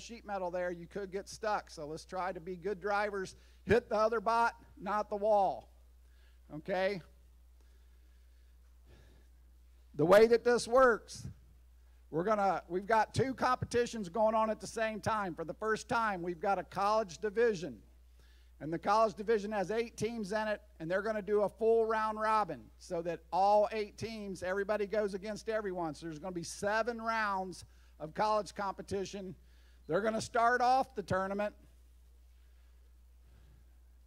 sheet metal there, you could get stuck. So let's try to be good drivers. Hit the other bot, not the wall. Okay? The way that this works, we've got 2 competitions going on at the same time. For the first time, we've got a college division. And the college division has 8 teams in it, and they're going to do a full round robin so that all 8 teams, everybody goes against everyone. So there's going to be 7 rounds of college competition. They're going to start off the tournament,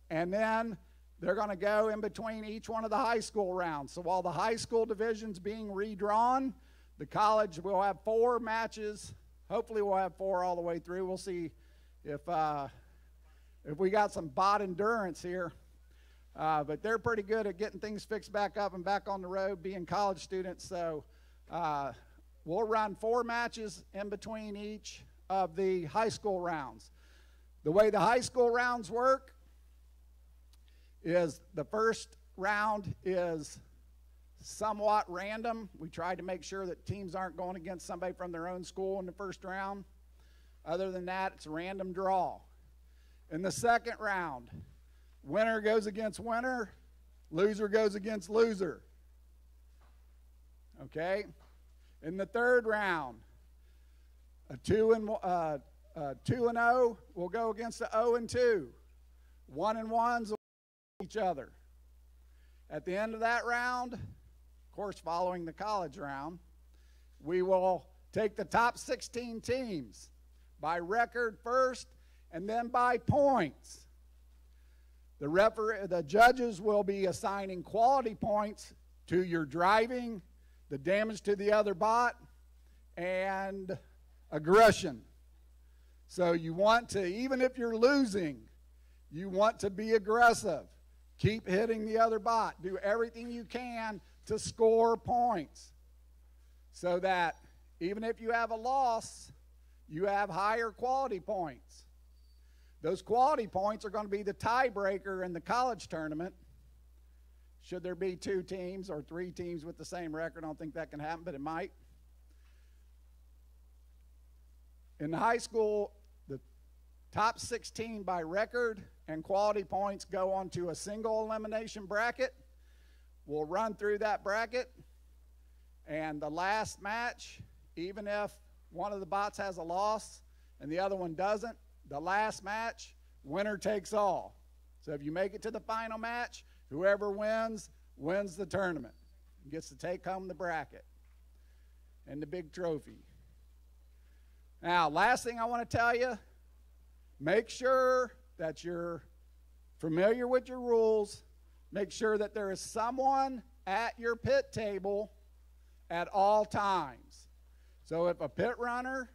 and then they're going to go in between each one of the high school rounds. So while the high school division's being redrawn, the college will have 4 matches. Hopefully we'll have 4 all the way through. We'll see if we got some bot endurance here. But they're pretty good at getting things fixed back up and back on the road, being college students. So we'll run 4 matches in between each of the high school rounds. The way the high school rounds work is the first round is somewhat random. We try to make sure that teams aren't going against somebody from their own school in the first round. Other than that, it's a random draw. In the second round, winner goes against winner, loser goes against loser. Okay? In the third round, a 2 and 0 will go against a 0 and 2. 1 and 1s will each other. At the end of that round, of course following the college round, we will take the top 16 teams by record first and then by points. The judges will be assigning quality points to your driving, the damage to the other bot, and aggression. So you want to, even if you're losing, you want to be aggressive. Keep hitting the other bot. Do everything you can to score points so that even if you have a loss, you have higher quality points. Those quality points are going to be the tiebreaker in the college tournament. Should there be 2 teams or 3 teams with the same record, I don't think that can happen, but it might. In the high school, the top 16 by record and quality points go onto a single elimination bracket. We'll run through that bracket, and the last match, even if one of the bots has a loss and the other one doesn't, the last match, winner takes all. So if you make it to the final match, whoever wins, wins the tournament. Gets to take home the bracket and the big trophy. Now, last thing I want to tell you, make sure that you're familiar with your rules. Make sure that there is someone at your pit table at all times. So if a pit runner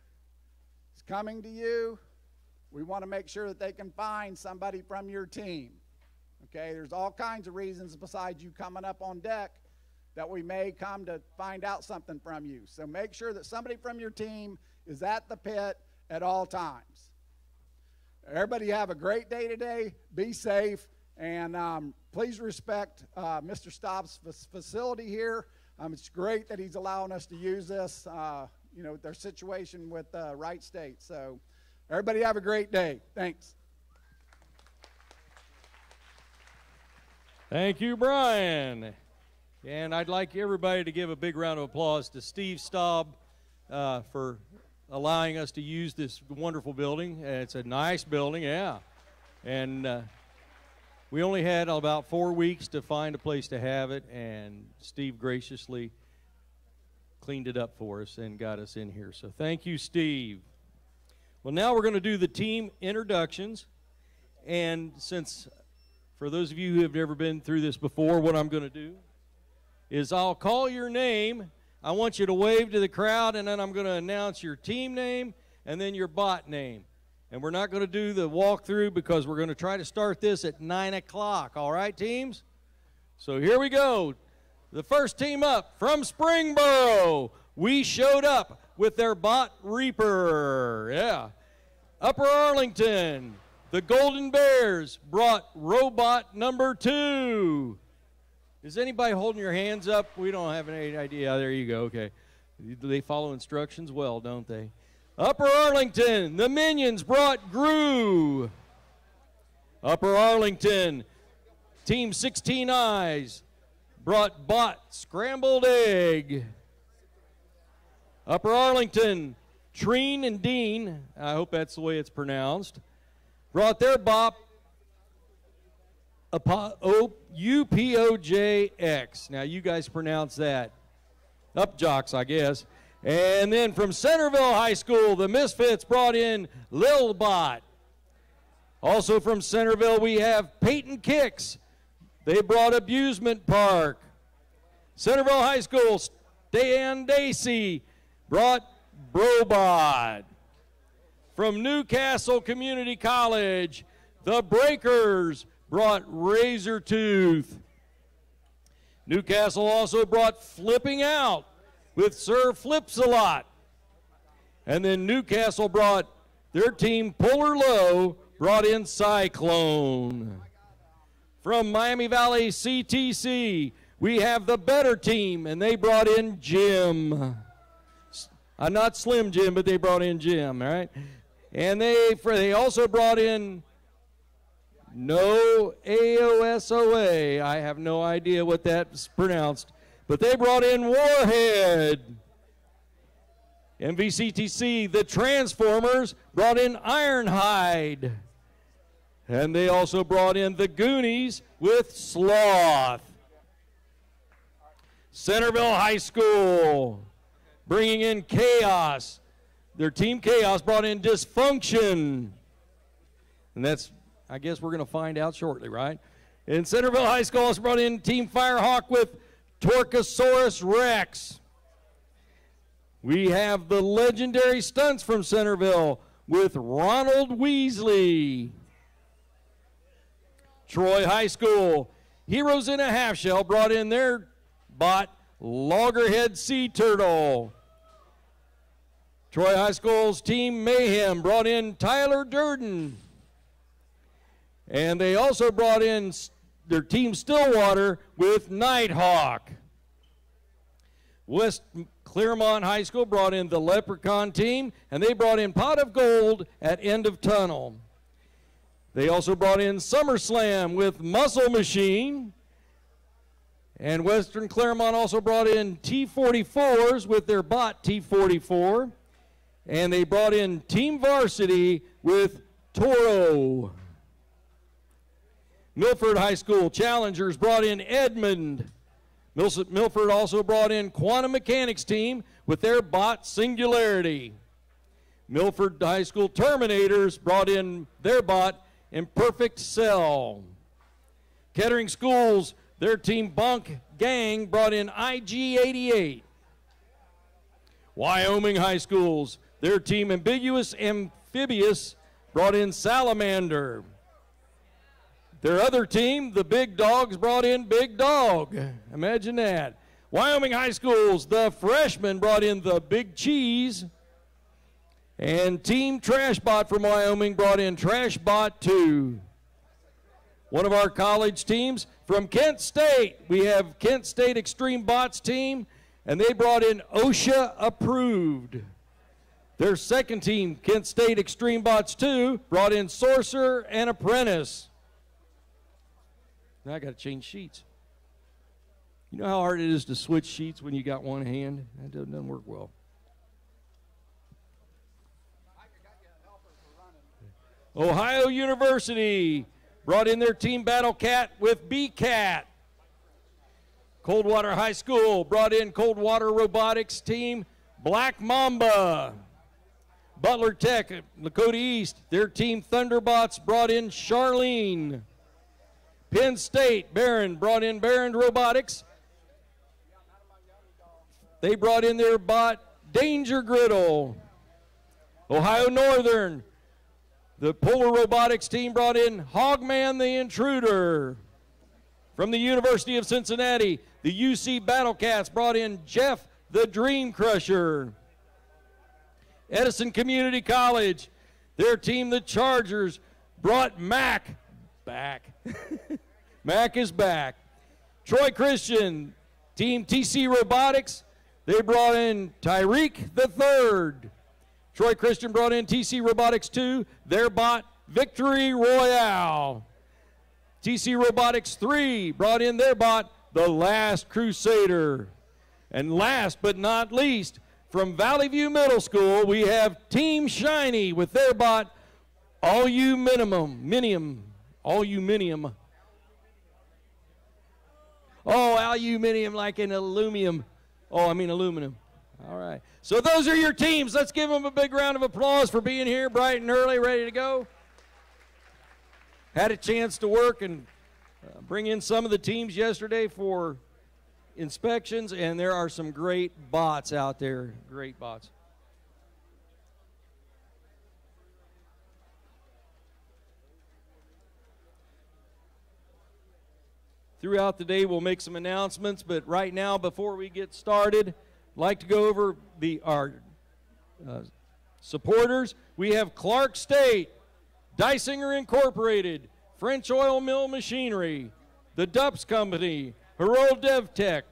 is coming to you, we want to make sure that they can find somebody from your team. Okay, there's all kinds of reasons besides you coming up on deck that we may come to find out something from you. So make sure that somebody from your team is at the pit at all times. Everybody have a great day today. Be safe, and please respect Mr. Staub's facility here. It's great that he's allowing us to use this, with their situation with Wright State. So everybody have a great day. Thanks. Thank you, Brian. And I'd like everybody to give a big round of applause to Steve Staub for allowing us to use this wonderful building. It's a nice building, yeah. And we only had about 4 weeks to find a place to have it, and Steve graciously cleaned it up for us and got us in here. So thank you, Steve. Well, now we're going to do the team introductions. And since, for those of you who have never been through this before, what I'm going to do is I'll call your name. I want you to wave to the crowd, and then I'm going to announce your team name and then your bot name. And we're not going to do the walkthrough because we're going to try to start this at 9 o'clock. All right, teams? So here we go. The first team up from Springboro. We showed up with their bot Reaper. Yeah. Upper Arlington, the Golden Bears brought robot number 2. Is anybody holding your hands up? We don't have any idea. There you go. Okay. They follow instructions well, don't they? Upper Arlington, the Minions brought Gru. Upper Arlington, Team 16 Eyes brought Bot Scrambled Egg. Upper Arlington, Treen and Dean, I hope that's the way it's pronounced, brought their bop UPOJX. Now you guys pronounce that. Up jocks, I guess. And then from Centerville High School, the Misfits brought in Lil Bot. Also from Centerville, we have Peyton Kicks. They brought Abusement Park. Centerville High School, Stan Dacey brought Brobot. From Newcastle Community College, the Breakers brought Razor Tooth. Newcastle also brought Flipping Out with Sir Flips-A-Lot. And then Newcastle brought their team Polar Low, brought in Cyclone. From Miami Valley CTC, we have the Better Team, and they brought in Jim. Not Slim Jim, but they brought in Jim, all right? And they also brought in No AOSOA. I have no idea what that's pronounced, but they brought in Warhead. MVCTC, the Transformers, brought in Ironhide. And they also brought in the Goonies with Sloth. Centerville High School, bringing in Chaos. Their team Chaos brought in Dysfunction. And that's, I guess we're going to find out shortly, right? And Centerville High School also brought in Team Firehawk with Torcosaurus Rex. We have the legendary stunts from Centerville with Ronald Weasley. Troy High School, Heroes in a Half Shell brought in their bot, Loggerhead Sea Turtle. Troy High School's Team Mayhem brought in Tyler Durden. And they also brought in their Team Stillwater with Nighthawk. West Claremont High School brought in the Leprechaun team, and they brought in Pot of Gold at End of Tunnel. They also brought in SummerSlam with Muscle Machine. And Western Claremont also brought in T-44s with their bot T-44. And they brought in Team Varsity with Toro. Milford High School Challengers brought in Edmund. Milford also brought in Quantum Mechanics team with their bot Singularity. Milford High School Terminators brought in their bot Imperfect Cell. Kettering Schools, their team Bonk Gang brought in IG-88. Wyoming High Schools, their team Ambiguous Amphibious brought in Salamander. Their other team, the Big Dogs, brought in Big Dog. Imagine that. Wyoming High Schools, the freshmen brought in the Big Cheese. And Team Trashbot from Wyoming brought in Trashbot 2. One of our college teams from Kent State, we have Kent State Extreme Bots team, and they brought in OSHA Approved. Their second team, Kent State Extreme Bots 2, brought in Sorcerer and Apprentice. Now I got to change sheets. You know how hard it is to switch sheets when you got one hand? That doesn't work well. Ohio University brought in their team Battle Cat with B-Cat. Coldwater High School brought in Coldwater Robotics team Black Mamba. Butler Tech, Lakota East, their team Thunderbots brought in Charlene. Penn State, Barron brought in Barron Robotics. They brought in their bot Danger Griddle. Ohio Northern, the Polar Robotics team brought in Hogman the Intruder. From the University of Cincinnati, the UC Battle Cats brought in Jeff the Dream Crusher. Edison Community College, their team, the Chargers, brought Mac back. Mac is back. Troy Christian, team TC Robotics, they brought in Tyreek the Third. Troy Christian brought in TC Robotics 2, their bot Victory Royale. TC Robotics 3 brought in their bot The Last Crusader. And last but not least, from Valley View Middle School, we have Team Shiny with their bot Aluminium. Oh, aluminium like in aluminum. Oh, I mean aluminum. All right. So those are your teams. Let's give them a big round of applause for being here bright and early, ready to go. Had a chance to work and bring in some of the teams yesterday for inspections, and there are some great bots out there. Great bots. Throughout the day, we'll make some announcements, but right now, before we get started, I'd like to go over our supporters. We have Clark State, Dysinger Incorporated, French Oil Mill Machinery, the Dupps Company, Herold DevTech,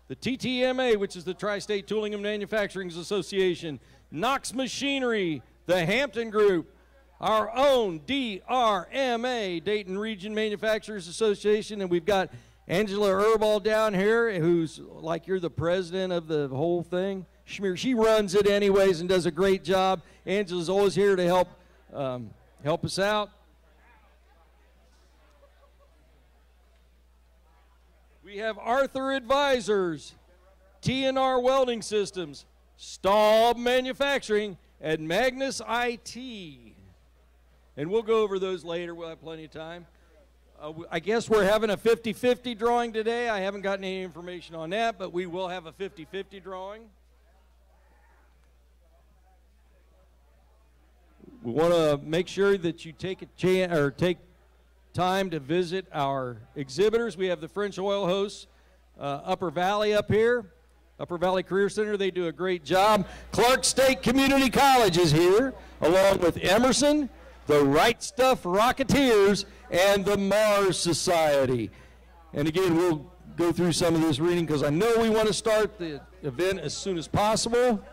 the TTMA, which is the Tri-State Tooling and Manufacturing Association, Knox Machinery, the Hampton Group, our own DRMA, Dayton Region Manufacturers Association, and we've got Angela Erball down here, who's like you're the president of the whole thing. She runs it anyways and does a great job. Angela's always here to help us out. We have Arthur Advisors, TNR Welding Systems, Staub Manufacturing, and Magnus IT. And we'll go over those later. We'll have plenty of time. I guess we're having a 50-50 drawing today. I haven't gotten any information on that, but we will have a 50-50 drawing. We want to make sure that you take time to visit our exhibitors. We have the French Oil hosts, Upper Valley up here, Upper Valley Career Center. They do a great job. Clark State Community College is here, along with Emerson, the Right Stuff Rocketeers, and the Mars Society. And again, we'll go through some of this reading because I know we want to start the event as soon as possible.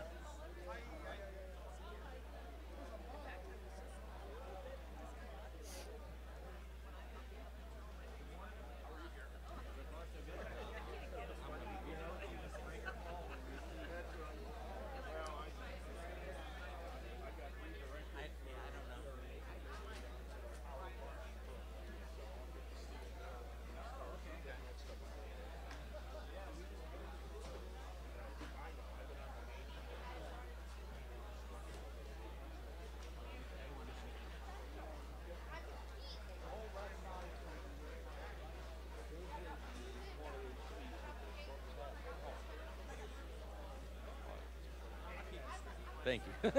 Thank you.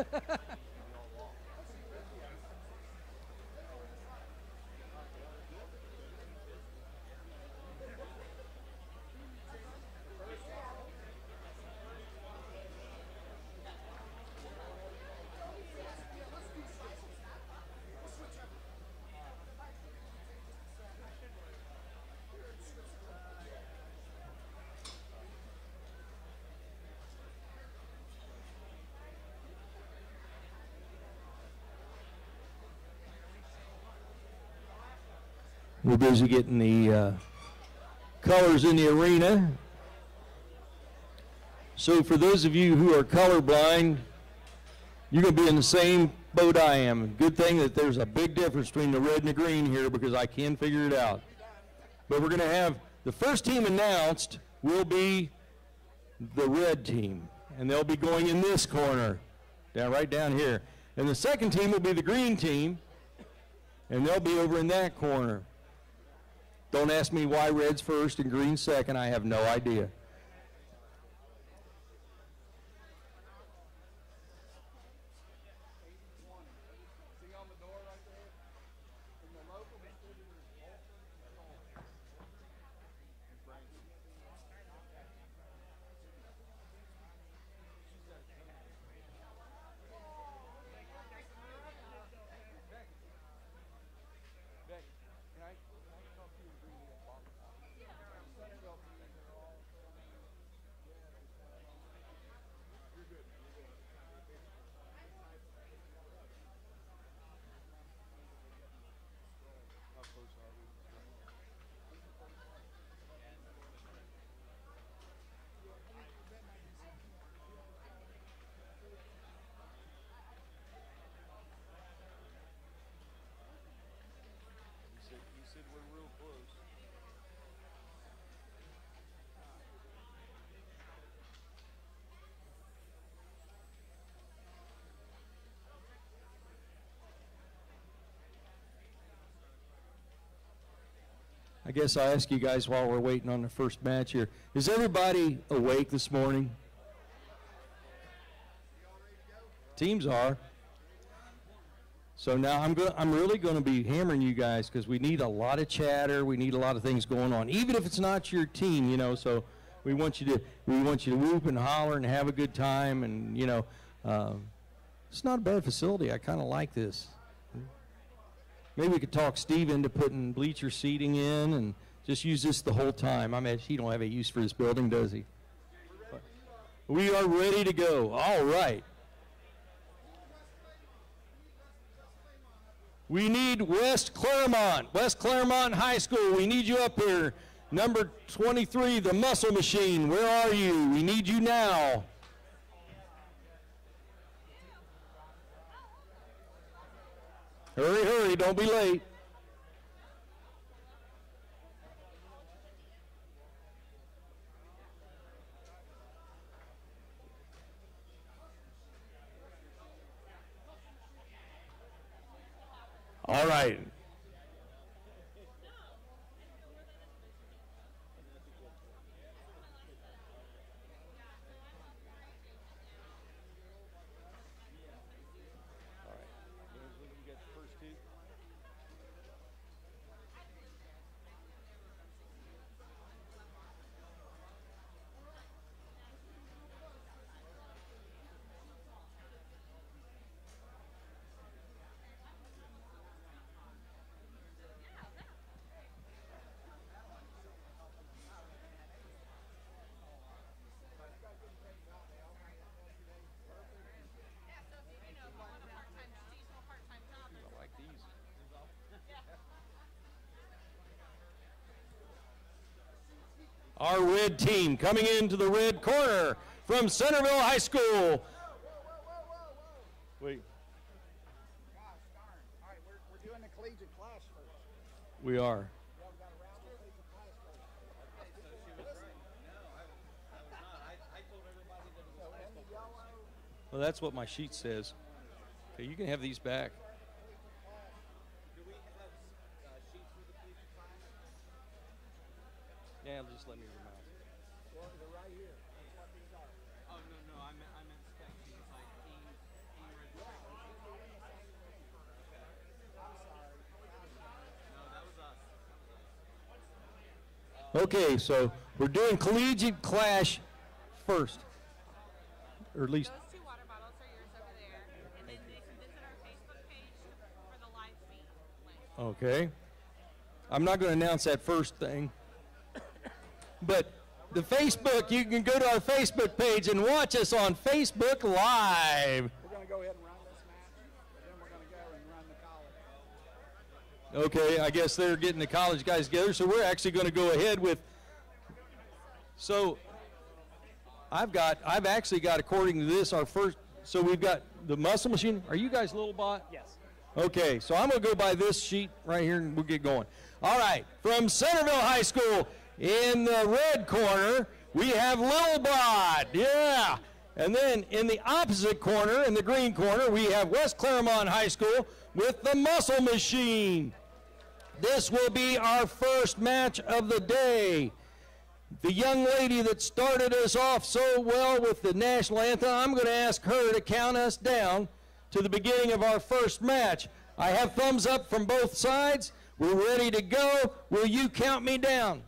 We're busy getting the colors in the arena. So for those of you who are colorblind, you're going to be in the same boat I am. Good thing that there's a big difference between the red and the green here because I can figure it out. But we're going to have the first team announced will be the red team, and they'll be going in this corner, right down here. And the second team will be the green team, and they'll be over in that corner. Don't ask me why red's first and green's second. I have no idea. I guess I'll ask you guys while we're waiting on the first match here. Is everybody awake this morning? Teams are. So now I'm really going to be hammering you guys because we need a lot of chatter. We need a lot of things going on, even if it's not your team, you know. So we want you to whoop and holler and have a good time, and you know, it's not a bad facility. I kind of like this. Maybe we could talk Steve into putting bleacher seating in and just use this the whole time. I mean, he don't have a use for this building, does he? We are ready to go. All right. We need West Claremont High School. We need you up here. Number 23, the Muscle Machine. Where are you? We need you now. Hurry, hurry, don't be late. All right. Our red team coming into the red corner from Centerville High School. Wait. All right, we're doing the collegiate class first. We are. Well, that's what my sheet says. Okay, you can have these back. Yeah, just let me your mouse. Well, they're right here. That's what these are. Oh, no, I meant spec sheets, like team registration. I'm sorry. No, that was us. Okay, so we're doing collegiate clash first, or at least. Those two water bottles are yours over there, and then they can visit our Facebook page for the live feed link. Okay. I'm not going to announce that first thing. But the Facebook, you can go to our Facebook page and watch us on Facebook Live. We're going to go ahead and run this match, and then we're going to go and run the college. Okay, I guess they're getting the college guys together, so we're actually going to go ahead with. So I've actually got, according to this, our first. So we've got the Muscle Machine. Are you guys Little Bot? Yes. Okay, so I'm going to go by this sheet right here, and we'll get going. All right, from Centerville High School. In the red corner, we have Little Bot, yeah. And then in the opposite corner, in the green corner, we have West Claremont High School with the Muscle Machine. This will be our first match of the day. The young lady that started us off so well with the national anthem, I'm going to ask her to count us down to the beginning of our first match. I have thumbs up from both sides. We're ready to go. Will you count me down?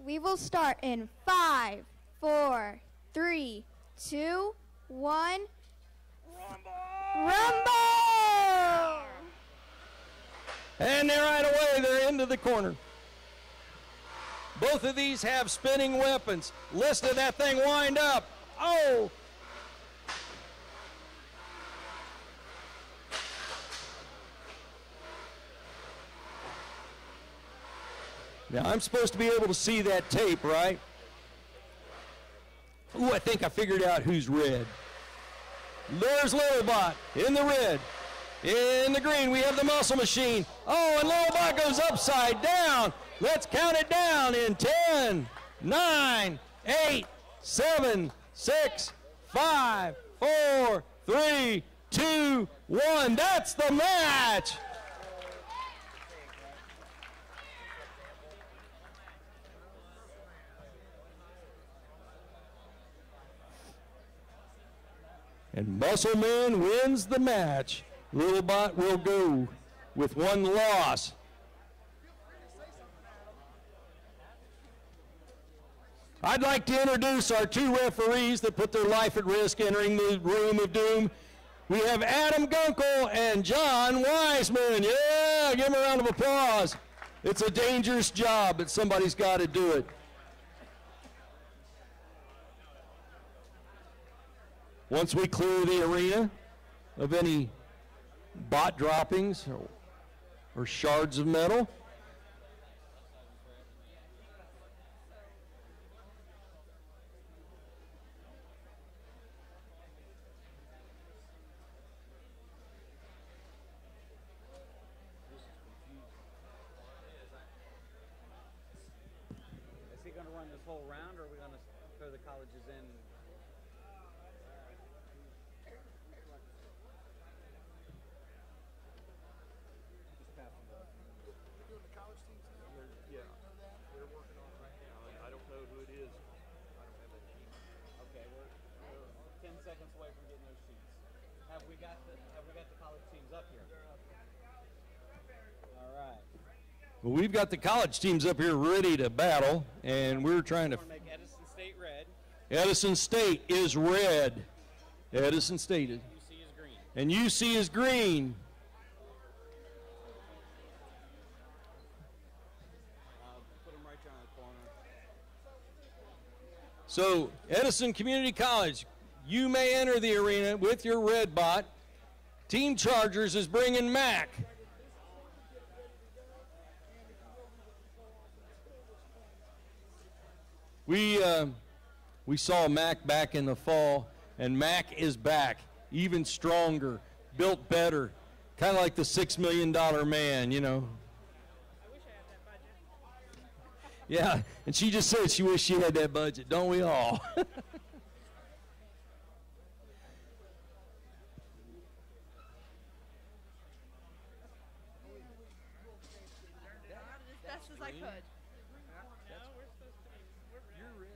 We will start in 5, 4, 3, 2, 1. Rumble! And they're right away. They're into the corner. Both of these have spinning weapons. Listen to that thing wind up. Oh! Now, I'm supposed to be able to see that tape, right? Ooh, I think I figured out who's red. There's Littlebot in the red. In the green, we have the Muscle Machine. Oh, and Littlebot goes upside down. Let's count it down in 10, 9, 8, 7, 6, 5, 4, 3, 2, 1. That's the match. And Muscleman wins the match. Little Bot will go with one loss. I'd like to introduce our two referees that put their life at risk entering the room of doom. We have Adam Gunkel and John Wiseman. Yeah, give them a round of applause. It's a dangerous job, but somebody's got to do it. Once we clear the arena of any bot droppings or shards of metal, Is he going to run this whole round, or are we going to throw the colleges in? Yeah, they're working on it right now. I don't know who it is. I don't have that team. Okay, we're 10 seconds away from getting those sheets. Have we got the college teams up here? All right. well, we've got the college teams up here ready to battle, and we're trying to. We're going to make Edison State red. Edison State is red. Edison State is. UC is green. And UC is green. Put them right there on the corner. So, Edison Community College, you may enter the arena with your red bot. Team Chargers is bringing Mac. We saw Mac back in the fall, and Mac is back, even stronger, built better, kind of like the $6 million man, you know. I wish I had that budget. Yeah, and she just said she wished she had that budget, don't we all? As best as I could. No, we're supposed to be. We're red.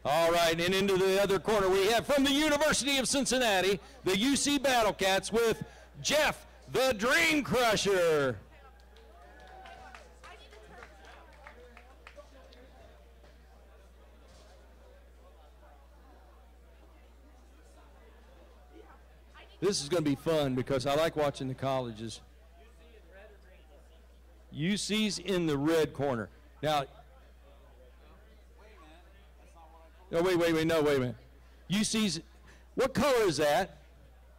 All right, and into the other corner we have from the University of Cincinnati, the UC Battlecats with Jeff the Dream Crusher. This is going to be fun because I like watching the colleges. UC's in the red corner. Now, no, wait a minute. UC's, what color is that?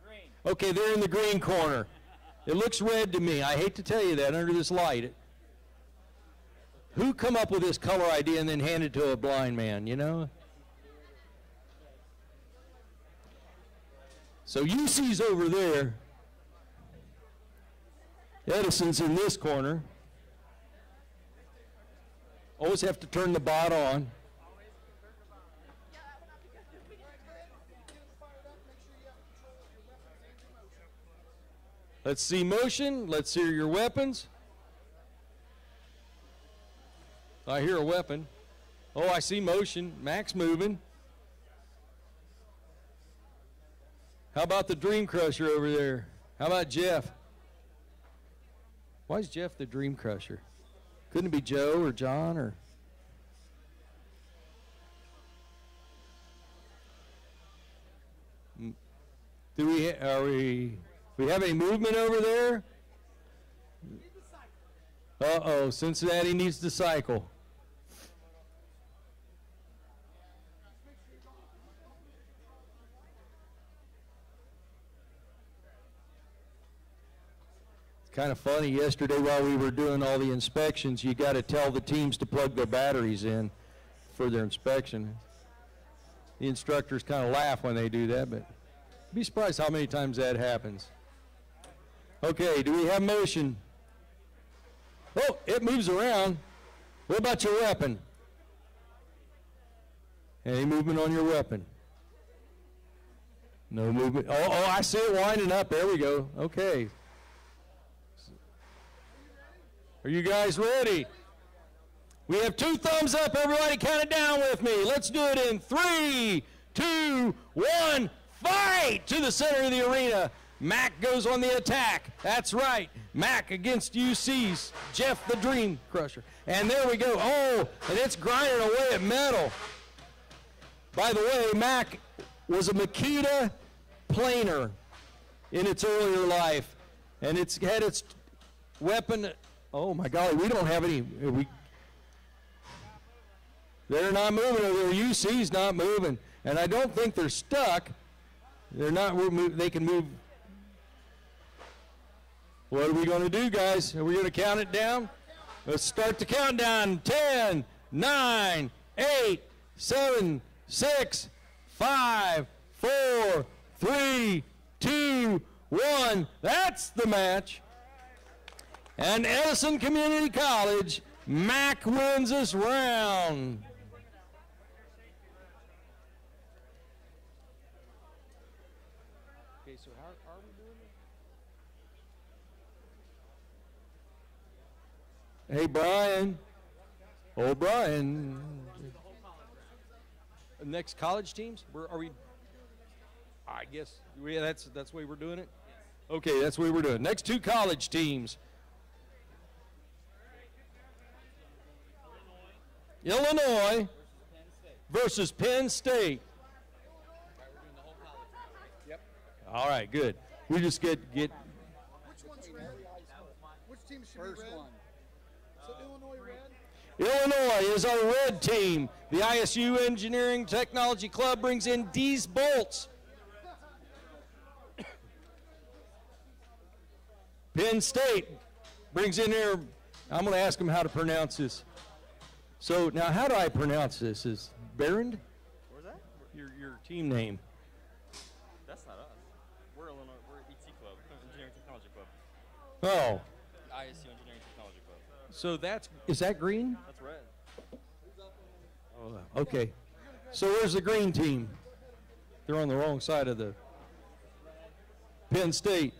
Green. Okay, they're in the green corner. It looks red to me. I hate to tell you that under this light. Who come up with this color idea and then hand it to a blind man, you know? So UC's over there. Edison's in this corner. Always have to turn the bot on. Let's see motion. Let's hear your weapons. I hear a weapon. Oh, I see motion. Mac's moving. How about the Dream Crusher over there? How about Jeff? Why is Jeff the Dream Crusher? Couldn't it be Joe or John or? Do we have any movement over there? Uh-oh, Cincinnati needs to cycle. It's kind of funny, yesterday while we were doing all the inspections, you got to tell the teams to plug their batteries in for their inspection. The instructors kind of laugh when they do that, but be surprised how many times that happens. Okay, do we have motion? Oh, it moves around. What about your weapon? Any movement on your weapon? No movement. Oh, I see it winding up. There we go. Okay. Are you guys ready? We have 2 thumbs up. Everybody count it down with me. Let's do it in 3, 2, 1. Fight to the center of the arena. Mac goes on the attack. That's right. Mac against UC's Jeff the Dream Crusher. And there we go. Oh, and it's grinding away at metal. By the way, Mac was a Makita planer in its earlier life. And it's had its weapon. Oh my golly, we don't have any. They're not moving. Their UC's not moving. And I don't think they're stuck. They're not, they can move. What are we going to do, guys? Are we going to count it down? Let's start the countdown. 10, 9, 8, 7, 6, 5, 4, 3, 2, 1. That's the match. And Edison Community College, Mac wins this round. Okay, so how are we doing it? Hey, Brian. Oh, Brian. Next college teams? Are we? I guess that's the way we're doing it. Okay, that's the way we're doing it. Next 2 college teams. Illinois versus Penn State. All right, good. We just get. Which one's red? Which team should First be red? one. So Illinois red? Illinois is our red team. The ISU Engineering Technology Club brings in Dees Bolts. Penn State brings in there. I'm going to ask them how to pronounce this. So now, how do I pronounce this? Is Barrand? Where's that? Your team name? That's not us. We're Illinois. We're ET Club, Engineering Technology Club. Oh, ISU Engineering Technology Club. so is that green? That's red. Oh, okay. So where's the green team? They're on the wrong side of the Penn State.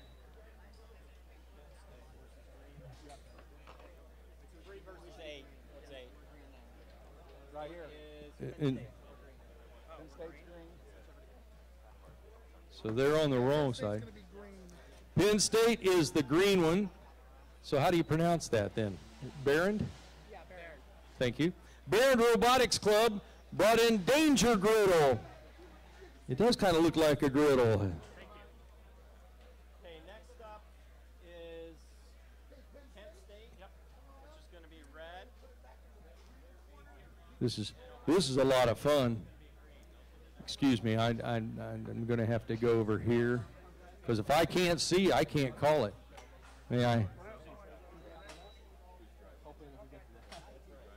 Right here. And, Penn State's green. so they're on the wrong State's side. gonna be green. Penn State is the green one. So how do you pronounce that then? Barrand? Yeah, Barrett. Thank you. Barrand Robotics Club brought in Danger Griddle. It does kind of look like a griddle. Okay, next up is Kent State. Yep. Which is going to be red. This is a lot of fun. Excuse me, I'm going to have to go over here because if I can't see, I can't call it. May I?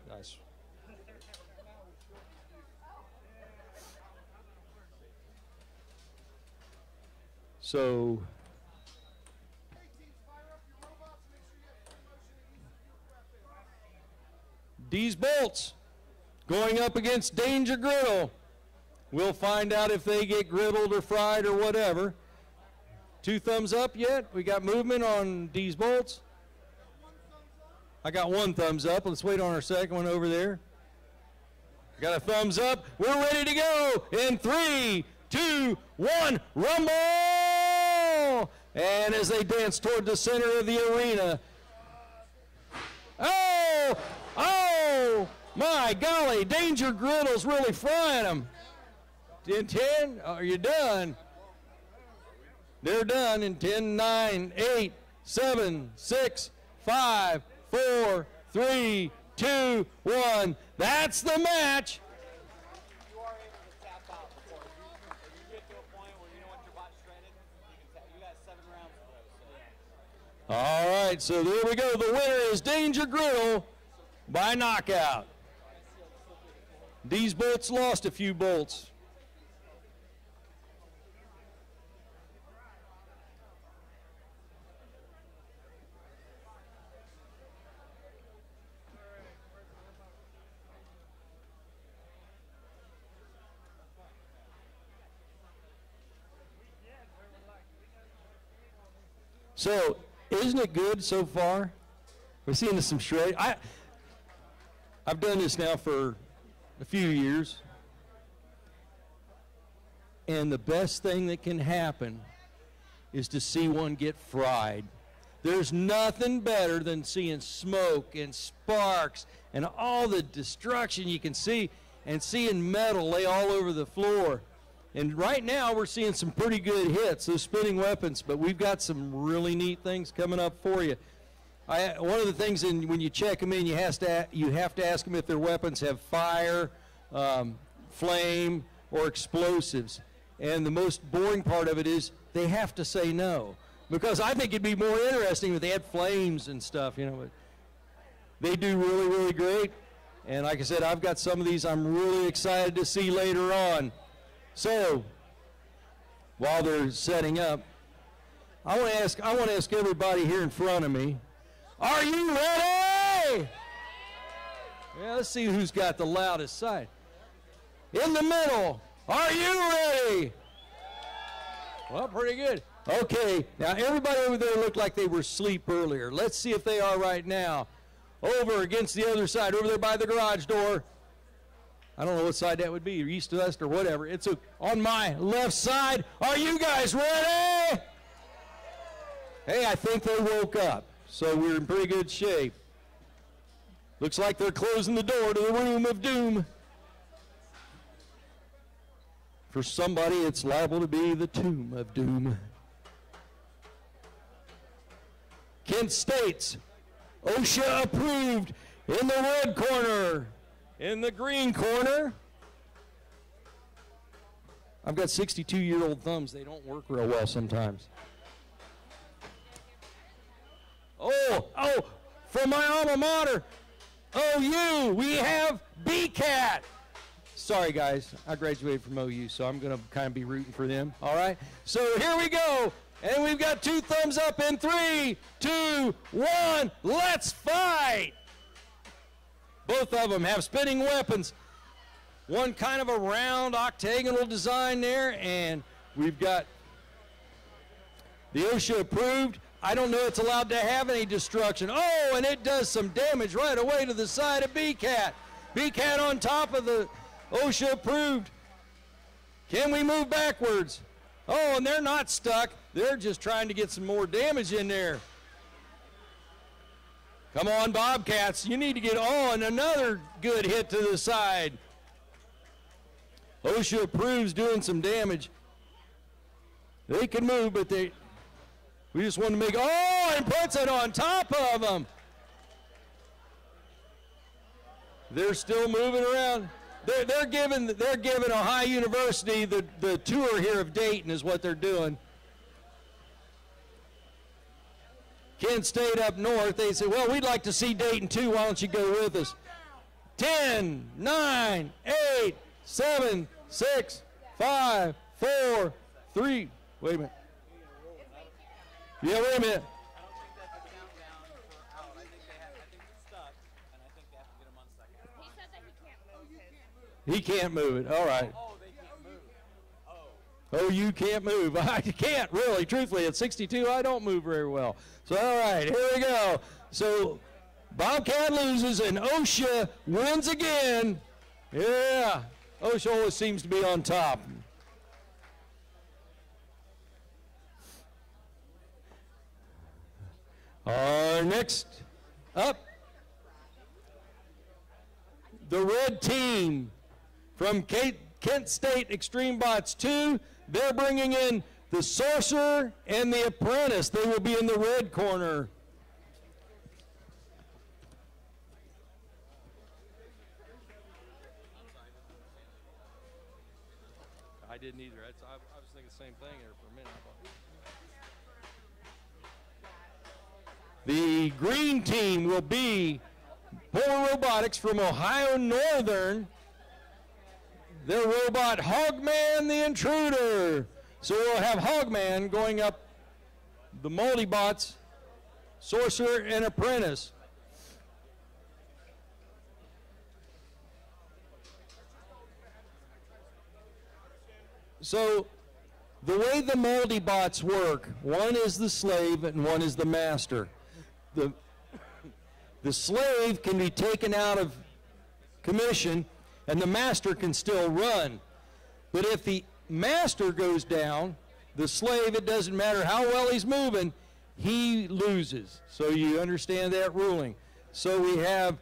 Nice. So. These bolts going up against Danger Griddle. We'll find out if they get griddled or fried or whatever. 2 thumbs up yet? We got movement on these bolts? I got 1 thumbs up. Let's wait on our second one over there. Got a thumbs up. We're ready to go in 3, 2, 1. Rumble! And as they dance toward the center of the arena. Oh! Oh! My golly, Danger Griddle's really frying them. In 10, are you done? They're done in 10, 9, 8, 7, 6, 5, 4, 3, 2, 1. That's the match. You are able to tap out before. If you get to a point where you know what your bot's shredded, you can tap. You got 7 rounds of those. So. All right, so there we go. The winner is Danger Griddle by knockout. These bolts lost a few bolts. So, isn't it good so far? We're seeing some shred. I've done this now for a few years, and the best thing that can happen is to see one get fried. There's nothing better than seeing smoke and sparks and all the destruction you can see, and seeing metal lay all over the floor. And right now we're seeing some pretty good hits, those spinning weapons, but we've got some really neat things coming up for you. One of the things when you check them in, you have to ask them if their weapons have fire, flame, or explosives. And the most boring part of it is they have to say no. Because I think it'd be more interesting if they had flames and stuff, you know. But they do really, really great. And like I said, I've got some of these I'm really excited to see later on. So, while they're setting up, I want to ask everybody here in front of me, are you ready? Yeah, let's see who's got the loudest side. In the middle, are you ready? Well, pretty good. Okay, now everybody over there looked like they were asleep earlier. Let's see if they are right now. Over against the other side, over there by the garage door. I don't know what side that would be, east, west, or whatever. It's on my left side. Are you guys ready? Hey, I think they woke up, so we're in pretty good shape. Looks like they're closing the door to the room of doom. For somebody, it's liable to be the tomb of doom. Kent State's OSHA approved in the red corner. In the green corner, I've got 62-year-old thumbs. They don't work real well sometimes. Oh, from my alma mater, OU, we have BCAT. Sorry, guys, I graduated from OU, so I'm going to kind of be rooting for them, all right? So here we go, and we've got 2 thumbs up in 3, 2, 1, let's fight! Both of them have spinning weapons. One kind of a round octagonal design there, and we've got the OSHA approved. I don't know it's allowed to have any destruction. Oh, and it does some damage right away to the side of BCAT. BCAT on top of the OSHA approved. Can we move backwards? Oh, and they're not stuck. They're just trying to get some more damage in there. Come on, Bobcats. You need to get on another good hit to the side. OSHA approves doing some damage. They can move, but we just want to make, oh, and puts it on top of them. They're still moving around. They're giving Ohio University the tour here of Dayton is what they're doing. Kent State up north, they say, well, we'd like to see Dayton too. Why don't you go with us? 10, 9, 8, 7, 6, 5, 4, 3. Wait a minute. Yeah, wait a minute. I don't think that's a countdown for out. I think it's stuck, and I think they have to get them on second. He said that he can't move his. He can't move it. All right. Oh, they can't move. Oh, you can't move. I can't, really. Truthfully, at 62, I don't move very well. So, all right, here we go. So, Bobcat loses, and OSHA wins again. Yeah, OSHA always seems to be on top. Our next up, the red team from Kent State Extreme Bots 2. They're bringing in the Sorcerer and the Apprentice. They will be in the red corner. I didn't either. I was thinking the same thing there for a minute. The green team will be Polar Robotics from Ohio Northern. Their robot Hogman the Intruder. So we'll have Hogman going up the Multibots, Sorcerer, and Apprentice. So the way the Multibots work, one is the slave and one is the master. The slave can be taken out of commission, and the master can still run. But if the master goes down, the slave, it doesn't matter how well he's moving, he loses. So you understand that ruling. So we have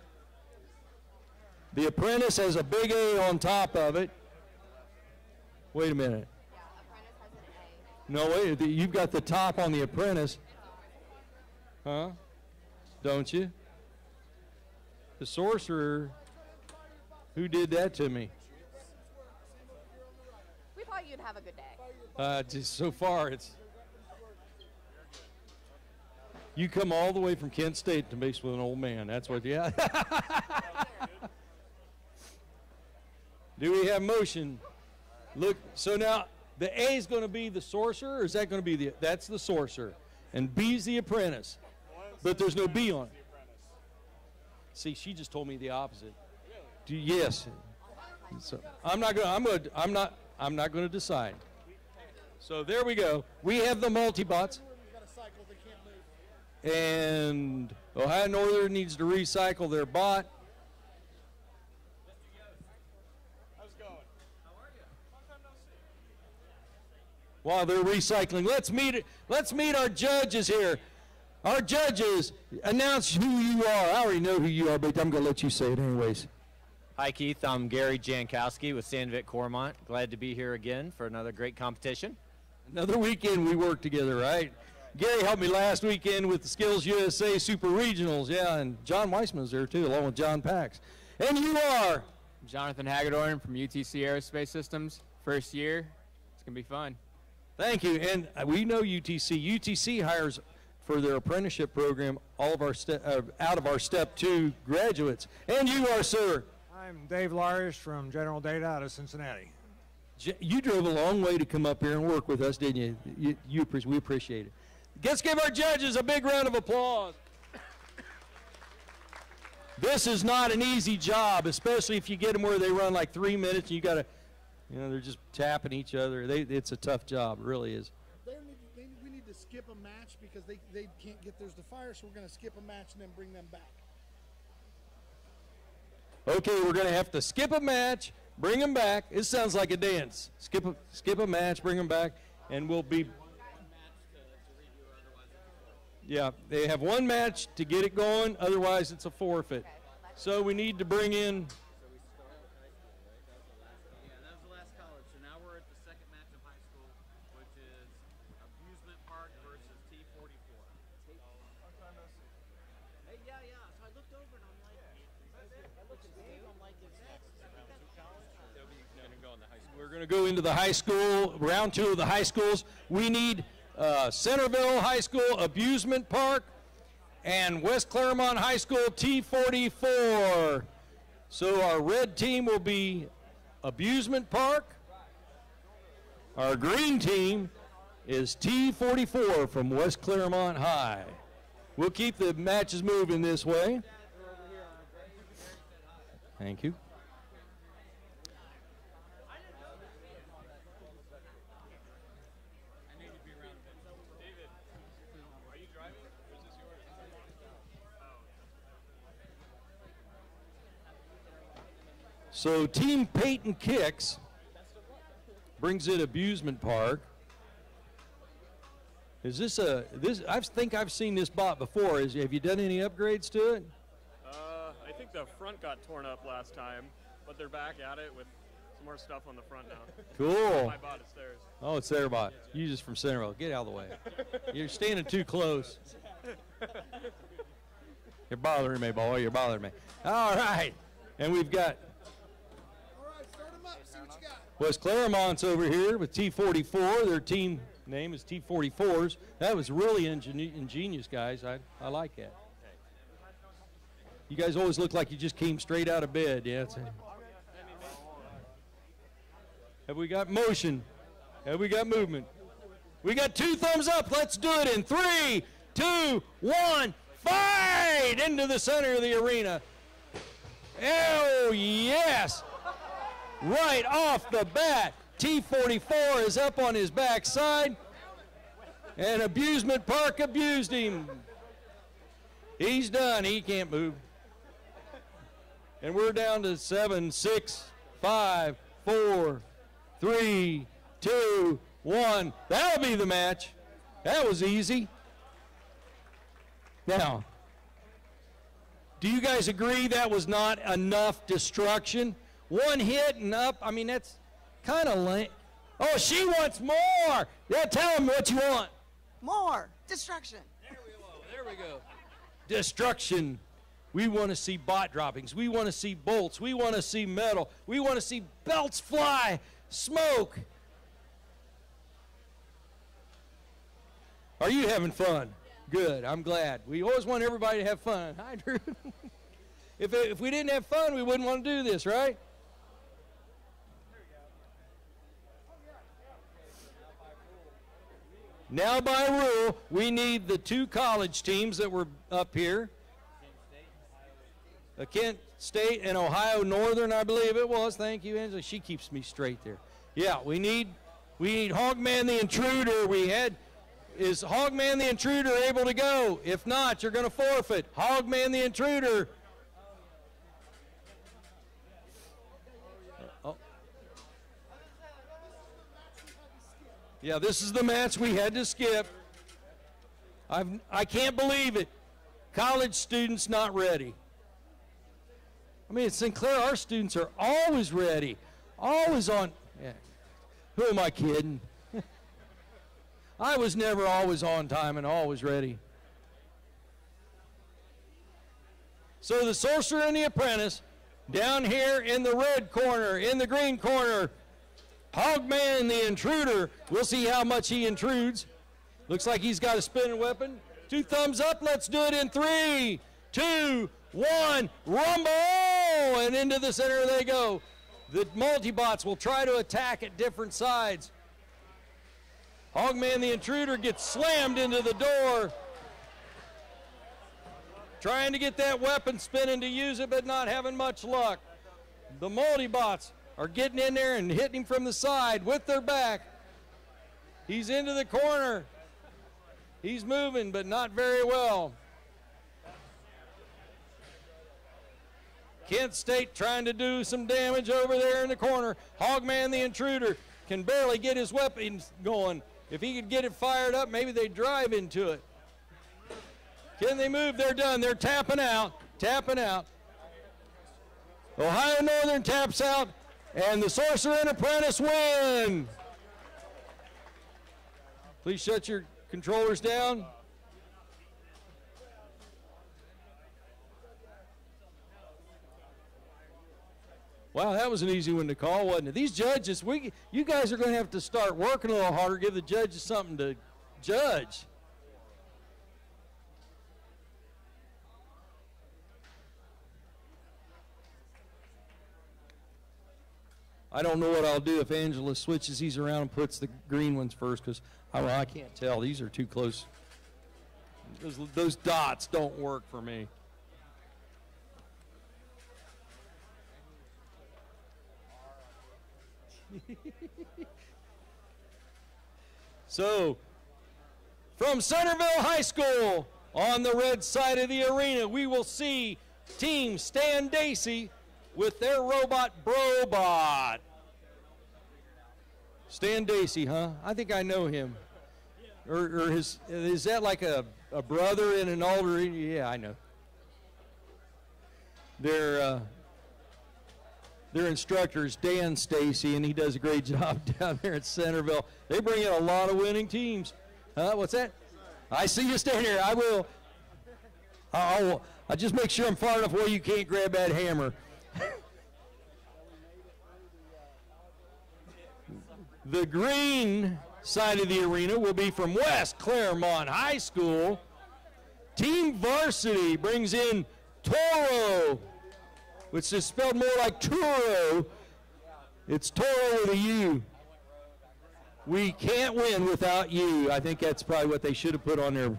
the apprentice has a big A on top of it. Wait a minute. Yeah, apprentice has an A. No, wait, you've got the top on the apprentice. Huh? Don't you? The sorcerer, who did that to me? We thought you'd have a good day. Just so far, it's... You come all the way from Kent State to mix with an old man. That's what, yeah. Do we have motion? Look, so now the A is going to be the sorcerer, or is that going to be that's the sorcerer, and B's the apprentice, but there's no B on it. See, she just told me the opposite. Yes. So I'm not going to decide. So there we go. We have the multi-bots. And Ohio Northern needs to recycle their bot. How's it going? How are you? Long time no see. While they're recycling, let's meet our judges here. Our judges, announce who you are. I already know who you are, but I'm going to let you say it anyways. Hi, Keith. I'm Gary Jankowski with Sandvik Cormont. Glad to be here again for another great competition. Another weekend we worked together, right? Gary helped me last weekend with the Skills USA Super Regionals, yeah, and John Weissman's there too, along with John Pax. And you are? Jonathan Hagedorn from UTC Aerospace Systems. First year. It's going to be fun. Thank you. And we know UTC. UTC hires for their apprenticeship program all of our out of our Step 2 graduates. And you are, sir? I'm Dave Larish from General Data out of Cincinnati. You drove a long way to come up here and work with us, didn't you? We appreciate it. Let's give our judges a big round of applause. This is not an easy job, especially if you get them where they run like 3 minutes and you got to, they're just tapping each other. It's a tough job, it really is. We need to skip a match because they can't get theirs to fire, so we're going to skip a match and then bring them back. Okay, we're going to have to skip a match, bring them back. It sounds like a dance. Skip a match, bring them back, and we'll be... Yeah, they have one match to get it going, otherwise it's a forfeit. So we need to bring in... Yeah, that was the last college. So now we're at the second match of high school, which is Amusement Park versus T44. Hey, yeah. So I looked over and I'm like, I looked at Dave, I'm like, is that college? We're going to go into the high school, round 2 of the high schools. We need Centerville High School, Abusement Park, and West Claremont High School, T44. So our red team will be Abusement Park. Our green team is T44 from West Claremont High. We'll keep the matches moving this way. Thank you. So Team Peyton Kicks brings in Abusement Park. Is this I think I've seen this bot before. Have you done any upgrades to it? I think the front got torn up last time, but they're back at it with some more stuff on the front now. Cool. My bot is theirs. Oh, it's their bot. You just from Centerville. Get out of the way. You're standing too close. You're bothering me, boy. You're bothering me. All right. And we've got West Claremont's over here with T44. Their team name is T44s. That was really ingenious, guys. I like that. You guys always look like you just came straight out of bed. Yeah. Have we got motion? Have we got movement? We got 2 thumbs up. Let's do it in 3, 2, 1. Fight into the center of the arena. Oh, yes. Right off the bat, T44 is up on his backside, and Abusement Park abused him. He's done. He can't move. And we're down to 7, 6, 5, 4, 3, 2, 1. That'll be the match. That was easy. Now, do you guys agree that was not enough destruction? One hit and up, I mean, that's kind of lame. Oh, she wants more. Yeah, tell them what you want. More destruction. There we go. Destruction. We want to see bot droppings. We want to see bolts. We want to see metal. We want to see belts fly, smoke. Are you having fun? Good. I'm glad. We always want everybody to have fun. Hi, Drew. If we didn't have fun, we wouldn't want to do this, right? Now, by rule, we need the 2 college teams that were up here. Kent State and Ohio Northern, I believe it was. Thank you, Angela. She keeps me straight there. Yeah, we need Hogman the Intruder. Is Hogman the Intruder able to go? If not, you're going to forfeit. Hogman the Intruder. Oh. Yeah, this is the match we had to skip. I can't believe it. College students not ready. I mean, at Sinclair, our students are always ready, always on. Yeah. Who am I kidding? I was never always on time and always ready. So the Sorcerer and the Apprentice, down here in the red corner, in the green corner, Hogman the Intruder. We'll see how much he intrudes. Looks like he's got a spinning weapon. 2 thumbs up. Let's do it in 3, 2, 1. Rumble! And into the center they go. The multi-bots will try to attack at different sides. Hogman the Intruder gets slammed into the door. Trying to get that weapon spinning to use it, but not having much luck. The multi-bots are getting in there and hitting him from the side with their back. He's into the corner. He's moving, but not very well. Kent State trying to do some damage over there in the corner. Hogman the Intruder can barely get his weapons going. If he could get it fired up, maybe they drive into it. Can they move? They're done. They're tapping out. Tapping out. Ohio Northern taps out, and the Sorcerer and Apprentice win. Please shut your controllers down. Wow, that was an easy one to call, wasn't it? These judges, you guys are going to have to start working a little harder, give the judges something to judge. I don't know what I'll do if Angela switches these around and puts the green ones first, because I can't tell. These are too close. Those dots don't work for me. So, from Centerville High School, on the red side of the arena, we will see Team Stan Dacey with their robot Brobot. Stan Dacey, huh? I think I know him. Or is that like a brother in an older? Yeah, I know. Their instructor is Dan Stacy, and he does a great job down there at Centerville. They bring in a lot of winning teams. What's that? I see you stand here. I will. I'll just make sure I'm far enough where you can't grab that hammer. The green side of the arena will be from West Claremont High School. Team Varsity brings in Toro, which is spelled more like Turo. It's Toro with a U. We can't win without you. I think that's probably what they should have put on there.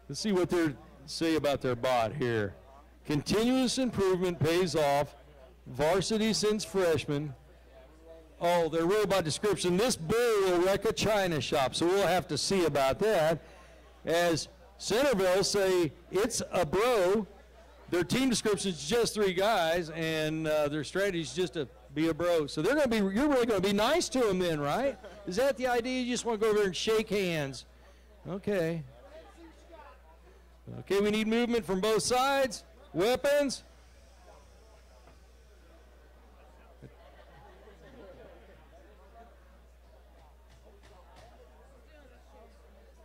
Let's see what they say about their bot here. Continuous improvement pays off. Varsity since freshman. Oh, their robot description. This bull will wreck a china shop, so we'll have to see about that. As Centerville say it's a bro. Their team description is just 3 guys, and their strategy is just to be a bro. So they're going to be, you're really going to be nice to them then, right? Is that the idea? You just want to go over there and shake hands? Okay. Okay, we need movement from both sides. Weapons.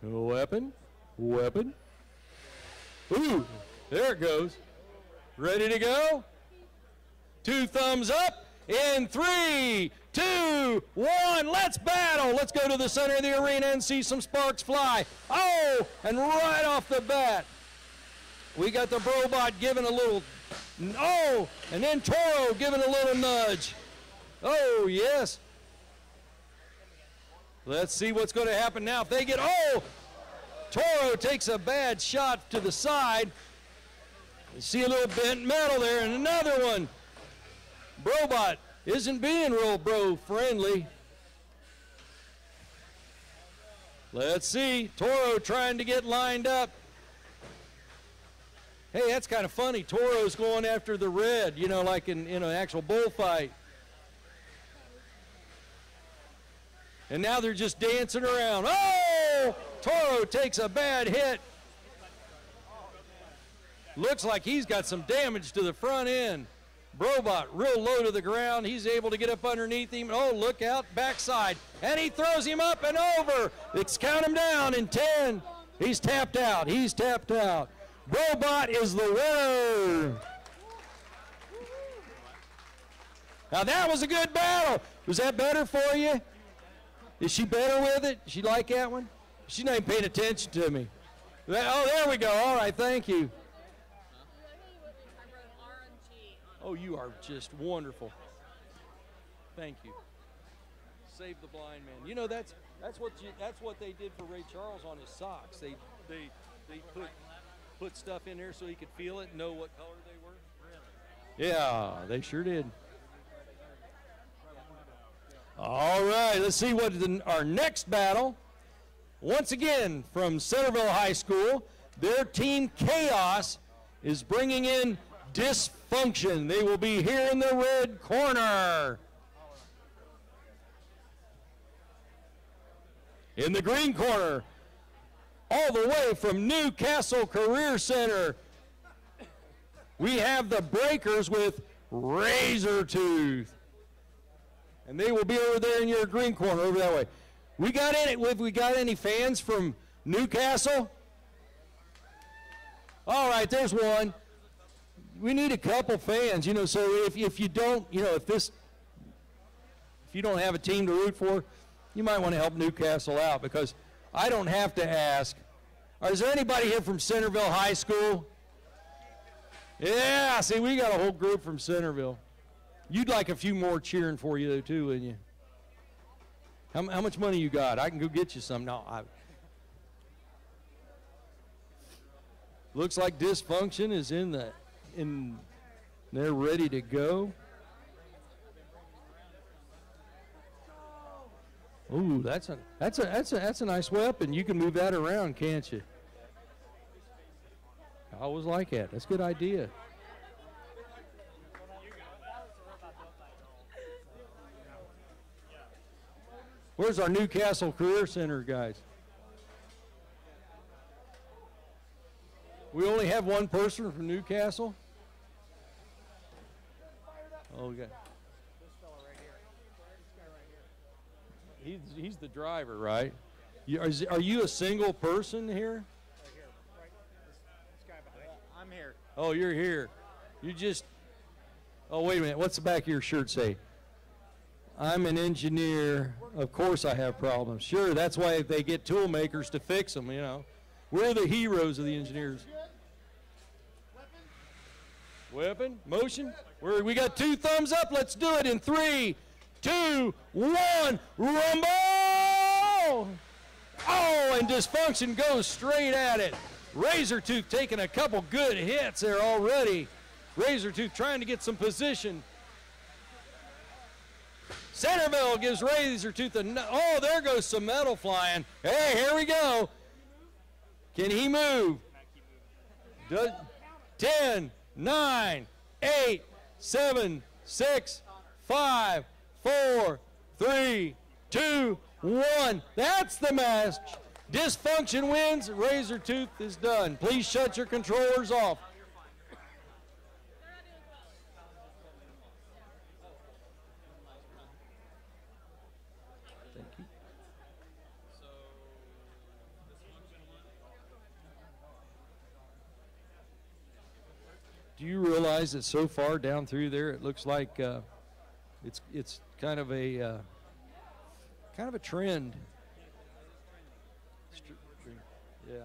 Weapon. Weapon. Ooh, there it goes. Ready to go? 2 thumbs up in 3, 2, 1. Let's battle. Let's go to the center of the arena and see some sparks fly. Oh, and right off the bat, we got the Battlebot giving a little, oh, and then Toro giving a little nudge. Oh, yes. Let's see what's going to happen now. If they get, oh, Toro takes a bad shot to the side. You see a little bent metal there, and another one. Battlebot isn't being real bro-friendly. Let's see. Toro trying to get lined up. Hey, that's kind of funny. Toro's going after the red, you know, like in an actual bullfight. And now they're just dancing around. Oh! Toro takes a bad hit. Looks like he's got some damage to the front end. Battlebot real low to the ground. He's able to get up underneath him. Oh, look out, backside. And he throws him up and over. Let's count him down in 10. He's tapped out. He's tapped out. Battlebot is the winner. Now that was a good battle. Was that better for you? Is she better with it? She like that one? She's not even paying attention to me. Oh, there we go. All right, thank you. Oh, you are just wonderful. Thank you. Save the blind man. You know that's what they did for Ray Charles on his socks. They put stuff in there so he could feel it and know what color they were. Really? Yeah, they sure did. All right, let's see what our next battle. Once again, from Centerville High School, their team Chaos is bringing in Dysfunction. They will be here in the red corner. In the green corner, all the way from Newcastle Career Center, we have the Breakers with Razor Tooth. And they will be over there in your green corner, over that way. We got any fans from Newcastle? All right, there's one. We need a couple fans, you know, so if you don't, you know, if you don't have a team to root for, you might want to help Newcastle out, because I don't have to ask. Is there anybody here from Centerville High School? Yeah, see, we got a whole group from Centerville. You'd like a few more cheering for you, though, too, wouldn't you? How much money you got? I can go get you some. No, looks like Dysfunction is they're ready to go. Ooh, that's a nice weapon. You can move that around, can't you? I always like that. That's a good idea. Where's our Newcastle Career Center guys? We only have one person from Newcastle? Oh, okay. He's the driver, right? Are you a single person here? Right here, right. This guy behind you. I'm here. Oh, you're here. You just, oh, wait a minute. What's the back of your shirt say? I'm an engineer. Of course I have problems. Sure, that's why they get tool makers to fix them, you know. We're the heroes of the engineers. Weapon, motion. We got 2 thumbs up. Let's do it in 3, 2, 1. Rumble! Oh, and Dysfunction goes straight at it. Razor Tooth taking a couple good hits there already. Razor Tooth trying to get some position. Centerville gives Razor Tooth oh, there goes some metal flying. Hey, here we go. Can he move? 10, 9, 8, 7, 6, 5, 4, 3, 2, 1. That's the match. Dysfunction wins. Razor Tooth is done. Please shut your controllers off. Thank you. Do you realize that so far down through there, it looks like it's kind of a trend. Yeah.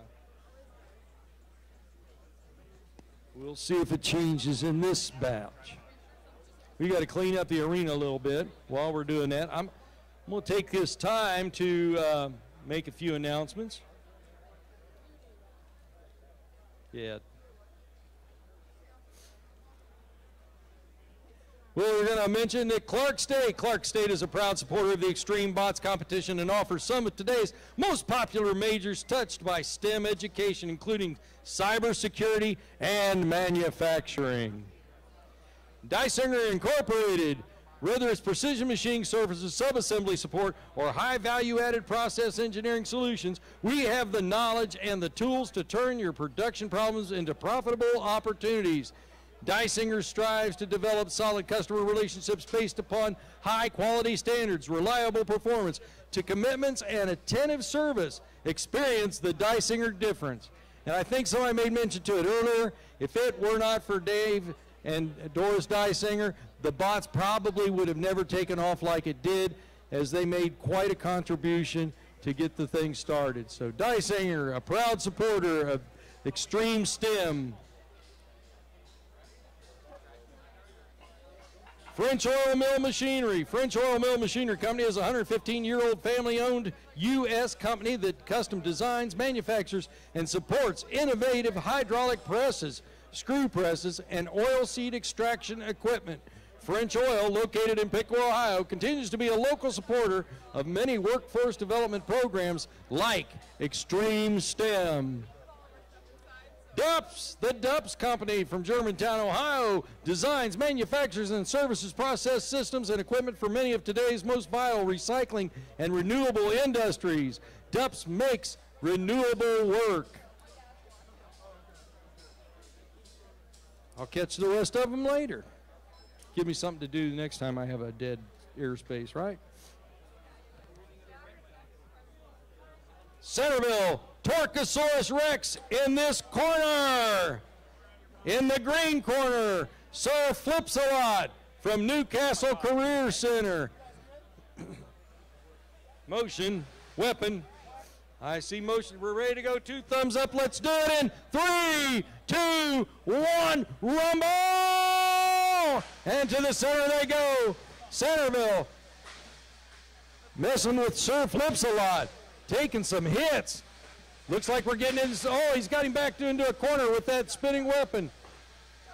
We'll see if it changes in this batch. We got to clean up the arena a little bit while we're doing that. I'm going to take this time to make a few announcements. Yeah. Well, we're going to mention that Clark State is a proud supporter of the Extreme Bots competition and offers some of today's most popular majors touched by STEM education, including cybersecurity and manufacturing. Dysinger Incorporated, whether it's precision machining services, subassembly support, or high value-added process engineering solutions, we have the knowledge and the tools to turn your production problems into profitable opportunities. Dysinger strives to develop solid customer relationships based upon high quality standards, reliable performance, to commitments and attentive service. Experience the Dysinger difference. And I think somebody made mention to it earlier. If it were not for Dave and Doris Dysinger, the bots probably would have never taken off like it did, as they made quite a contribution to get the thing started. So Dysinger, a proud supporter of Extreme STEM. French Oil Mill Machinery. French Oil Mill Machinery Company is a 115-year-old family-owned U.S. company that custom designs, manufactures, and supports innovative hydraulic presses, screw presses, and oil seed extraction equipment. French Oil, located in Piqua, Ohio, continues to be a local supporter of many workforce development programs like Extreme STEM. DUPS, the DUPS Company from Germantown, Ohio, designs, manufactures, and services process systems and equipment for many of today's most vital recycling and renewable industries. DUPS makes renewable work. I'll catch the rest of them later. Give me something to do next time I have a dead airspace, right? Centerville, Torquosaurus Rex in this corner. In the green corner, Sir Flips-A-Lot from Newcastle Career Center. Motion, weapon. I see motion. We're ready to go. 2 thumbs up. Let's do it in 3, 2, 1. Rumble! And to the center they go. Centerville messing with Sir Flips-A-Lot. Taking some hits. Looks like we're getting into, oh, he's got him back into a corner with that spinning weapon.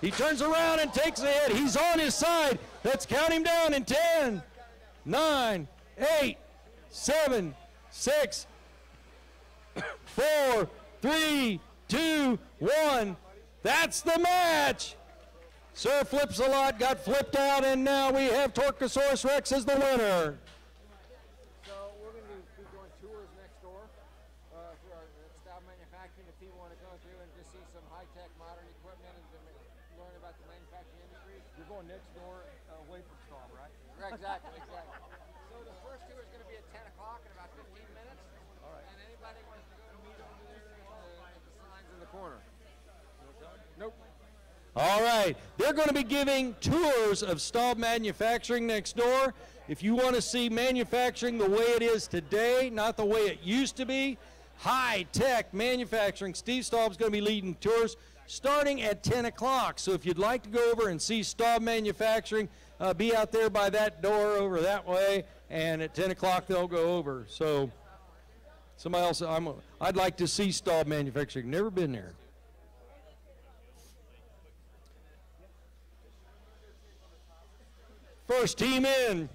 He turns around and takes a hit. He's on his side. Let's count him down in 10, 9, 8, 7, 6, 4, 3, 2, 1. That's the match. Sir Flips-A-Lot got flipped out, and now we have Torquosaurus Rex as the winner. So we're going to be doing tours next door for our style manufacturing. If people want to go through and just see some high-tech modern equipment and learn about the manufacturing industry. You're going next door away from Storm, right? Exactly. So the first tour is going to be at 10 o'clock in about 15 minutes. All right. And anybody wants to go to meet over there at the signs in the corner. Nope. All right, they're going to be giving tours of Staub Manufacturing next door. If you want to see manufacturing the way it is today, not the way it used to be, high-tech manufacturing, Steve Staub's going to be leading tours starting at 10 o'clock. So if you'd like to go over and see Staub Manufacturing, be out there by that door over that way, and at 10 o'clock they'll go over. So somebody else, I'd like to see Staub Manufacturing. Never been there. First team in,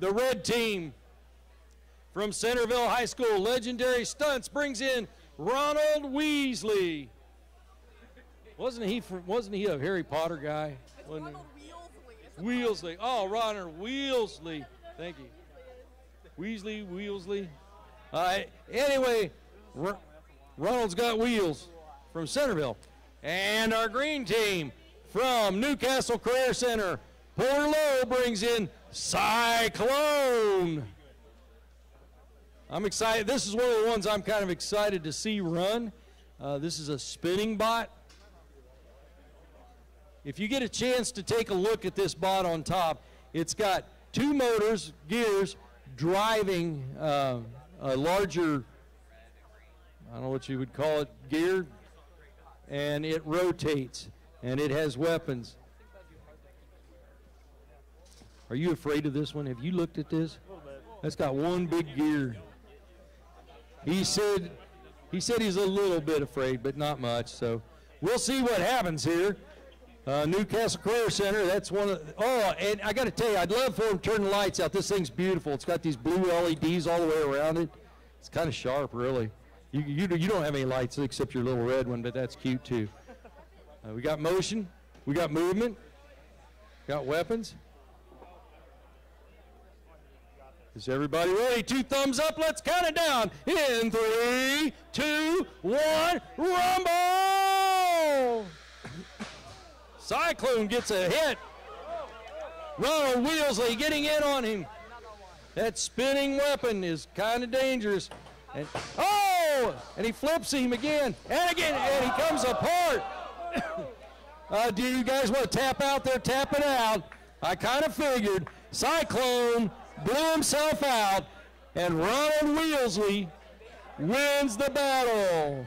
the red team from Centerville High School. Legendary Stunts brings in Ronald Weasley. Wasn't he a Harry Potter guy? Wasn't he? Weasley. Oh, Ronald Weasley. Thank you. Weasley. Anyway, Ronald's got wheels from Centerville. And our green team from Newcastle Career Center, Portlow brings in Cyclone. I'm excited. This is one of the ones I'm kind of excited to see run. This is a spinning bot. If you get a chance to take a look at this bot on top, it's got 2 motors, gears, driving a larger, I don't know what you would call it, gear, and it rotates, and it has weapons. Are you afraid of this one? Have you looked at this? That's got 1 big gear. He said he's a little bit afraid, but not much, so we'll see what happens here. Newcastle Career Center, that's one of, and I got to tell you, I'd love for them to turn the lights out. This thing's beautiful. It's got these blue LEDs all the way around it. It's kind of sharp, really. You don't have any lights except your little red one, but that's cute too. We got motion, we got movement, got weapons. Is everybody ready? 2 thumbs up, let's count it down. In 3, 2, 1, rumble! Cyclone gets a hit. Ronald Weasley getting in on him. That spinning weapon is kind of dangerous. And, and he flips him again, and he comes apart. Do you guys want to tap out there? Tap it out. I kind of figured. Cyclone blew himself out, and Ronald Weasley wins the battle.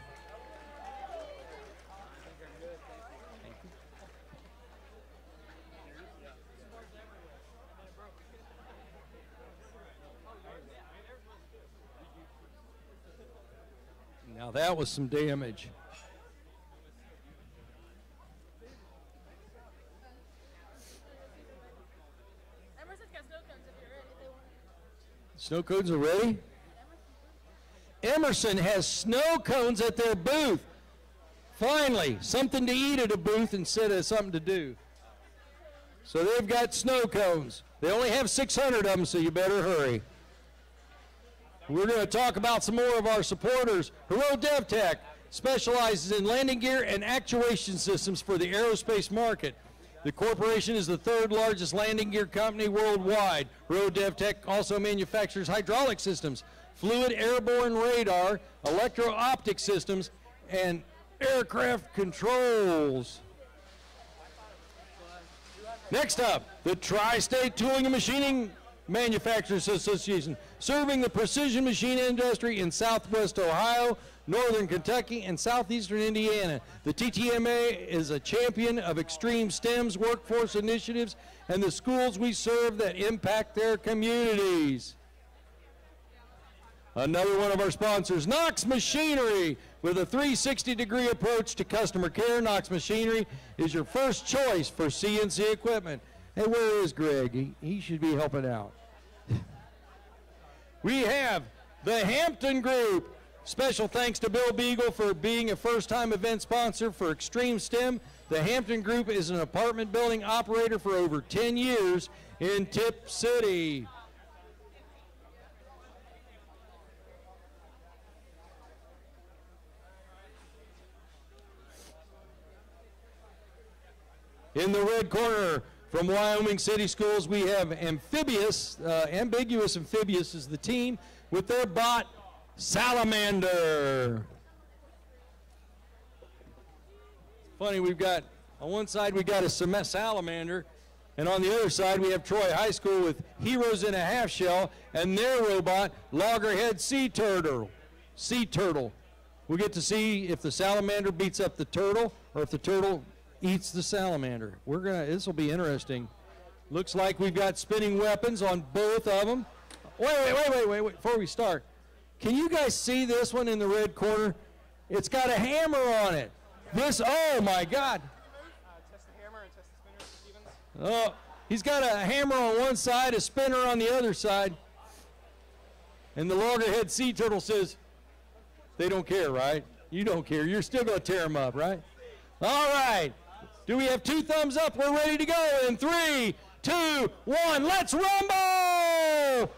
Now that was some damage. Snow cones are ready? Emerson has snow cones at their booth. Finally, something to eat at a booth instead of something to do. So they've got snow cones. They only have 600 of them, so you better hurry. We're going to talk about some more of our supporters. Hero DevTech specializes in landing gear and actuation systems for the aerospace market. The corporation is the 3rd largest landing gear company worldwide. Hero DevTech also manufactures hydraulic systems, fluid airborne radar, electro-optic systems, and aircraft controls. Next up, the Tri-State Tooling and Machining Manufacturers Association, serving the precision machine industry in Southwest Ohio, Northern Kentucky, and Southeastern Indiana. The TTMA is a champion of extreme STEMs workforce initiatives and the schools we serve that impact their communities. Another one of our sponsors, Knox Machinery. With a 360-degree approach to customer care, Knox Machinery is your first choice for CNC equipment. Hey, where is Greg? He should be helping out. We have the Hampton Group. Special thanks to Bill Beagle for being a first-time event sponsor for Extreme STEM. The Hampton Group is an apartment building operator for over 10 years in Tip City. In the red corner, from Wyoming City Schools, we have Ambiguous Amphibious is the team with their bot, Salamander. Funny, we've got, on one side we got a Salamander, and on the other side we have Troy High School with Heroes in a Half Shell and their robot, Loggerhead Sea Turtle. We'll get to see if the Salamander beats up the turtle or if the turtle eats the salamander. This will be interesting. Looks like we've got spinning weapons on both of them. Wait, before we start. Can you guys see this one in the red corner? It's got a hammer on it. Oh my God. Test the hammer and test the spinner, Stevens. Oh, he's got a hammer on one side, a spinner on the other side. And the Loggerhead Sea Turtle says, They don't care, right? You don't care. You're still going to tear them up, right? All right. Do we have 2 thumbs up? We're ready to go in 3, 2, 1. Let's rumble!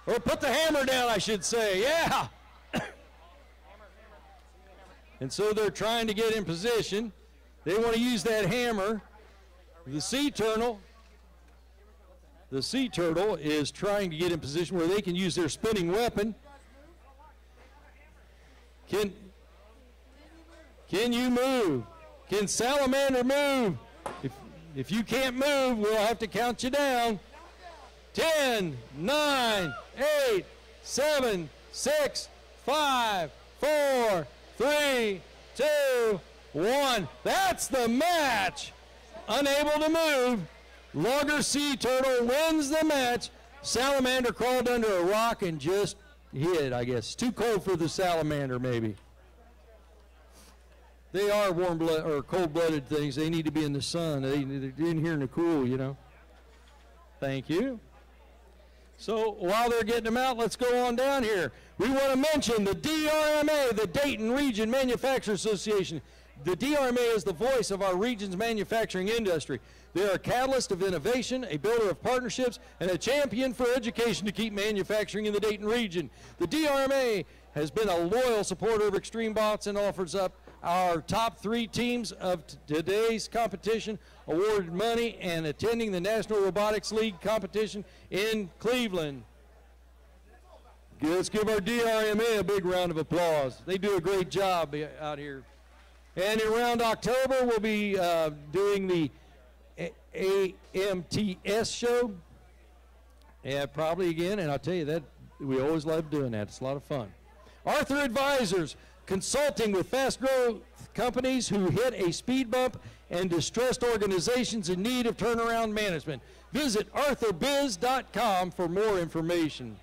Or put the hammer down, I should say. Yeah. And so they're trying to get in position. They want to use that hammer. The sea turtle is trying to get in position where they can use their spinning weapon. Can you move? Can Salamander move? If you can't move, we'll have to count you down. 10, 9, 8, 7, 6, 5, 4, 3, 2, 1. That's the match. Unable to move. Logger Sea Turtle wins the match. Salamander crawled under a rock and just hid, I guess. Too cold for the salamander, maybe. They are warm-blooded or cold-blooded things. They need to be in the sun. They're in here in the cool, you know. Thank you. So while they're getting them out, let's go on down here. We want to mention the DRMA, the Dayton Region Manufacturers Association. The DRMA is the voice of our region's manufacturing industry. They are a catalyst of innovation, a builder of partnerships, and a champion for education to keep manufacturing in the Dayton region. The DRMA has been a loyal supporter of Extreme Bots and offers up our top 3 teams of today's competition, awarded money, and attending the National Robotics League competition in Cleveland. Let's give our DRMA a big round of applause. They do a great job out here. And around October, we'll be doing the AMTS show. Yeah, probably again, and I'll tell you that we always love doing that. It's a lot of fun. Arthur Advisors, consulting with fast growth companies who hit a speed bump and distressed organizations in need of turnaround management. Visit arthurbiz.com for more information.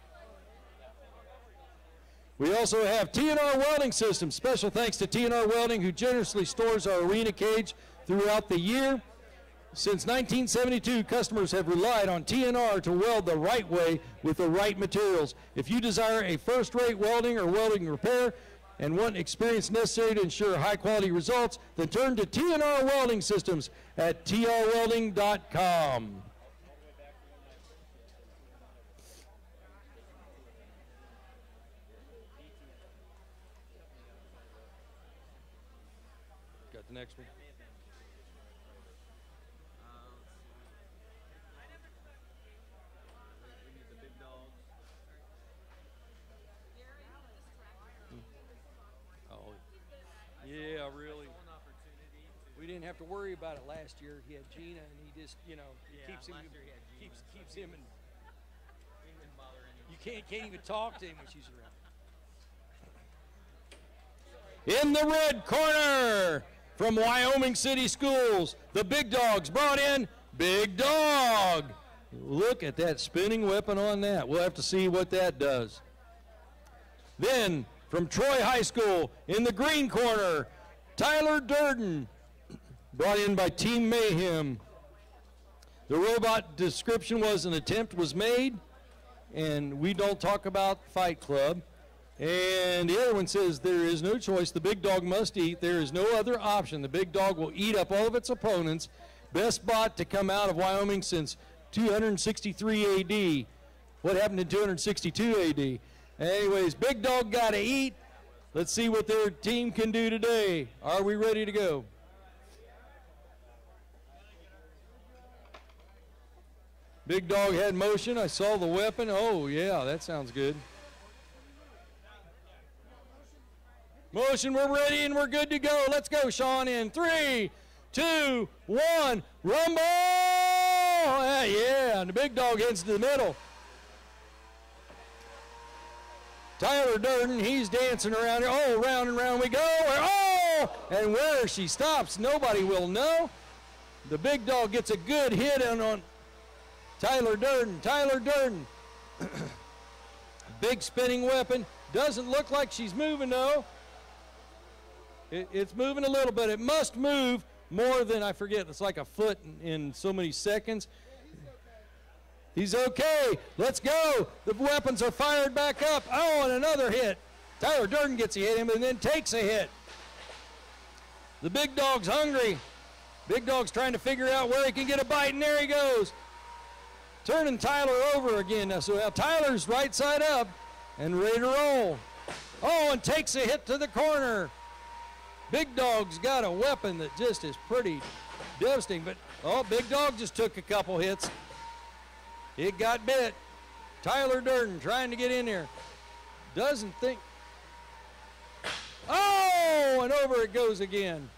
We also have TNR Welding Systems. Special thanks to TNR Welding, who generously stores our arena cage throughout the year. Since 1972, customers have relied on TNR to weld the right way with the right materials. If you desire a first-rate welding or welding repair and want experience necessary to ensure high-quality results, then turn to TNR Welding Systems at trwelding.com. Got the next one? Yeah, really. We didn't have to worry about it last year. He had Gina, and he just, you know, keeps him in. You can't even talk to him when she's around. In the red corner, from Wyoming City Schools, the Big Dogs brought in Big Dog. Look at that spinning weapon on that. We'll have to see what that does. Then, from Troy High School, in the green corner, Tyler Durden, brought in by Team Mayhem. The robot description was an attempt was made, and we don't talk about Fight Club. And the other one says there is no choice. The Big Dog must eat. There is no other option. The Big Dog will eat up all of its opponents. Best bot to come out of Wyoming since 263 AD. What happened in 262 AD? Anyways, Big Dog got to eat. Let's see what their team can do today. Are we ready to go? Big Dog had motion. I saw the weapon. Oh, yeah, that sounds good. Motion, we're ready and we're good to go. Let's go, Sean, in 3, 2, 1, rumble! Yeah, and the Big Dog heads to the middle. Tyler Durden, he's dancing around here. Oh, round and round we go. Oh, and where she stops, nobody will know. The Big Dog gets a good hit on Tyler Durden. Tyler Durden, big spinning weapon. Doesn't look like she's moving, though. It's moving a little bit. It must move more than, I forget, it's like a foot in so many seconds. He's okay. Let's go. The weapons are fired back up. Oh, and another hit. Tyler Durden gets a hit him and then takes a hit. The big dog's hungry. Big dog's trying to figure out where he can get a bite, and there he goes. Turning Tyler over again. Now, so now Tyler's right side up and ready to roll. Oh, and takes a hit to the corner. Big Dog's got a weapon that just is pretty devastating, but oh, Big Dog just took a couple hits. It got bit. Tyler Durden trying to get in there. Doesn't think. Oh, and over it goes again.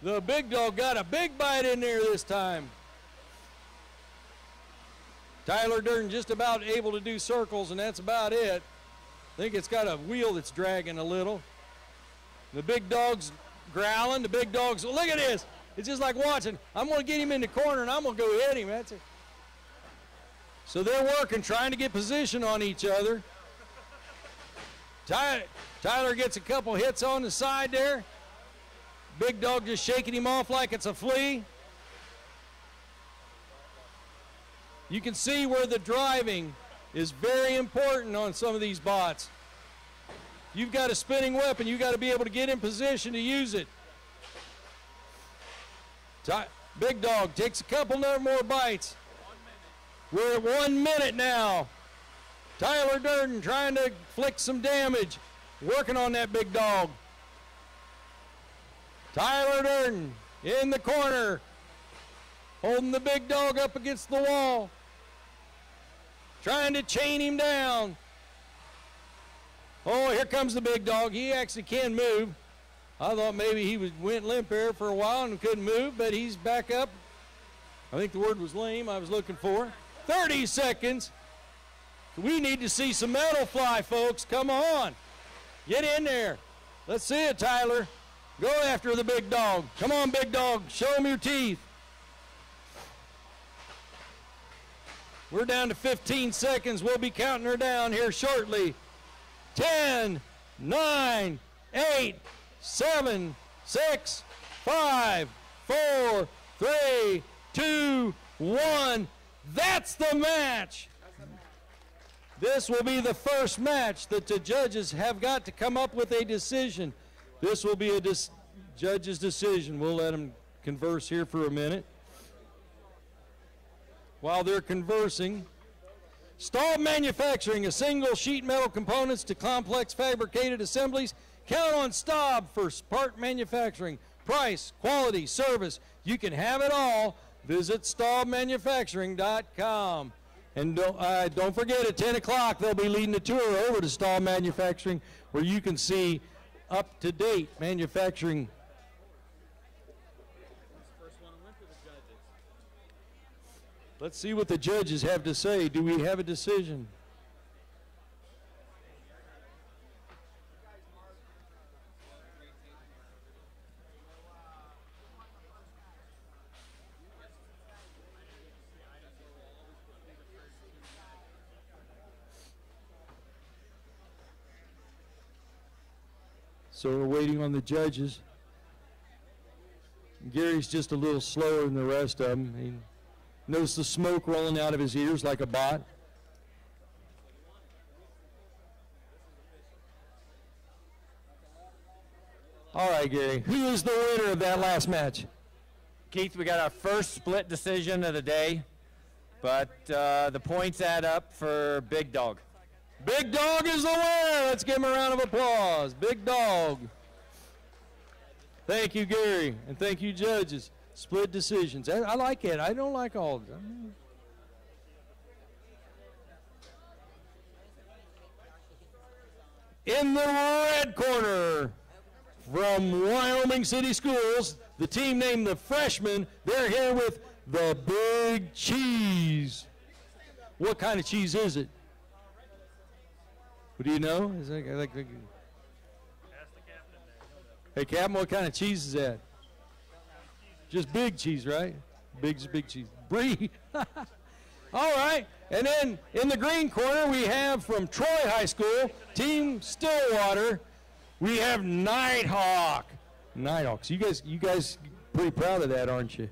The Big Dog got a big bite in there this time. Tyler Durden just about able to do circles, and that's about it. I think it's got a wheel that's dragging a little. The Big Dog's growling. The Big Dog's, look at this. It's just like watching. I'm going to get him in the corner, and I'm going to go hit him. That's it. So they're working, trying to get position on each other. Tyler gets a couple hits on the side there. Big Dog just shaking him off like it's a flea. You can see where the driving is very important on some of these bots. You've got a spinning weapon. You've got to be able to get in position to use it. Big Dog takes a couple more bites. We're at 1 minute now. Tyler Durden trying to inflict some damage. Working on that Big Dog. Tyler Durden in the corner. Holding the Big Dog up against the wall. Trying to chain him down. Oh, here comes the Big Dog. He actually can move. I thought maybe he went limp there for a while and couldn't move, but he's back up. I think the word was lame I was looking for. 30 seconds. We need to see some metal fly, folks. Come on. Get in there. Let's see it, Tyler. Go after the Big Dog. Come on, Big Dog. Show him your teeth. We're down to 15 seconds. We'll be counting her down here shortly. 10, 9, 8, 7, 6, 5, 4, 3, 2, 1. That's the match. This will be the first match that the judges have got to come up with a decision. This will be a judge's decision. We'll let them converse here for a minute. While they're conversing, Staub Manufacturing, a single sheet metal components to complex fabricated assemblies. Count on Staub for part manufacturing. Price, quality, service. You can have it all. Visit staubmanufacturing.com. And don't forget, at 10 o'clock, they'll be leading a tour over to Staub Manufacturing, where you can see up-to-date manufacturing. Let's see what the judges have to say. Do we have a decision? So we're waiting on the judges. Gary's just a little slower than the rest of them. He knows the smoke rolling out of his ears like a bot. All right, Gary. Who is the winner of that last match? Keith, we got our first split decision of the day, but the points add up for Big Dog. Big Dog is the winner. Let's give him a round of applause. Big Dog. Thank you, Gary, and thank you, judges. Split decisions. I like it. I don't like all of them. In the red corner, from Wyoming City Schools, the team named the Freshmen. They're here with the Big Cheese. What kind of cheese is it? What do you know? Is that like hey, Captain, what kind of cheese is that? Just big cheese, right? Big cheese. Brie. All right. And then in the green corner, we have from Troy High School, Team Stillwater, we have Nighthawk. Nighthawks. You guys pretty proud of that, aren't you?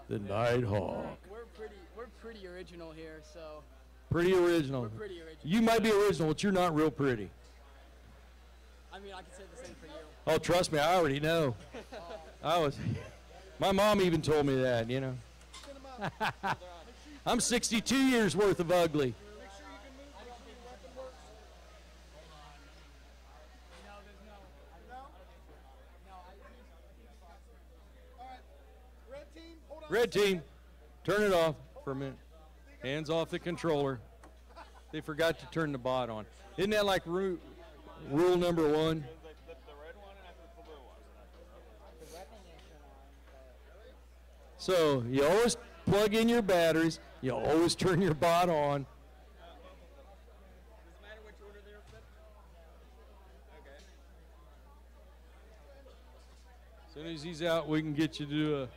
The Nighthawk. We're pretty original here, so. Pretty original. We're pretty original. You might be original, but you're not real pretty. I mean, I can say the same for you. Oh, trust me, I already know. My mom even told me that, you know. I'm 62 years worth of ugly. Red team, turn it off for a minute. Hands off the controller. They forgot to turn the bot on. Isn't that like rule number 1? So you always plug in your batteries. You always turn your bot on. As soon as he's out, we can get you to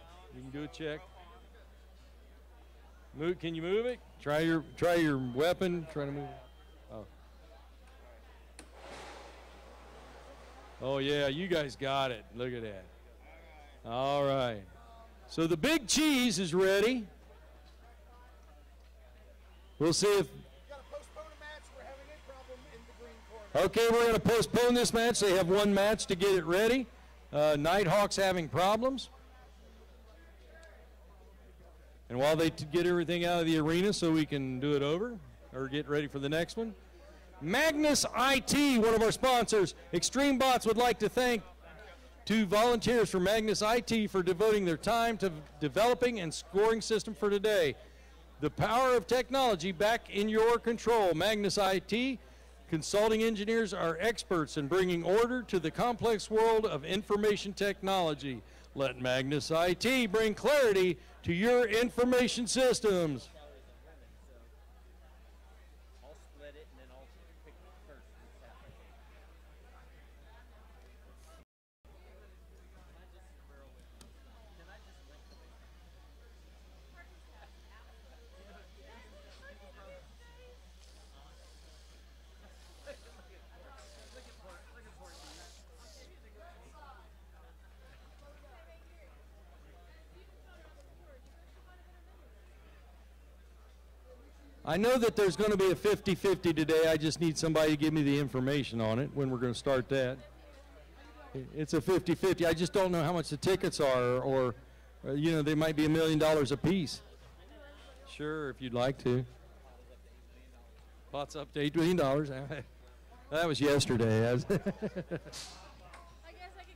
do a check. Move, can you move it? Try your weapon. Try to move it. Oh. Oh yeah, you guys got it. Look at that. All right. So the big cheese is ready. We'll see if. Okay, we're going to postpone this match. They have one match to get it ready. Nighthawk's having problems. And while they get everything out of the arena so we can do it over or get ready for the next one, Magnus IT, one of our sponsors, Extreme Bots would like to thank two volunteers from Magnus IT for devoting their time to developing and scoring system for today. The power of technology back in your control. Magnus IT consulting engineers are experts in bringing order to the complex world of information technology. Let Magnus IT bring clarity to your information systems. I know that there's going to be a 50-50 today. I just need somebody to give me the information on it when we're going to start that. It's a 50-50. I just don't know how much the tickets are, or you know, they might be $1 million a piece. Sure, if you'd like to. Bots up to $8 million. That was yesterday. I guess I could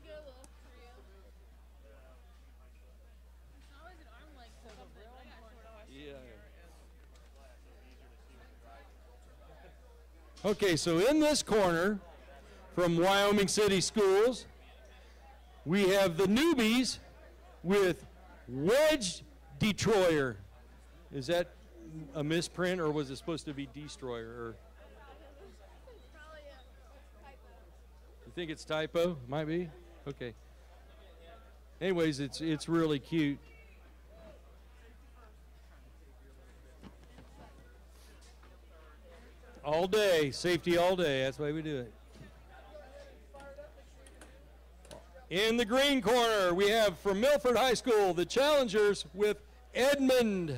go look for you. It's always an arm length or something. I got short arms. Yeah. Okay, so in this corner from Wyoming City Schools, we have the newbies with Wedge Detroyer. Is that a misprint, or was it supposed to be Destroyer? Or you think it's typo? Might be? Okay. Anyways, it's really cute. All day, safety all day. That's why we do it. In the green corner, we have from Milford High School, the challengers with Edmond.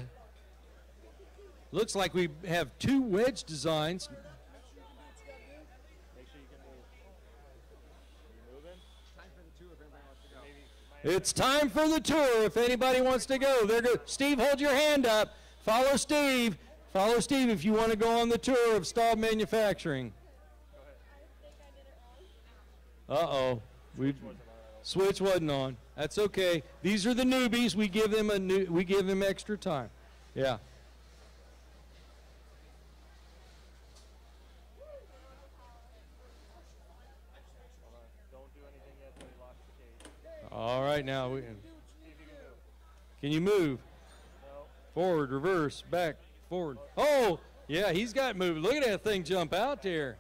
Looks like we have two wedge designs. It's time for the tour if anybody wants to go. They're good. Steve, hold your hand up. Follow Steve. Follow Steve if you want to go on the tour of Staub Manufacturing. Uh-oh. Switch wasn't on. That's okay. These are the newbies. We give them extra time. Yeah. All right, now can you move? Forward, reverse, back, forward. Oh, yeah, he's got moved. Look at that thing jump out there.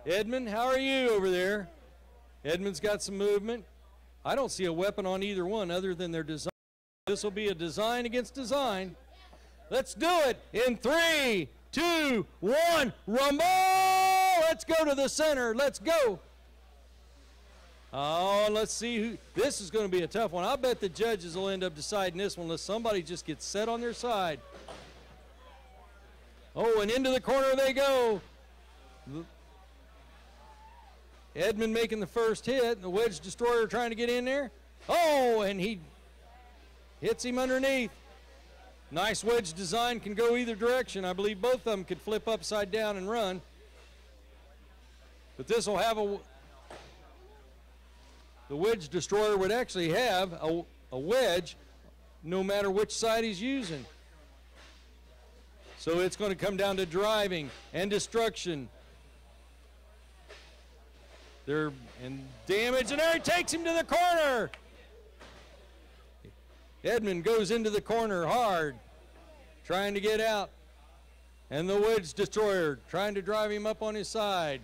Edmund, how are you over there? Edmund's got some movement. I don't see a weapon on either one other than their design. This will be a design against design. Let's do it in 3, 2, 1, rumble! Let's go to the center. Let's go. Oh, let's see who. This is going to be a tough one. I bet the judges will end up deciding this one unless somebody just gets set on their side. Oh, and into the corner they go. Edmund making the first hit, and the wedge destroyer trying to get in there. Oh, and he hits him underneath. Nice wedge design, can go either direction. I believe both of them could flip upside down and run. But this will have the wedge destroyer would actually have a wedge no matter which side he's using. So it's going to come down to driving and destruction. And damage, and there he takes him to the corner. Edmund goes into the corner hard, trying to get out. And the wedge destroyer trying to drive him up on his side.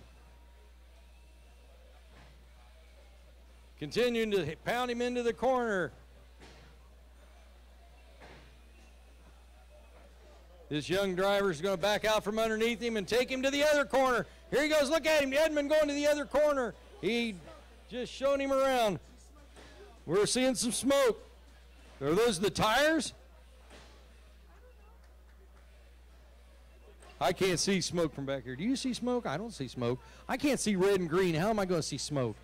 Continuing to pound him into the corner. This young driver is going to back out from underneath him and take him to the other corner. Here he goes, look at him, Edmund going to the other corner. He just showing him around. We're seeing some smoke. Are those the tires? I can't see smoke from back here. Do you see smoke? I don't see smoke. I can't see red and green. How am I going to see smoke?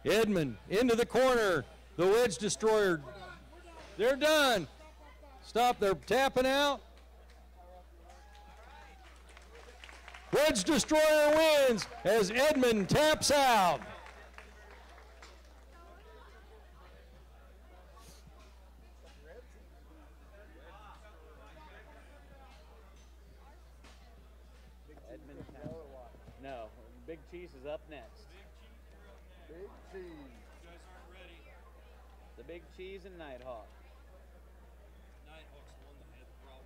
Edmund into the corner. The wedge destroyer. They're done. Stop. They're tapping out. Wedge destroyer wins as Edmund taps out. No, Big Cheese is up next. Big Cheese. The Big Cheese and Nighthawk. Nighthawk's the one that had the problem.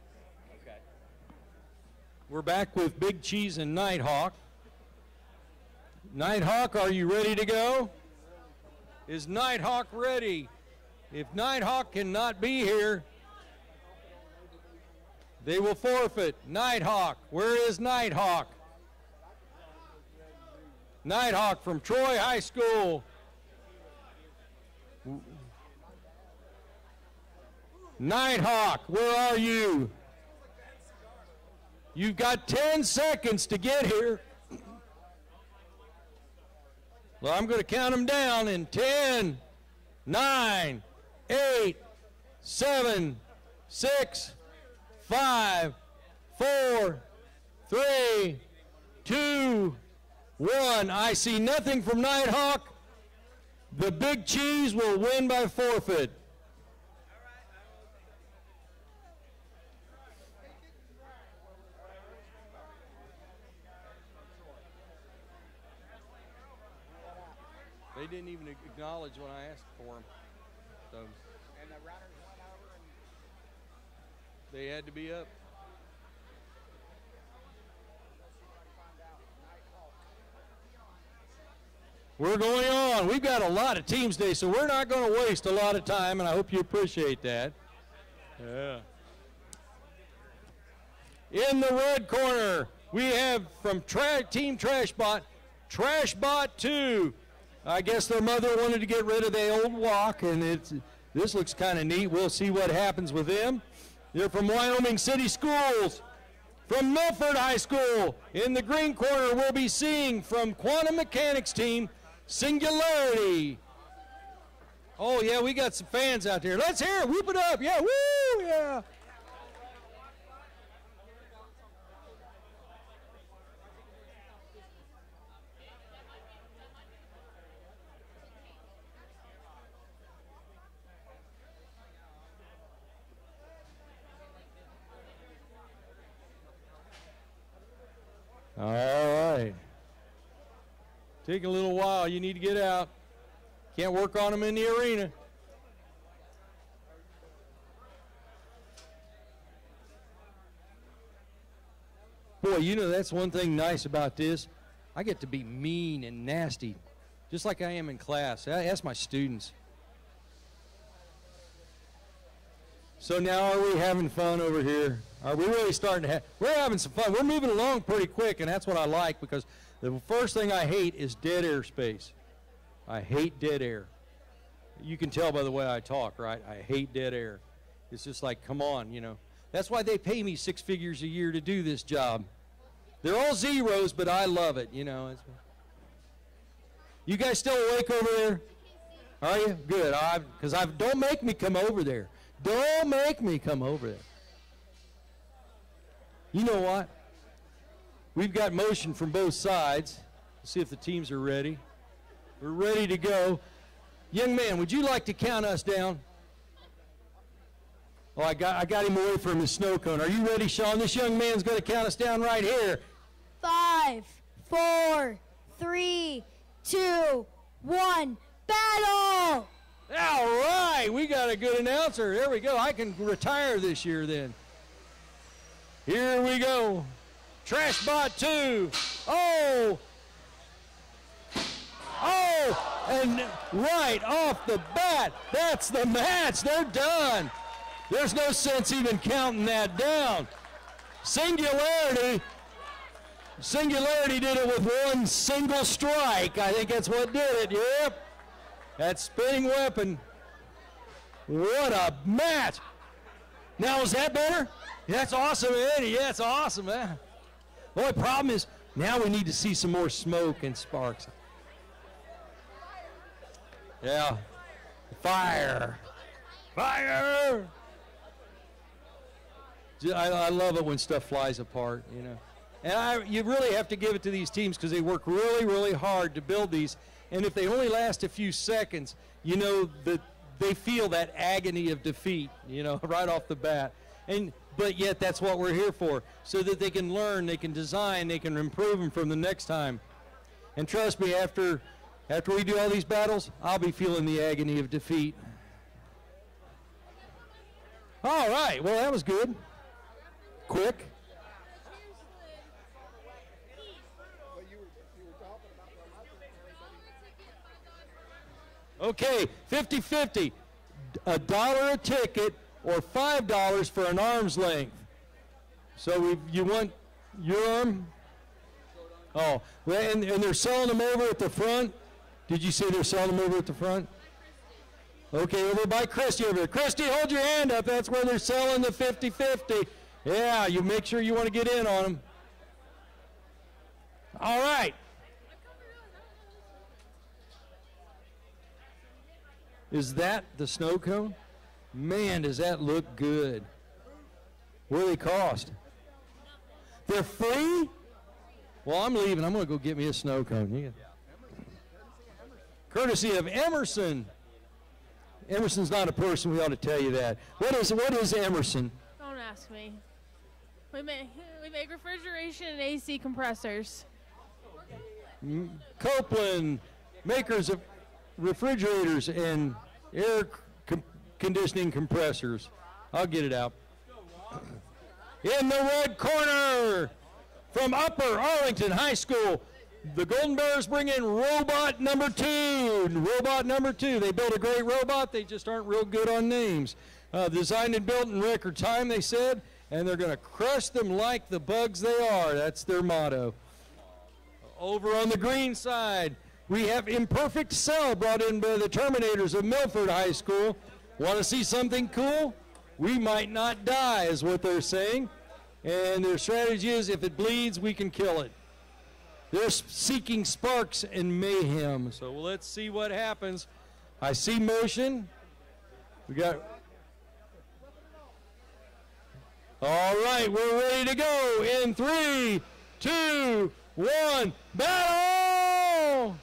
Okay. We're back with Big Cheese and Nighthawk. Nighthawk, are you ready to go? Is Nighthawk ready? If Nighthawk cannot be here, they will forfeit. Nighthawk, where is Nighthawk? Nighthawk from Troy High School. Nighthawk, where are you? You've got 10 seconds to get here. Well, I'm going to count them down in 10, 9, 8, 7, 6, 5, 4, 3, 2, 1. I see nothing from Nighthawk. The Big Cheese will win by forfeit. They didn't even acknowledge when I asked for them. So And the runners went over and they had to be up. We're going on. We've got a lot of teams today, so we're not going to waste a lot of time, and I hope you appreciate that. Yeah. In the red corner, we have from Team Trashbot, Trashbot 2. I guess their mother wanted to get rid of the old walk, and this looks kind of neat. We'll see what happens with them. They're from Wyoming City Schools. From Milford High School, in the green corner, we'll be seeing from Quantum Mechanics team, Singularity. Oh, yeah, we got some fans out there. Let's hear it. Whoop it up. Yeah, woo, yeah. All right. Take a little while. You need to get out. Can't work on them in the arena. Boy, you know, that's one thing nice about this. I get to be mean and nasty, just like I am in class. I ask my students. So now are we having fun over here? Are we really starting to have, we're having some fun. We're moving along pretty quick, and that's what I like, because the first thing I hate is dead air space. I hate dead air. You can tell by the way I talk, right? I hate dead air. It's just like, come on, you know. That's why they pay me 6 figures a year to do this job. They're all zeros, but I love it, you know. You guys still awake over there? Are you? Good. Because don't make me come over there. Don't make me come over there. You know what? We've got motion from both sides. Let's see if the teams are ready. We're ready to go. Young man, would you like to count us down? Oh, I got him away from his snow cone. Are you ready, Sean? This young man's going to count us down right here. 5, 4, 3, 2, 1, battle! All right, we got a good announcer. There we go. I can retire this year then. Here we go. Trashbot 2. Oh! Oh! And right off the bat, that's the match. They're done. There's no sense even counting that down. Singularity did it with one single strike. I think that's what did it. Yep. That spinning weapon. What a match. Now, is that better? That's awesome, Eddie. Yeah, that's awesome, man. The only problem is now we need to see some more smoke and sparks. Yeah. Fire. Fire. I love it when stuff flies apart, you know. And you really have to give it to these teams because they work really, really hard to build these. And if they only last a few seconds, you know, that they feel that agony of defeat, you know, right off the bat. But yet that's what we're here for, so that they can learn, they can design, they can improve them from the next time. And trust me, after we do all these battles, I'll be feeling the agony of defeat. All right, well, that was good. Quick. Okay, 50-50, $1 a ticket or $5 for an arm's length. So you want your arm? Oh, well, and they're selling them over at the front. Did you say they're selling them over at the front? Okay, over by Christy over there. Christy, hold your hand up. That's where they're selling the 50-50. Yeah, you make sure you want to get in on them. All right. Is that the snow cone? Man, does that look good. What do they cost? They're free? Well, I'm leaving. I'm going to go get me a snow cone. Courtesy of Emerson. Emerson's not a person. We ought to tell you that. What is Emerson? Don't ask me. We make refrigeration and AC compressors. Copeland, makers of refrigerators and air conditioning compressors. I'll get it out. In the red corner, from Upper Arlington High School, the Golden Bears bring in robot number 2. Robot number 2. They built a great robot. They just aren't real good on names. Designed and built in record time, they said, and they're going to crush them like the bugs they are. That's their motto. Over on the green side, we have Imperfect Cell brought in by the Terminators of Milford High School. Want to see something cool? We might not die, is what they're saying. And their strategy is, if it bleeds, we can kill it. They're seeking sparks and mayhem. So let's see what happens. I see motion. We got... All right, we're ready to go in 3, 2, 1, battle!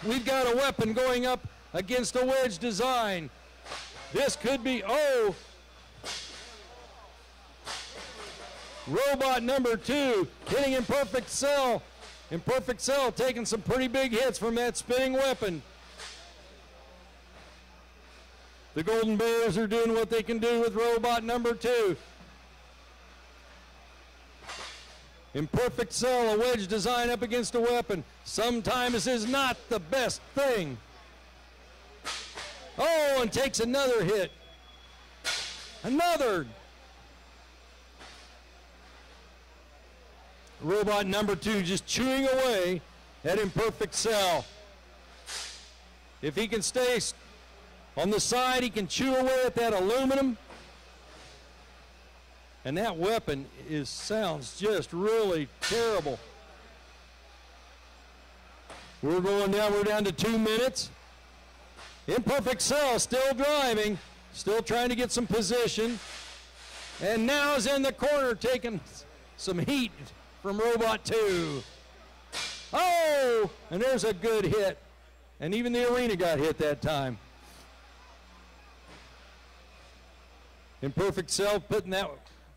We've got a weapon going up against a wedge design. This could be, robot number 2 hitting Imperfect Cell. Imperfect Cell taking some pretty big hits from that spinning weapon. The Golden Bears are doing what they can do with robot number 2. Imperfect Cell, a wedge design up against a weapon. Sometimes this is not the best thing. Oh, and takes another hit. Another. Robot number 2 just chewing away at Imperfect Cell. If he can stay on the side, he can chew away at that aluminum. And that weapon sounds just really terrible. We're down to 2 minutes. Imperfect Cell still driving, still trying to get some position. And now is in the corner taking some heat from Robot 2. Oh, and there's a good hit. And even the arena got hit that time. Imperfect Cell putting that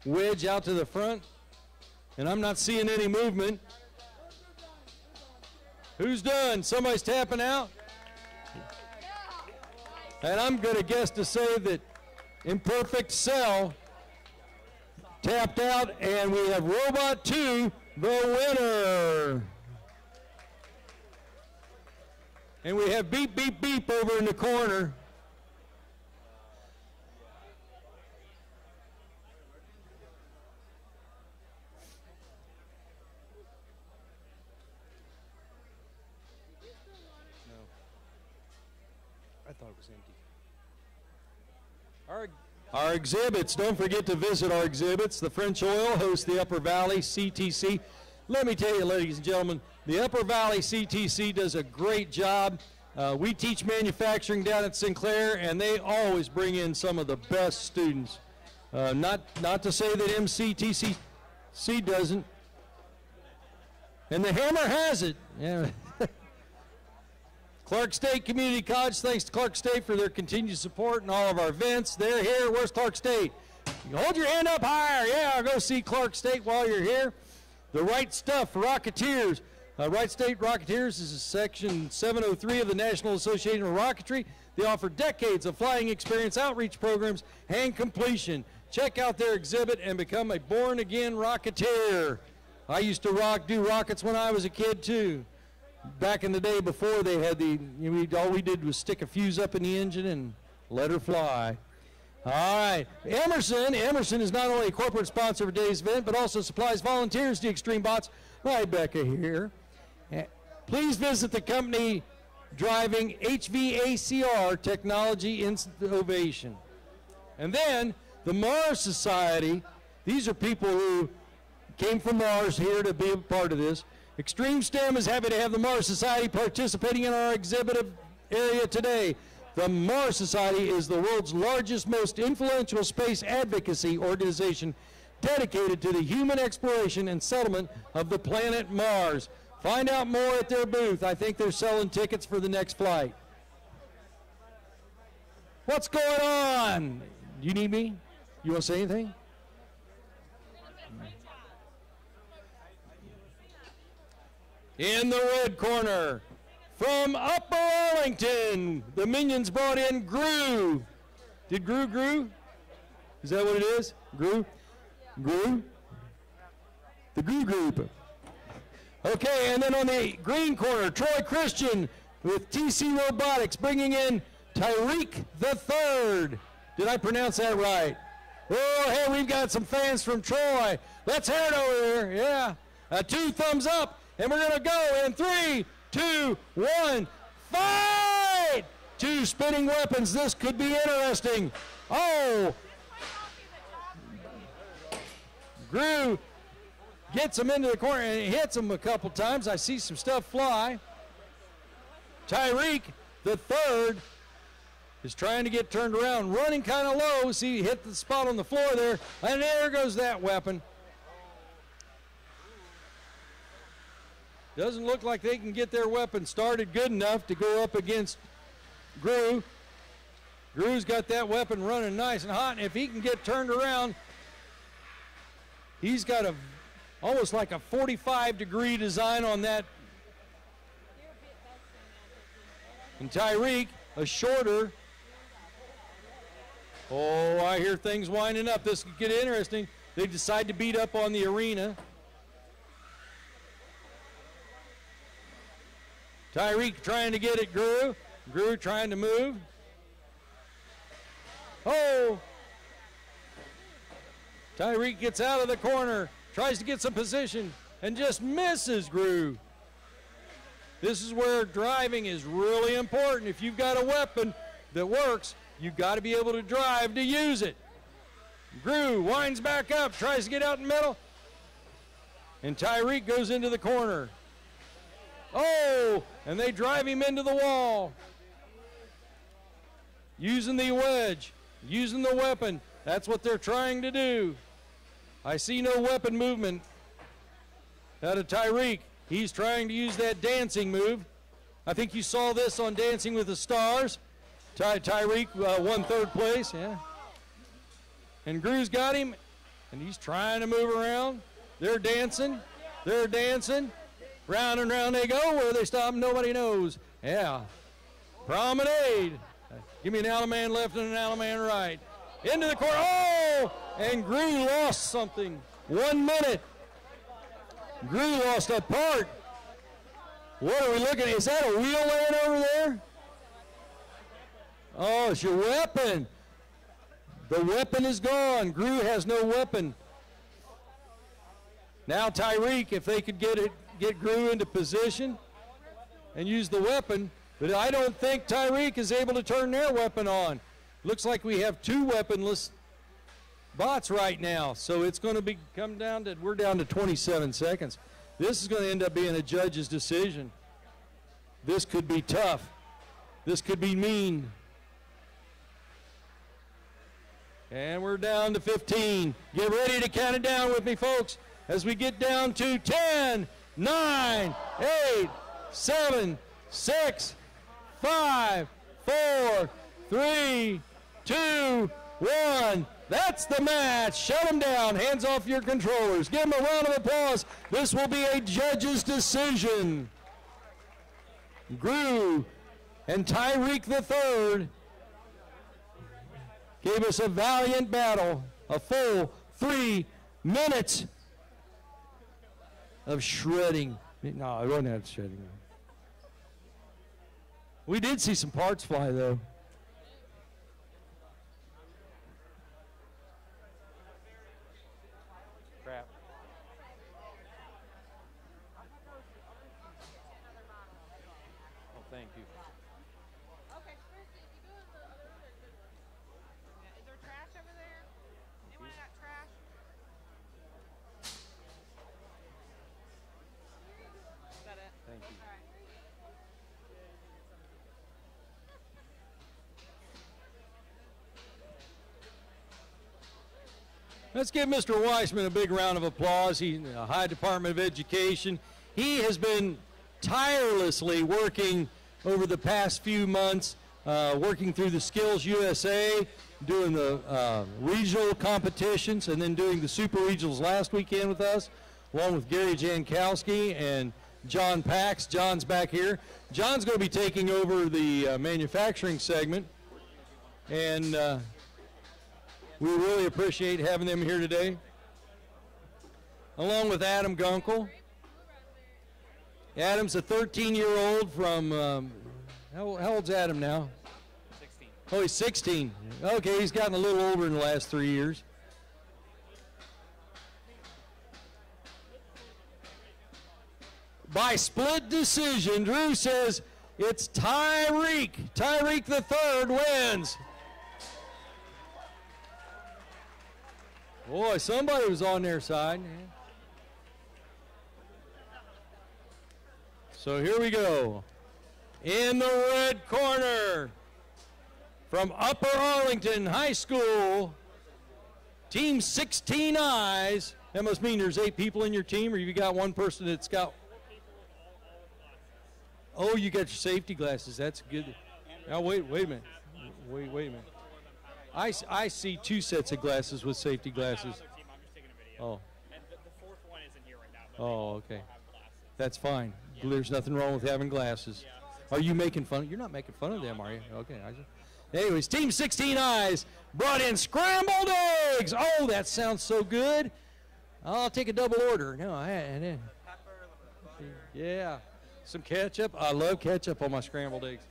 wedge out to the front. And I'm not seeing any movement. Who's done? Somebody's tapping out? And I'm going to guess to say that Imperfect Cell tapped out, and we have Robot 2, the winner. And we have Beep, Beep, Beep over in the corner. I thought it was empty. Our exhibits, don't forget to visit our exhibits. The French Oil hosts the Upper Valley CTC. Let me tell you, ladies and gentlemen, the Upper Valley CTC does a great job. We teach manufacturing down at Sinclair, and they always bring in some of the best students. Not to say that MCTC doesn't. And the hammer has it. Yeah. Clark State Community College, thanks to Clark State for their continued support in all of our events. They're here. Where's Clark State? You hold your hand up higher. Yeah, go see Clark State while you're here. The Right Stuff for Rocketeers. Right State Rocketeers is Section 703 of the National Association of Rocketry. They offer decades of flying experience, outreach programs, and completion. Check out their exhibit and become a born-again Rocketeer. I used to do rockets when I was a kid, too. Back in the day before they had all we did was stick a fuse up in the engine and let her fly. All right, Emerson is not only a corporate sponsor of today's event, but also supplies volunteers to Extreme Bots, like Becca here. Please visit the company driving HVACR Technology Innovation. And then the Mars Society, these are people who came from Mars here to be a part of this. Extreme STEM is happy to have the Mars Society participating in our exhibit area today. The Mars Society is the world's largest, most influential space advocacy organization dedicated to the human exploration and settlement of the planet Mars. Find out more at their booth. I think they're selling tickets for the next flight. What's going on? Do you need me? You want to say anything? In the red corner, from Upper Arlington, the Minions brought in Gru. Did Gru? Is that what it is? Gru? The Gru Group. Okay, and then on the green corner, Troy Christian with TC Robotics bringing in Tyreek the Third. Did I pronounce that right? Oh, hey, we've got some fans from Troy. Let's hear it over here. Yeah. 2 thumbs up. And we're going to go in 3, 2, 1, fight! 2 spinning weapons. This could be interesting. Oh! Gru gets him into the corner and hits him a couple times. I see some stuff fly. Tyreek, the third, is trying to get turned around, running kind of low. See, he hit the spot on the floor there, and there goes that weapon. Doesn't look like they can get their weapon started good enough to go up against Gru. Gru's got that weapon running nice and hot, and if he can get turned around, he's got almost like a 45-degree design on that. And Tyreek, a shorter. Oh, I hear things winding up. This could get interesting. They decide to beat up on the arena. Tyreek trying to get at Gru. Gru trying to move. Oh! Tyreek gets out of the corner, tries to get some position, and just misses Gru. This is where driving is really important. If you've got a weapon that works, you've got to be able to drive to use it. Grew winds back up, tries to get out in the middle. And Tyreek goes into the corner. Oh, and they drive him into the wall. Using the wedge, using the weapon. That's what they're trying to do. I see no weapon movement out of Tyreek. He's trying to use that dancing move. I think you saw this on Dancing with the Stars. Tyreek won third place, yeah. And Grew's got him, and he's trying to move around. They're dancing. Round and round they go. Where they stop, nobody knows. Yeah. Promenade. Give me an Alaman left and an Alaman right. Into the corner. Oh! And Grew lost something. 1 minute. Grew lost a part. What are we looking at? Is that a wheel laying over there? Oh, it's your weapon. The weapon is gone. Grew has no weapon. Now Tyreek, if they could get Grew into position and use the weapon, but I don't think Tyreek is able to turn their weapon on. Looks like we have two weaponless bots right now, so it's going to come down to, we're down to 27 seconds. This is going to end up being a judge's decision. This could be tough. This could be mean. And we're down to 15. Get ready to count it down with me, folks, as we get down to 10, 9, 8, 7, 6, 5, 4, 3, 2, 1. That's the match. Shut them down. Hands off your controllers. Give them a round of applause. This will be a judge's decision. Grew and Tyreek III gave us a valiant battle, a full 3 minutes of shredding. No, it wasn't that shredding. We did see some parts fly, though. Crap. Oh, thank you. Okay, Christy, if you go to the other end, is there trash over there? Anyone got trash? Is that it? Thank you. All right. Let's give Mr. Weissman a big round of applause. He's in the High Department of Education. He has been tirelessly working over the past few months, working through the Skills USA, doing the regional competitions, and then doing the super regionals last weekend with us, along with Gary Jankowski and John Pax. John's back here. John's going to be taking over the manufacturing segment, and we really appreciate having them here today, along with Adam Gunkel. Adam's a 13-year-old from, how old's Adam now? 16. Oh, he's 16. Okay, he's gotten a little older in the last 3 years. By split decision, Drew says it's Tyreek. Tyreek the third wins. Boy, somebody was on their side. So here we go. In the red corner, from Upper Arlington High School, Team 16 Eyes. That must mean there's 8 people in your team, or you got one person that's got. Oh, you got your safety glasses. That's good. Now wait a minute. Wait a minute. I see 2 sets of glasses with safety glasses. Oh. And the fourth one isn't here right now. But Oh, okay. That's fine. There's nothing wrong with having glasses. Are you making fun? You're not making fun of them, are you? Okay. Anyways, Team 16 Eyes brought in scrambled eggs. Oh, that sounds so good. I'll take a double order. No, yeah. Some ketchup. I love ketchup on my scrambled eggs.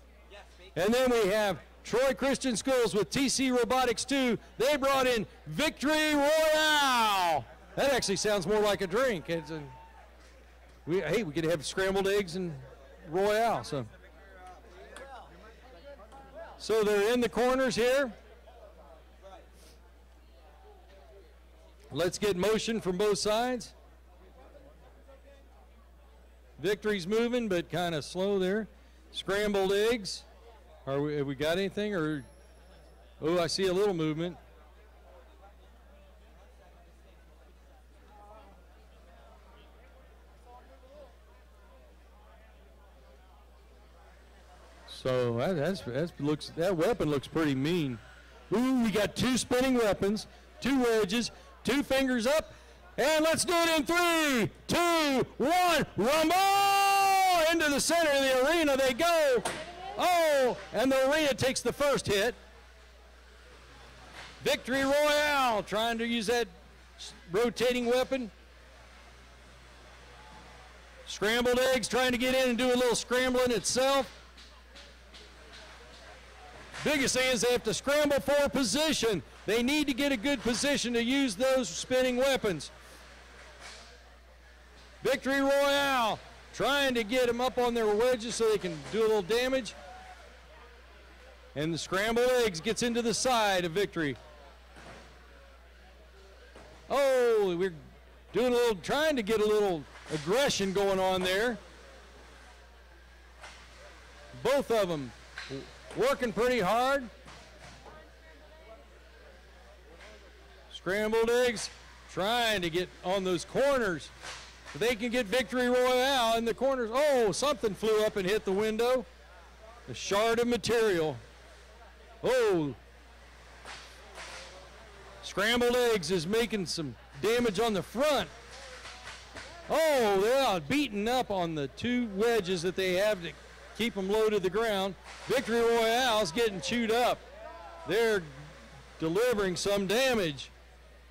And then we have Troy Christian Schools with TC Robotics 2. They brought in Victory Royale. That actually sounds more like a drink. We could have scrambled eggs and Royale. So they're in the corners here. Let's get motion from both sides. Victory's moving, but kind of slow there. Scrambled eggs. Have we got anything? Or oh, I see a little movement. So that weapon looks pretty mean. Ooh, we got 2 spinning weapons, 2 wedges, 2 fingers up, and let's do it in 3, 2, 1, rumble! Into the center of the arena they go. Oh, and the arena takes the first hit. Victory Royale trying to use that rotating weapon. Scrambled eggs trying to get in and do a little scrambling itself. Biggest thing is they have to scramble for a position. They need to get a good position to use those spinning weapons. Victory Royale trying to get them up on their wedges so they can do a little damage. And the scrambled eggs gets into the side of Victory. Oh, we're doing trying to get a little aggression going on there. Both of them working pretty hard. Scrambled eggs trying to get on those corners. They can get Victory Royale in the corners. Oh, something flew up and hit the window. A shard of material. Oh. Scrambled eggs is making some damage on the front. Oh, they're beating up on the 2 wedges that they have to keep them low to the ground. Victory Royale's getting chewed up. They're delivering some damage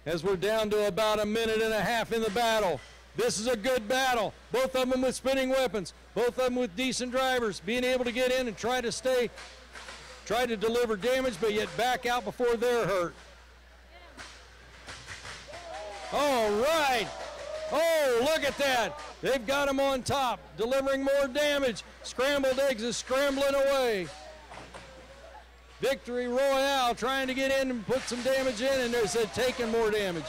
as we're down to about 1.5 minutes in the battle. This is a good battle. Both of them with spinning weapons. Both of them with decent drivers. Being able to get in and try to deliver damage, but yet back out before they're hurt. All right. Oh, look at that. They've got them on top, delivering more damage. Scrambled eggs is scrambling away. Victory Royale trying to get in and put some damage in, and they're taking more damage.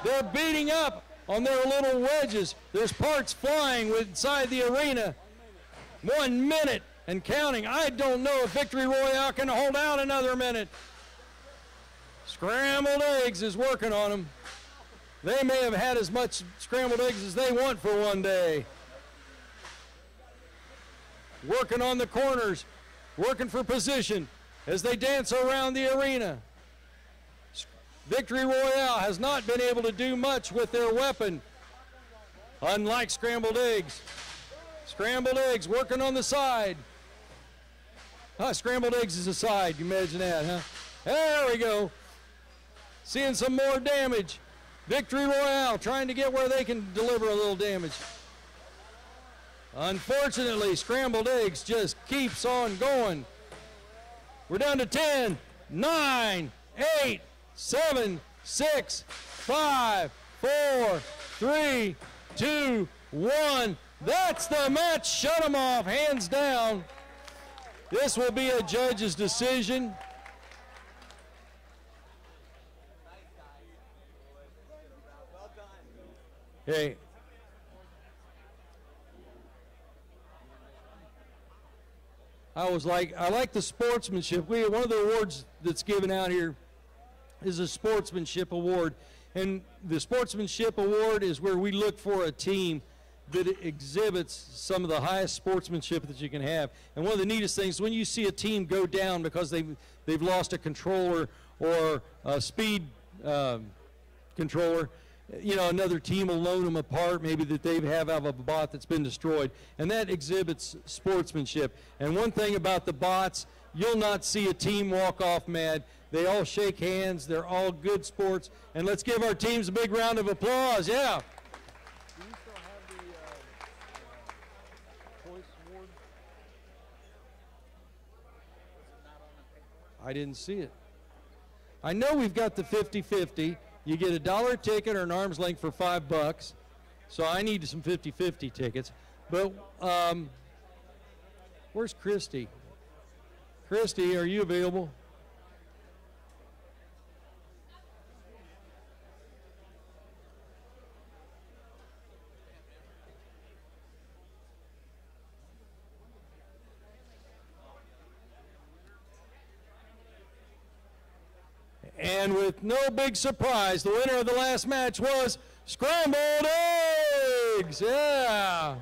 They're beating up on their little wedges. There's parts flying inside the arena. 1 minute and counting. I don't know if Victory Royale can hold out another minute. Scrambled eggs is working on them. They may have had as much scrambled eggs as they want for one day. Working on the corners, working for position as they dance around the arena. Victory Royale has not been able to do much with their weapon, unlike scrambled eggs. Scrambled eggs working on the side. Scrambled eggs is a side, you imagine that, huh? There we go. Seeing some more damage. Victory Royale trying to get where they can deliver a little damage. Unfortunately, scrambled eggs just keeps on going. We're down to 10, 9, 8, 7, 6, 5, 4, 3, 2, 1. That's the match. Shut them off, hands down. This will be a judge's decision. Hey. I like the sportsmanship. One of the awards that's given out here is a sportsmanship award. And the sportsmanship award is where we look for a team that exhibits some of the highest sportsmanship that you can have. And one of the neatest things, when you see a team go down because they've lost a controller or a speed controller, you know, another team will loan them a part maybe that they have out of a bot that's been destroyed, and that exhibits sportsmanship. And one thing about the bots, you'll not see a team walk off mad. They all shake hands. They're all good sports. And let's give our teams a big round of applause. Yeah. Do you still have the choice award? I didn't see it. I know we've got the 50-50. You get a $1 ticket or an arm's length for $5. So I need some 50-50 tickets. But where's Christy? Christy, are you available? And with no big surprise, the winner of the last match was Scrambled Eggs. Yeah.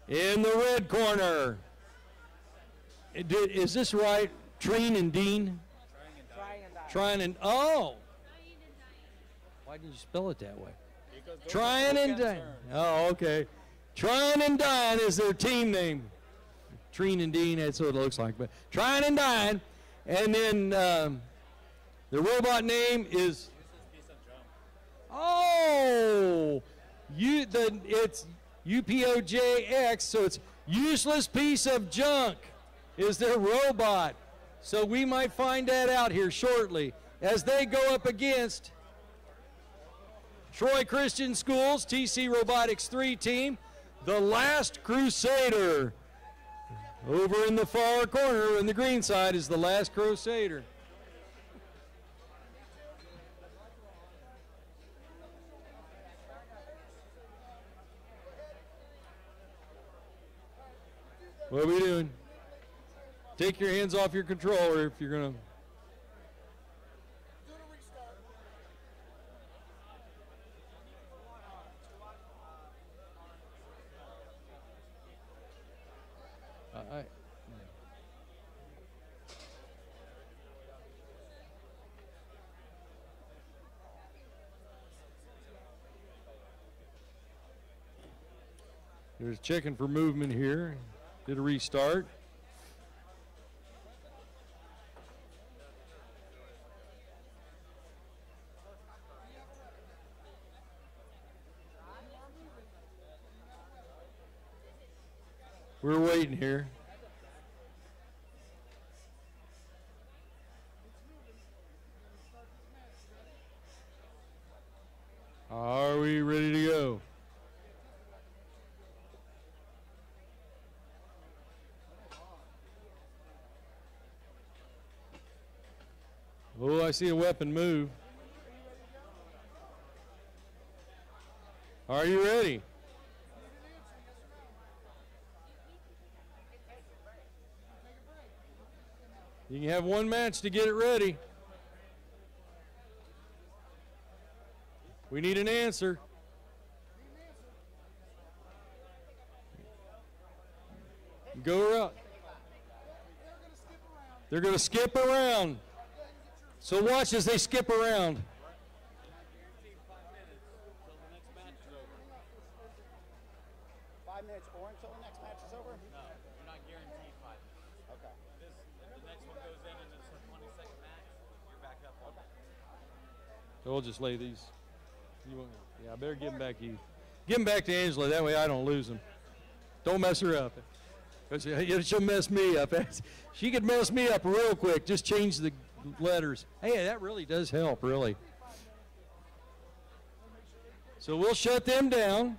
In the red corner, is this right? Trine and Dean? Trine and, oh. Why didn't you spell it that way? Trine and Dine. Oh, okay. Trine and Dine is their team name. Trine and Dean, that's what it looks like. But Trine and Dine. And then the robot name is, oh, it's UPOJX, so it's Useless Piece of Junk is their robot. So we might find that out here shortly as they go up against Troy Christian Schools, TC Robotics 3 team, the Last Crusader. Over in the far corner in the green side is the Last Crusader. What are we doing? Take your hands off your controller if you're going to. There's checking for movement here. Did a restart. We're waiting here. Are we ready to go? Oh, I see a weapon move. Are you ready? You can have one match to get it ready. We need an answer. Go around. They're going to skip around. So watch as they skip around. 5 minutes or until the next match is over? No, you're not guaranteed 5 minutes. Okay. The next one goes in and it's a 20-second max. You're back up. Okay. So we'll just lay these. You want, yeah, I better give them back to you. Give them back to Angela. That way I don't lose them. Don't mess her up. She'll mess me up. She could mess me up real quick. Just change the letters. Hey, that really does help, really. So we'll shut them down.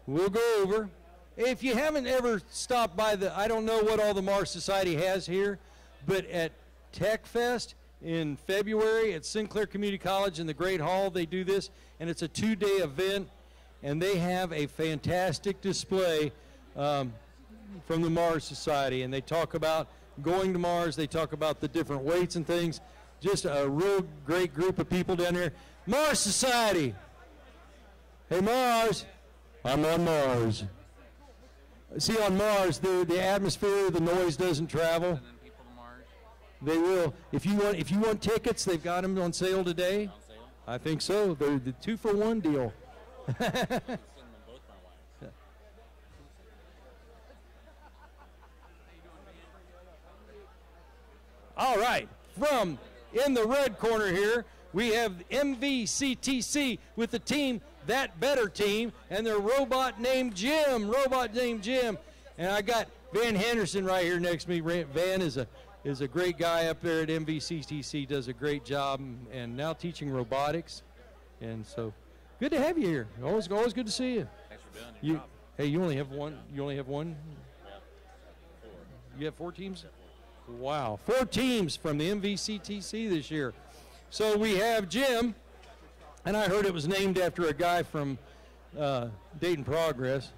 We'll go over. If you haven't ever stopped by I don't know what all the Mars Society has here, but at Tech Fest in February at Sinclair Community College in the Great Hall, they do this, and it's a 2-day event, and they have a fantastic display from the Mars Society, and they talk about going to Mars. They talk about the different weights and things. Just a real great group of people down there. Mars Society. Hey, Mars. I'm on Mars. See, on Mars, the atmosphere, the noise doesn't travel. They will. If you want tickets, they've got them on sale today. I think so. They're the 2-for-1 deal. All right, from in the red corner here, we have MVCTC with the team, That Better Team, and their robot named Jim. And I got Van Henderson right here next to me. Van is a great guy up there at MVCTC, does a great job, and now teaching robotics. And so, good to have you here. Always good to see you. Thanks for doing your job. Hey, you only have one? You only have one? You have 4 teams? Wow, 4 teams from the MVCTC this year. So we have Jim, and I heard it was named after a guy from Dayton Progress.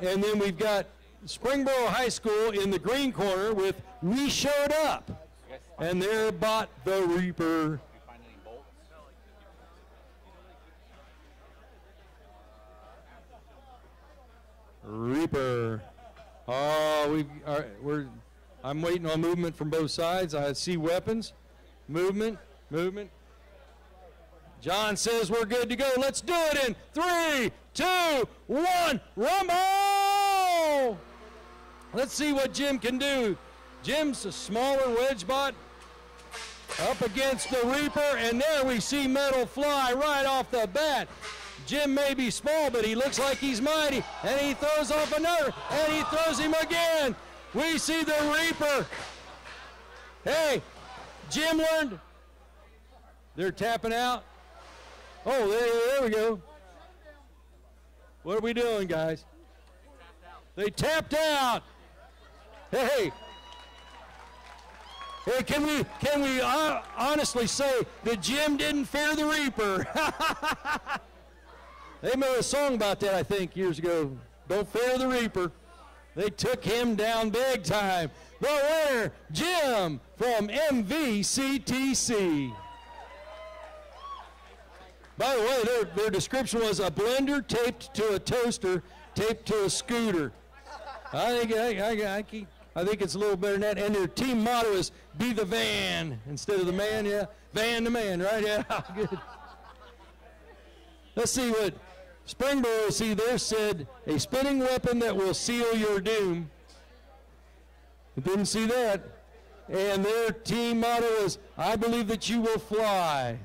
And then we've got Springboro High School in the green corner with We Showed Up. And there Bot the Reaper. Reaper. Oh, I'm waiting on movement from both sides. I see weapons. Movement. John says we're good to go. Let's do it in 3, 2, 1, rumble! Let's see what Jim can do. Jim's a smaller wedge bot up against the Reaper, and there we see metal fly right off the bat. Jim may be small, but he looks like he's mighty, and he throws off another, and he throws him again. We see the Reaper. Hey, Jim learned. They're tapping out. Oh, there we go. What are we doing, guys? They tapped out. Hey, can we honestly say that Jim didn't fear the Reaper? They made a song about that, I think, years ago. Don't fear the Reaper. They took him down big time. The winner, Jim from MVCTC. By the way, their description was a blender taped to a toaster, taped to a scooter. I think it's a little better than that. And their team motto is "Be the van" instead of the man. Yeah, van to man, right? Yeah, good. Let's see what Springboro see there said, a spinning weapon that will seal your doom. Didn't see that. And their team motto is, I believe that you will fly.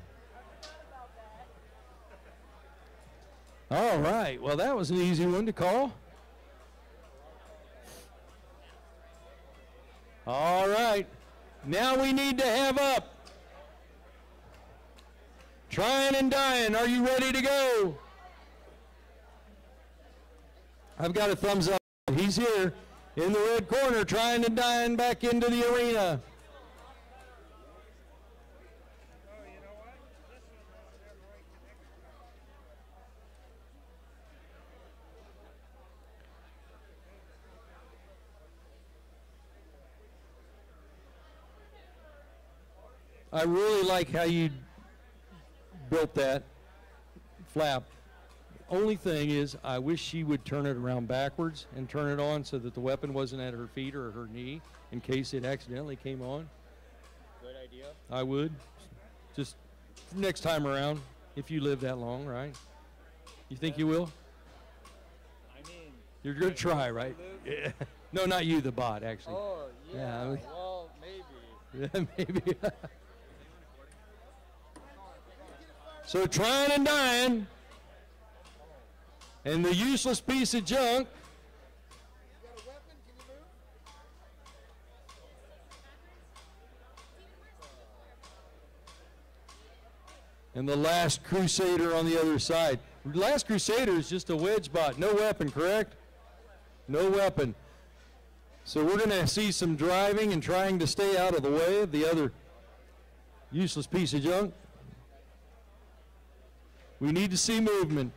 All right, well, that was an easy one to call. All right, now we need to have up. Trying and dying, are you ready to go? I've got a thumbs up. He's here in the red corner, trying and dying back into the arena. I really like how you built that flap. Only thing is, I wish she would turn it around backwards and turn it on so that the weapon wasn't at her feet or her knee in case it accidentally came on. Good idea. I would. Just next time around, if you live that long, right? You think you will? I mean, you're going to try, right? Yeah. No, not you, the bot, actually. Oh, yeah. Yeah, well, maybe. Yeah, maybe. So trying and dying. And the useless piece of junk. And the Last Crusader on the other side. Last Crusader is just a wedge bot. No weapon, correct? No weapon. So we're going to see some driving and trying to stay out of the way of the other useless piece of junk. We need to see movement.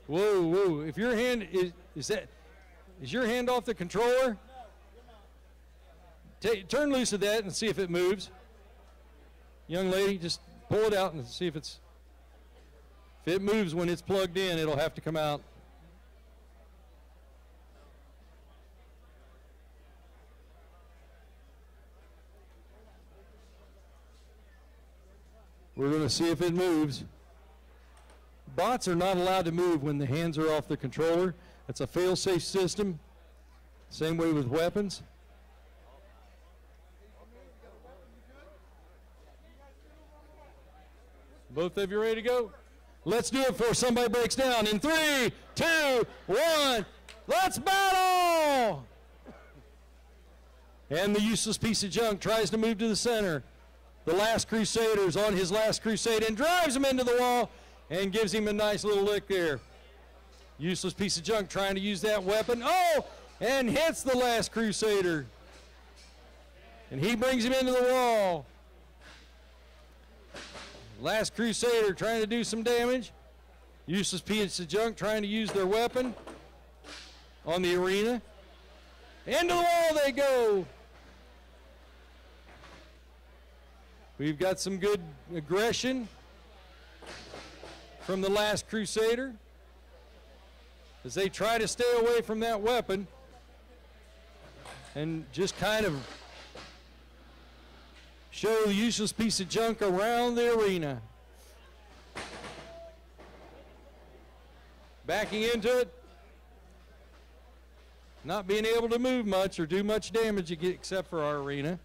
Whoa, whoa. If your hand is your hand off the controller? Turn loose of that and see if it moves. Young lady, just pull it out and see if it moves when it's plugged in, it'll have to come out. We're going to see if it moves. Bots are not allowed to move when the hands are off the controller. It's a fail-safe system. Same way with weapons. Both of you ready to go? Let's do it before somebody breaks down. In 3, 2, 1, let's battle! And the useless piece of junk tries to move to the center. The last Crusader's on his last crusade and drives him into the wall and gives him a nice little lick there. Useless piece of junk trying to use that weapon. Oh, and hits the last Crusader. And he brings him into the wall. Last Crusader trying to do some damage. Useless piece of junk trying to use their weapon on the arena. Into the wall they go. We've got some good aggression from the last Crusader as they try to stay away from that weapon and just kind of show the useless piece of junk around the arena. Backing into it, not being able to move much or do much damage except for our arena.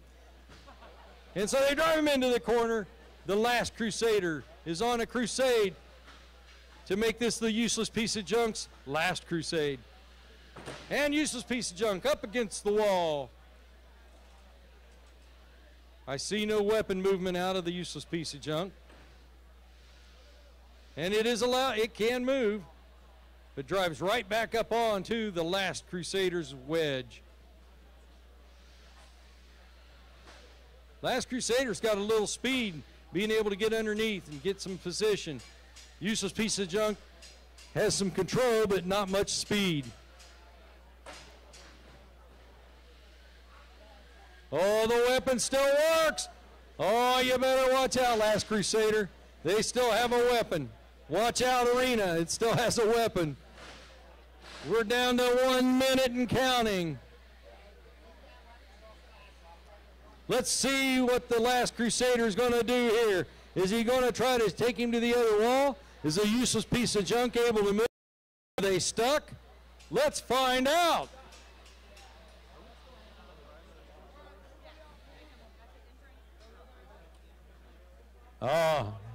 And so they drive him into the corner. The last Crusader is on a crusade to make this the useless piece of junk's last crusade. And useless piece of junk up against the wall. I see no weapon movement out of the useless piece of junk. And it is allowed, it can move, but drives right back up onto the last Crusader's wedge. Last Crusader's got a little speed, being able to get underneath and get some position. Useless piece of junk has some control, but not much speed. Oh, the weapon still works. Oh, you better watch out, last Crusader. They still have a weapon. Watch out, arena. It still has a weapon. We're down to 1 minute and counting. Let's see what the last Crusader is going to do here. Is he going to try to take him to the other wall? Is a useless piece of junk able to move? Are they stuck? Let's find out.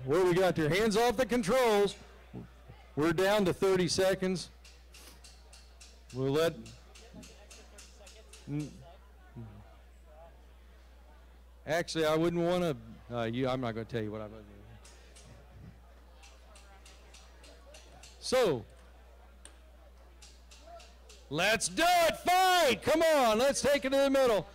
What do we got there? Hands off the controls. We're down to 30 seconds. We'll let... Actually, I wouldn't want to... I'm not going to tell you what I'm going to do. So, let's do it. Fight! Come on, let's take it to the middle.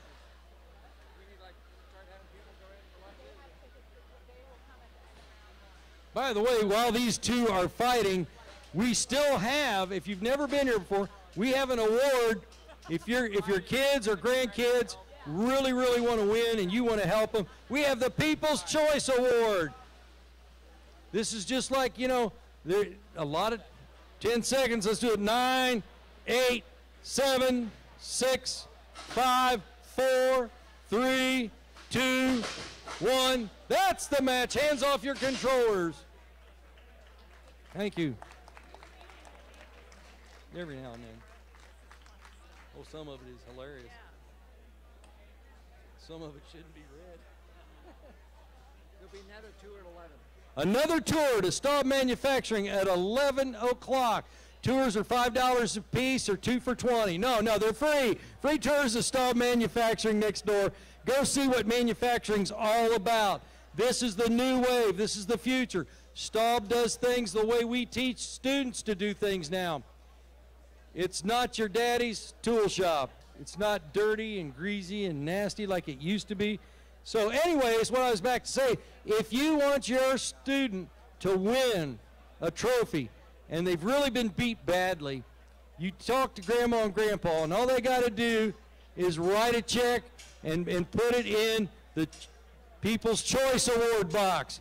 By the way, while these two are fighting, we still have, if you've never been here before, we have an award. If your kids or grandkids really want to win and you want to help them, we have the People's Choice Award. This is just like, you know, there a lot of 10 seconds. Let's do it. 9, 8, 7, 6, 5, 4, 3, 2, 1. That's the match. Hands off your controllers. Thank you. Every now and then. Oh, some of it is hilarious. Some of it shouldn't be read. There'll be another tour at 11. Another tour to Staub Manufacturing at 11 o'clock. Tours are $5 a piece or 2 for $20. No, they're free. Free tours to Staub Manufacturing next door. Go see what manufacturing's all about. This is the new wave. This is the future. Staub does things the way we teach students to do things now. It's not your daddy's tool shop. It's not dirty and greasy and nasty like it used to be. So anyways, what I was back to say, if you want your student to win a trophy and they've really been beat badly, you talk to Grandma and Grandpa, and all they got to do is write a check and put it in the People's Choice Award box.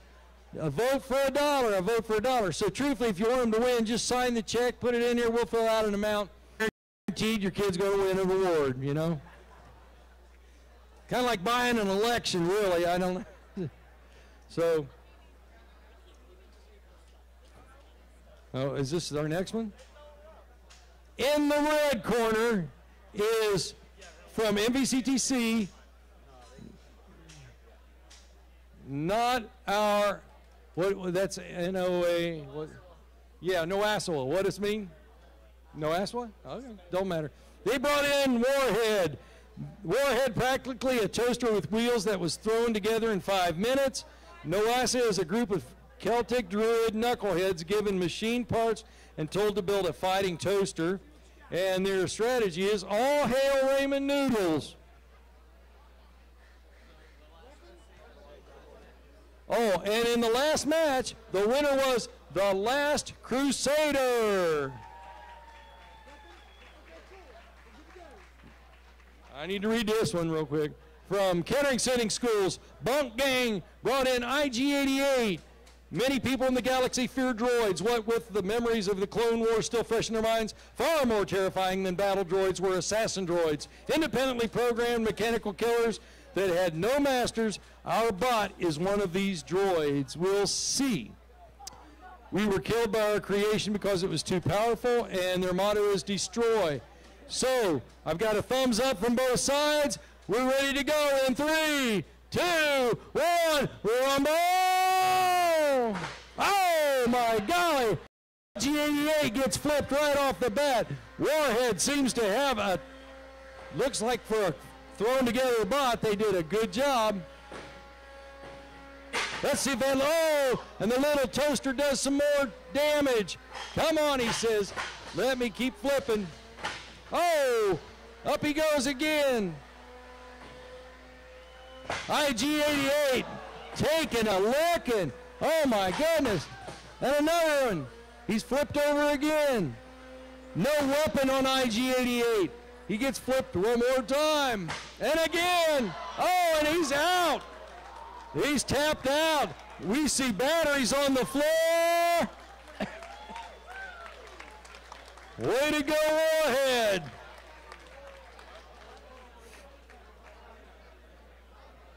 A vote for $1, a vote for $1. So truthfully, if you want them to win, just sign the check, put it in here, we'll fill out an amount. Guaranteed your kid's going to win an award, you know? Kind of like buying an election, really. I don't know. So, oh, is this our next one? In the red corner is from MVCTC, not our, what that's NOA, what, yeah, Noaswa. What does it mean? Noaswa? Okay, don't matter. They brought in Warhead. Warhead, practically a toaster with wheels that was thrown together in 5 minutes. Noasa is a group of Celtic Druid knuckleheads given machine parts and told to build a fighting toaster. And their strategy is all hail ramen noodles. Oh, and in the last match, the winner was the Last Crusader. I need to read this one real quick. From Kettering Sitting Schools, Bunk Gang brought in IG-88. Many people in the galaxy fear droids. What with the memories of the Clone Wars still fresh in their minds, far more terrifying than battle droids were assassin droids, independently programmed mechanical killers that had no masters. Our bot is one of these droids. We'll see. We were killed by our creation because it was too powerful, and their motto is destroy. So, I've got a thumbs up from both sides. We're ready to go in 3, 2, 1, rumble! Oh my golly! G88 gets flipped right off the bat. Warhead seems to have a, looks like for a thrown together bot, they did a good job. Let's see if that, oh, and the little toaster does some more damage. Come on, he says. Let me keep flipping. Oh, up he goes again. IG-88 taking a licking. Oh my goodness. And another one. He's flipped over again. No weapon on IG-88. He gets flipped one more time. And again. Oh, and he's out. He's tapped out. We see batteries on the floor. Way to go, Warhead.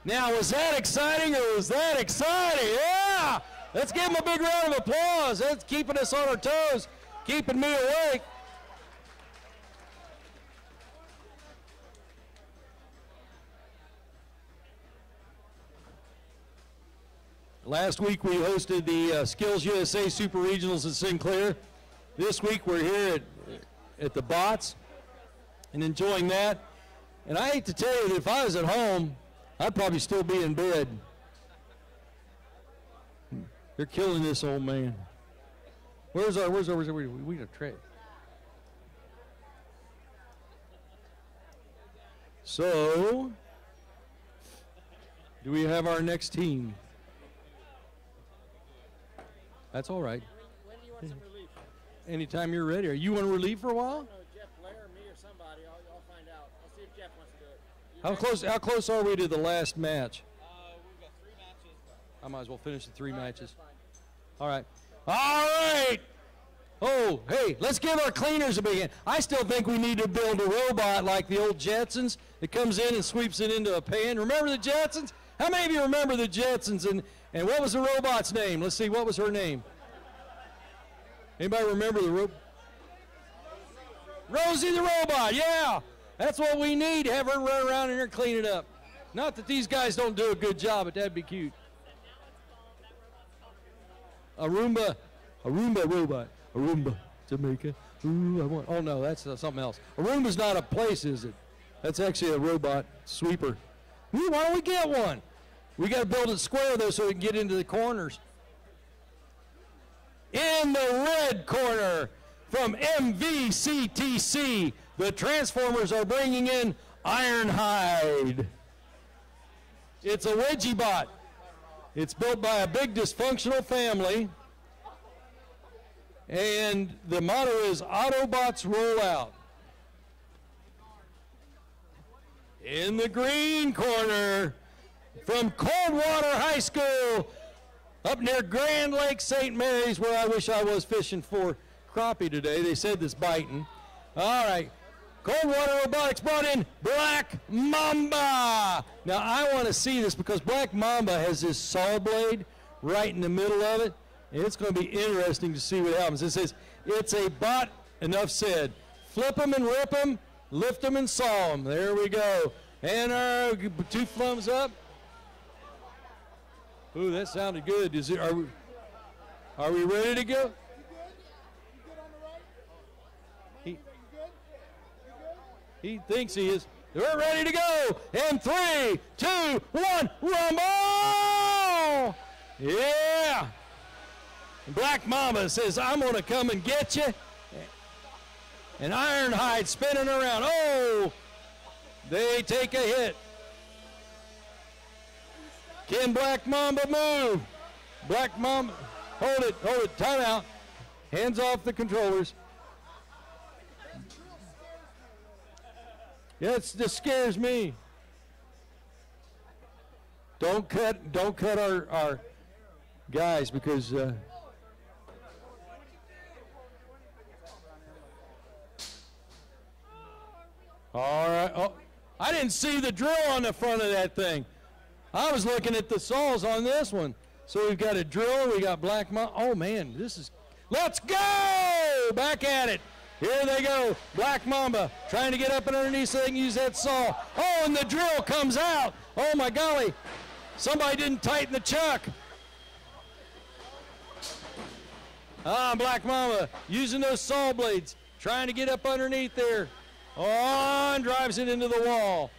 Now, was that exciting or was that exciting? Yeah! Let's give him a big round of applause. That's keeping us on our toes, keeping me awake. Last week we hosted the Skills USA Super Regionals at Sinclair. This week we're here at the Bots and enjoying that. And I hate to tell you that if I was at home, I'd probably still be in bed. They're killing this old man. We need a tray. So, do we have our next team? That's all right. When do you want some relief? Anytime you're ready. Are you want to relieve for a while? I don't know, Jeff Blair, me, or somebody. I'll find out. I'll see if Jeff wants to do it. How close are we to the last match? We've got 3 matches. I might as well finish the 3 matches. All right. All right. Oh, hey, let's give our cleaners a big hand. I still think we need to build a robot like the old Jetsons that comes in and sweeps it into a pan. Remember the Jetsons? How many of you remember the Jetsons? And what was the robot's name? Let's see, what was her name? Anybody remember the robot? Rosie the robot, yeah. That's what we need, have her run around in here and clean it up. Not that these guys don't do a good job, but that'd be cute. A Roomba robot. Aruba, Jamaica. Ooh, I want. Oh no, that's something else. A Roomba's not a place, is it? That's actually a robot sweeper. Ooh, why don't we get one? We got to build it square though, so we can get into the corners. In the red corner, from MVCTC, the Transformers are bringing in Ironhide. It's a wedgie bot. It's built by a big dysfunctional family. And the motto is Autobots roll out. In the green corner, from Coldwater High School, up near Grand Lake St. Mary's, where I wish I was fishing for crappie today. They said this biting. All right. Coldwater Robotics brought in Black Mamba. Now, I want to see this because Black Mamba has this saw blade right in the middle of it. And it's going to be interesting to see what happens. It says, it's a bot, enough said. Flip them and rip them, lift them and saw them. There we go. And our 2 thumbs up. Ooh, that sounded good. Are we ready to go? He thinks he is. We're ready to go. And 3, 2, 1, rumble! Yeah. Black Mamba says, I'm going to come and get you. And Ironhide spinning around. Oh, they take a hit. Can Black Mamba move? Black Mamba, hold it, time out. Hands off the controllers. Yeah, it just scares me. Don't cut our guys because all right. Oh, I didn't see the drill on the front of that thing. I was looking at the saws on this one. So we've got a drill. We got Black Mamba. Oh man, this is. Let's go! Back at it. Here they go. Black Mamba trying to get up and underneath so they can use that saw. Oh, and the drill comes out. Oh my golly! Somebody didn't tighten the chuck. Black Mamba using those saw blades, trying to get up underneath there. Oh, and drives it into the wall.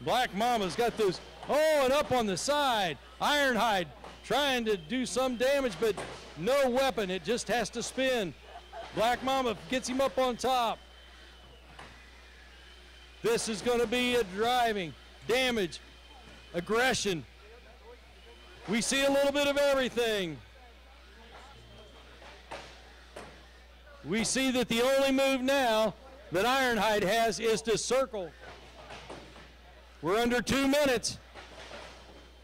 Black Mamba's got those, oh, and up on the side. Ironhide trying to do some damage, but no weapon. It just has to spin. Black Mamba gets him up on top. This is going to be a driving, damage, aggression. We see a little bit of everything. We see that the only move now that Ironhide has is to circle. We're under 2 minutes.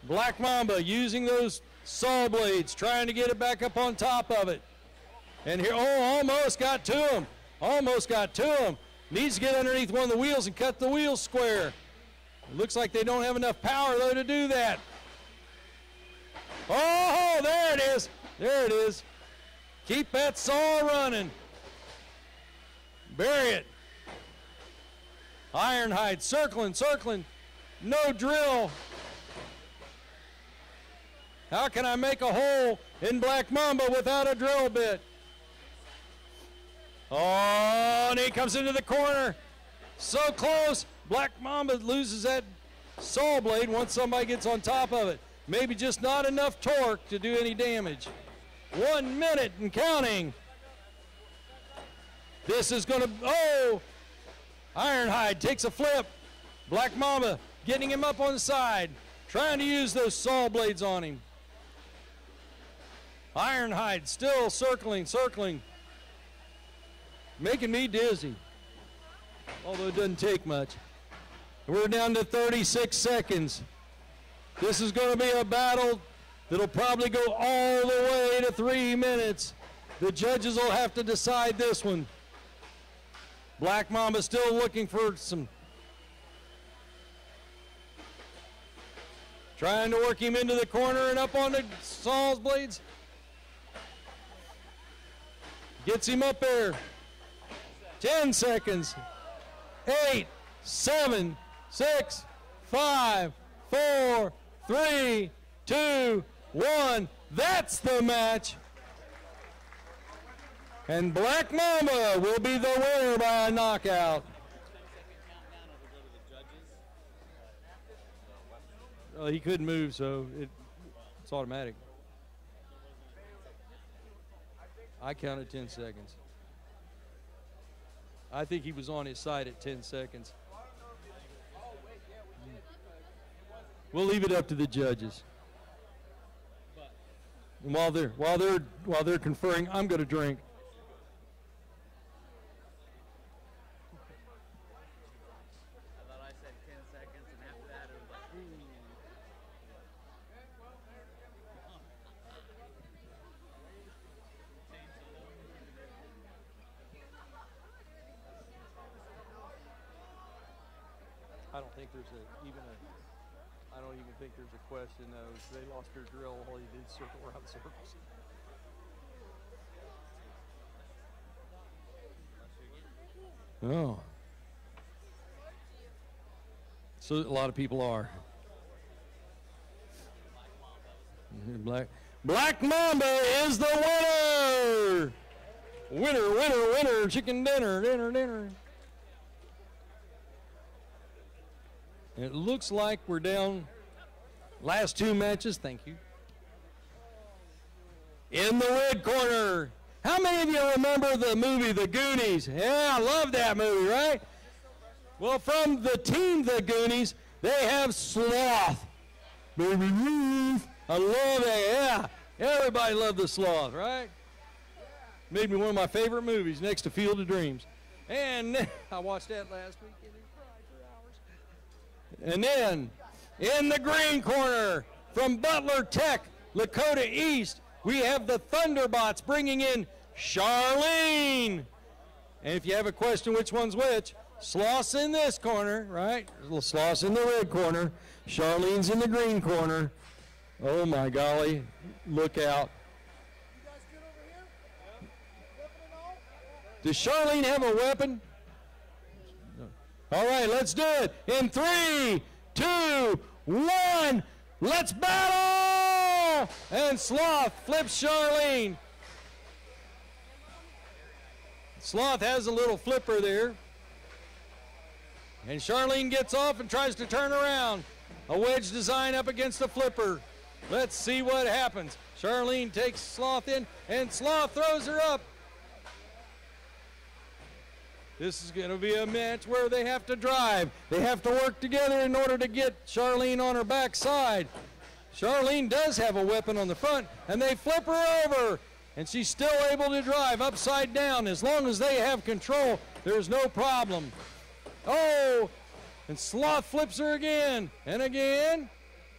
Black Mamba using those saw blades, trying to get it back up on top of it. And here, oh, almost got to him. Almost got to him. Needs to get underneath one of the wheels and cut the wheels square. It looks like they don't have enough power, though, to do that. Oh, there it is. There it is. Keep that saw running. Bury it. Ironhide circling, circling. No drill. How can I make a hole in Black Mamba without a drill bit? Oh, and he comes into the corner. So close. Black Mamba loses that saw blade once somebody gets on top of it. Maybe just not enough torque to do any damage. 1 minute and counting. This is going to, oh, Ironhide takes a flip. Black Mamba getting him up on the side, trying to use those saw blades on him. Ironhide still circling, circling, making me dizzy, although it doesn't take much. We're down to 36 seconds. This is going to be a battle that'll probably go all the way to 3 minutes. The judges will have to decide this one. Black Mamba still looking for some, trying to work him into the corner and up on the saw blades. Gets him up there. 10 seconds. 8, 7, 6, 5, 4, 3, 2, 1. That's the match. And Black Mamba will be the winner by a knockout. He couldn't move, so it's automatic. I counted 10 seconds. I think he was on his side at 10 seconds. We'll leave it up to the judges. And while they're conferring, I'm going to drink. I don't think there's I don't even think there's a question though. They lost their drill, all he did circle around circles. Oh. So a lot of people are. Black Mamba is the winner! Winner, winner, winner, chicken dinner, dinner, dinner. It looks like we're down last 2 matches. Thank you. In the red corner. How many of you remember the movie The Goonies? Yeah, I love that movie, right? Well, from the team The Goonies, they have Sloth. Baby Ruth. I love it, yeah. Everybody loved the Sloth, right? Made me one of my favorite movies next to Field of Dreams. And I watched that last week and it cried for hours. And then in the green corner from Butler Tech, Lakota East, we have the Thunderbots bringing in Charlene. And if you have a question which one's which, Sloth's in this corner, right? Sloth's in the red corner. Charlene's in the green corner. Oh my golly, look out. Does Charlene have a weapon? All right, let's do it. In 3, 2, 1, let's battle! And Sloth flips Charlene. Sloth has a little flipper there. And Charlene gets off and tries to turn around. A wedge design up against the flipper. Let's see what happens. Charlene takes Sloth in, and Sloth throws her up. This is going to be a match where they have to drive. They have to work together in order to get Charlene on her backside. Charlene does have a weapon on the front, and they flip her over. And she's still able to drive upside down. As long as they have control, there's no problem. Oh, and Sloth flips her again and again.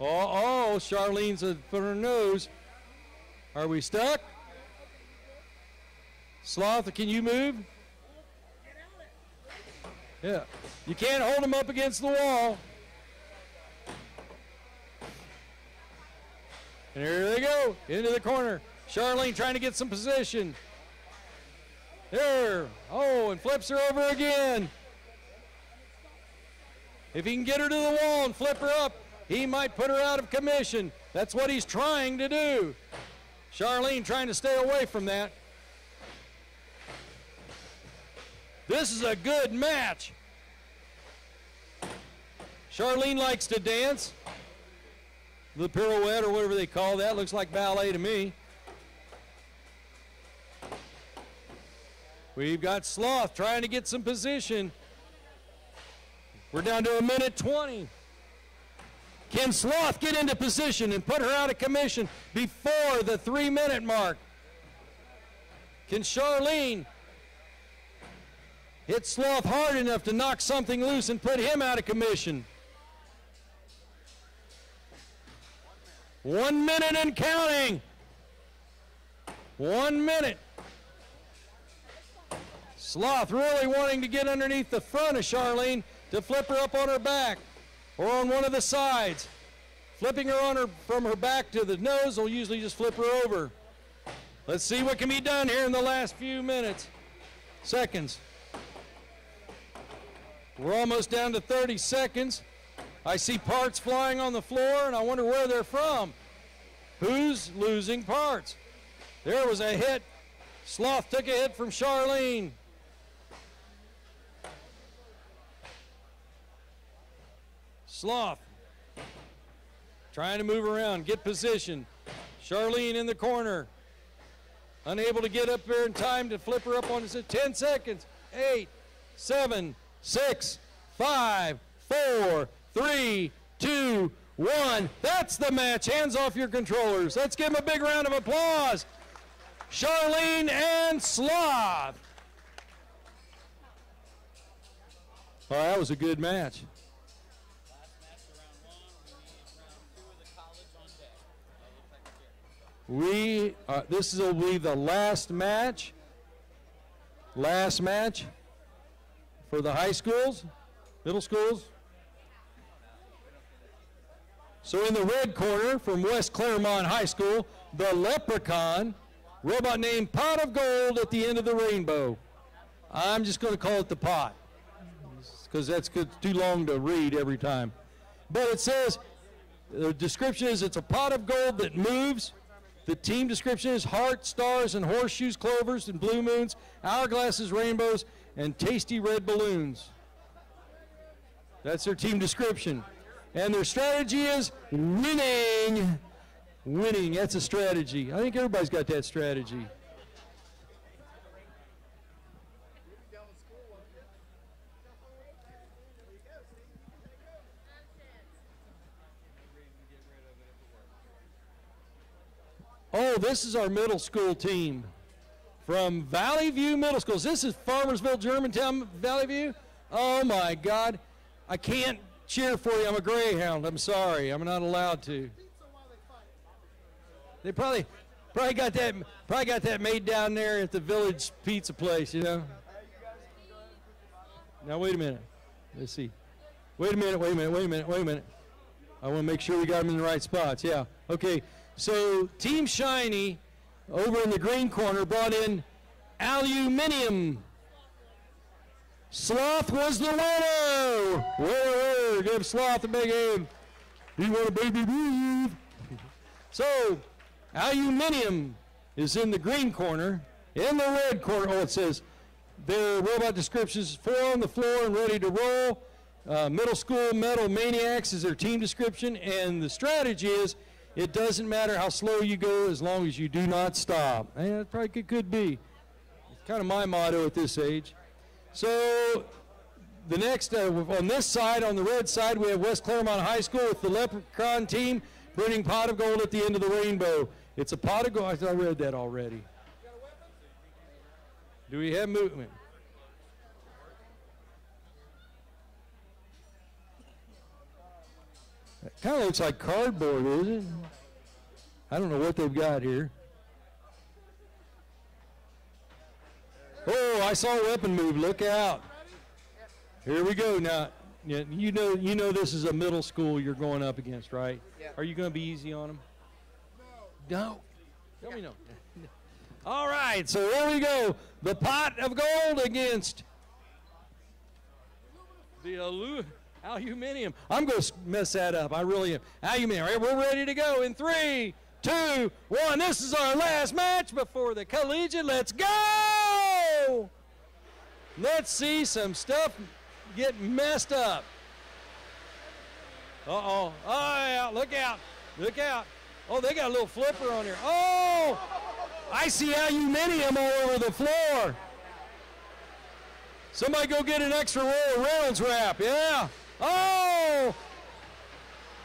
Oh, Charlene's put her nose. Are we stuck? Sloth, can you move? Yeah. You can't hold them up against the wall. And here they go, into the corner. Charlene trying to get some position. There. Oh, and flips her over again. If he can get her to the wall and flip her up, he might put her out of commission. That's what he's trying to do. Charlene trying to stay away from that. This is a good match. Charlene likes to dance. The pirouette or whatever they call that. Looks like ballet to me. We've got Sloth trying to get some position. We're down to 1:20. Can Sloth get into position and put her out of commission before the 3-minute mark? Can Charlene hit Sloth hard enough to knock something loose and put him out of commission? 1 minute and counting. 1 minute. Sloth really wanting to get underneath the front of Charlene to flip her up on her back or on one of the sides. Flipping her on her from her back to the nose will usually just flip her over. Let's see what can be done here in the last few seconds. We're almost down to 30 seconds. I see parts flying on the floor, and I wonder where they're from. Who's losing parts? There was a hit. Sloth took a hit from Charlene. Sloth trying to move around, get position. Charlene in the corner. Unable to get up there in time to flip her up on the 10 seconds. 8, 7, 6, 5, 4, 3, 2, 1. That's the match. Hands off your controllers. Let's give them a big round of applause. Charlene and Sloth. Oh, that was a good match. This will be the last match for the high schools, middle schools. So in the red corner from West Claremont High School, the Leprechaun, robot named Pot of Gold at the end of the rainbow. I'm just going to call it the Pot because that's too long to read every time. But it says, the description is it's a pot of gold that moves. The team description is hearts, stars, and horseshoes, clovers, and blue moons, hourglasses, rainbows, and tasty red balloons. That's their team description. And their strategy is winning. Winning, that's a strategy. I think everybody's got that strategy. Oh, this is our middle school team from Valley View Middle Schools. This is Farmersville, Germantown, Valley View. Oh my God, I can't cheer for you. I'm a Greyhound. I'm sorry. I'm not allowed to. They probably got that made down there at the Village Pizza place, you know. Now wait a minute. Let's see. Wait a minute. I want to make sure we got them in the right spots. Yeah. Okay. So Team Shiny over in the green corner brought in Aluminium. Sloth was the winner. Whoa, give Sloth a big hand. You want a baby breathe? So Aluminium is in the green corner. In the red corner, oh, it says their robot descriptions: 4 on the floor and ready to roll. Middle School Metal Maniacs is their team description, and the strategy is it doesn't matter how slow you go as long as you do not stop. And that probably could be. It's kind of my motto at this age. So the next, on this side, on the red side, we have West Claremont High School with the Leprechaun team bringing pot of gold at the end of the rainbow. It's a pot of gold. I thought I read that already. Do we have movement? That kind of looks like cardboard, is it? I don't know what they've got here. Oh, I saw a weapon move. Look out. Here we go. Now, you know this is a middle school you're going up against, right? Yeah. Are you going to be easy on them? No. Tell me no. All right, so here we go. The pot of gold against the Aluminium. I'm going to mess that up. I really am. Aluminium. All right, we're ready to go in 3, 2, 1. This is our last match before the collegiate. Let's go! Let's see some stuff get messed up. Uh-oh. Oh, yeah. Look out. Look out. Oh, they got a little flipper on there. Oh! I see Aluminium all over the floor. Somebody go get an extra roll of Reynolds wrap. Yeah. Oh!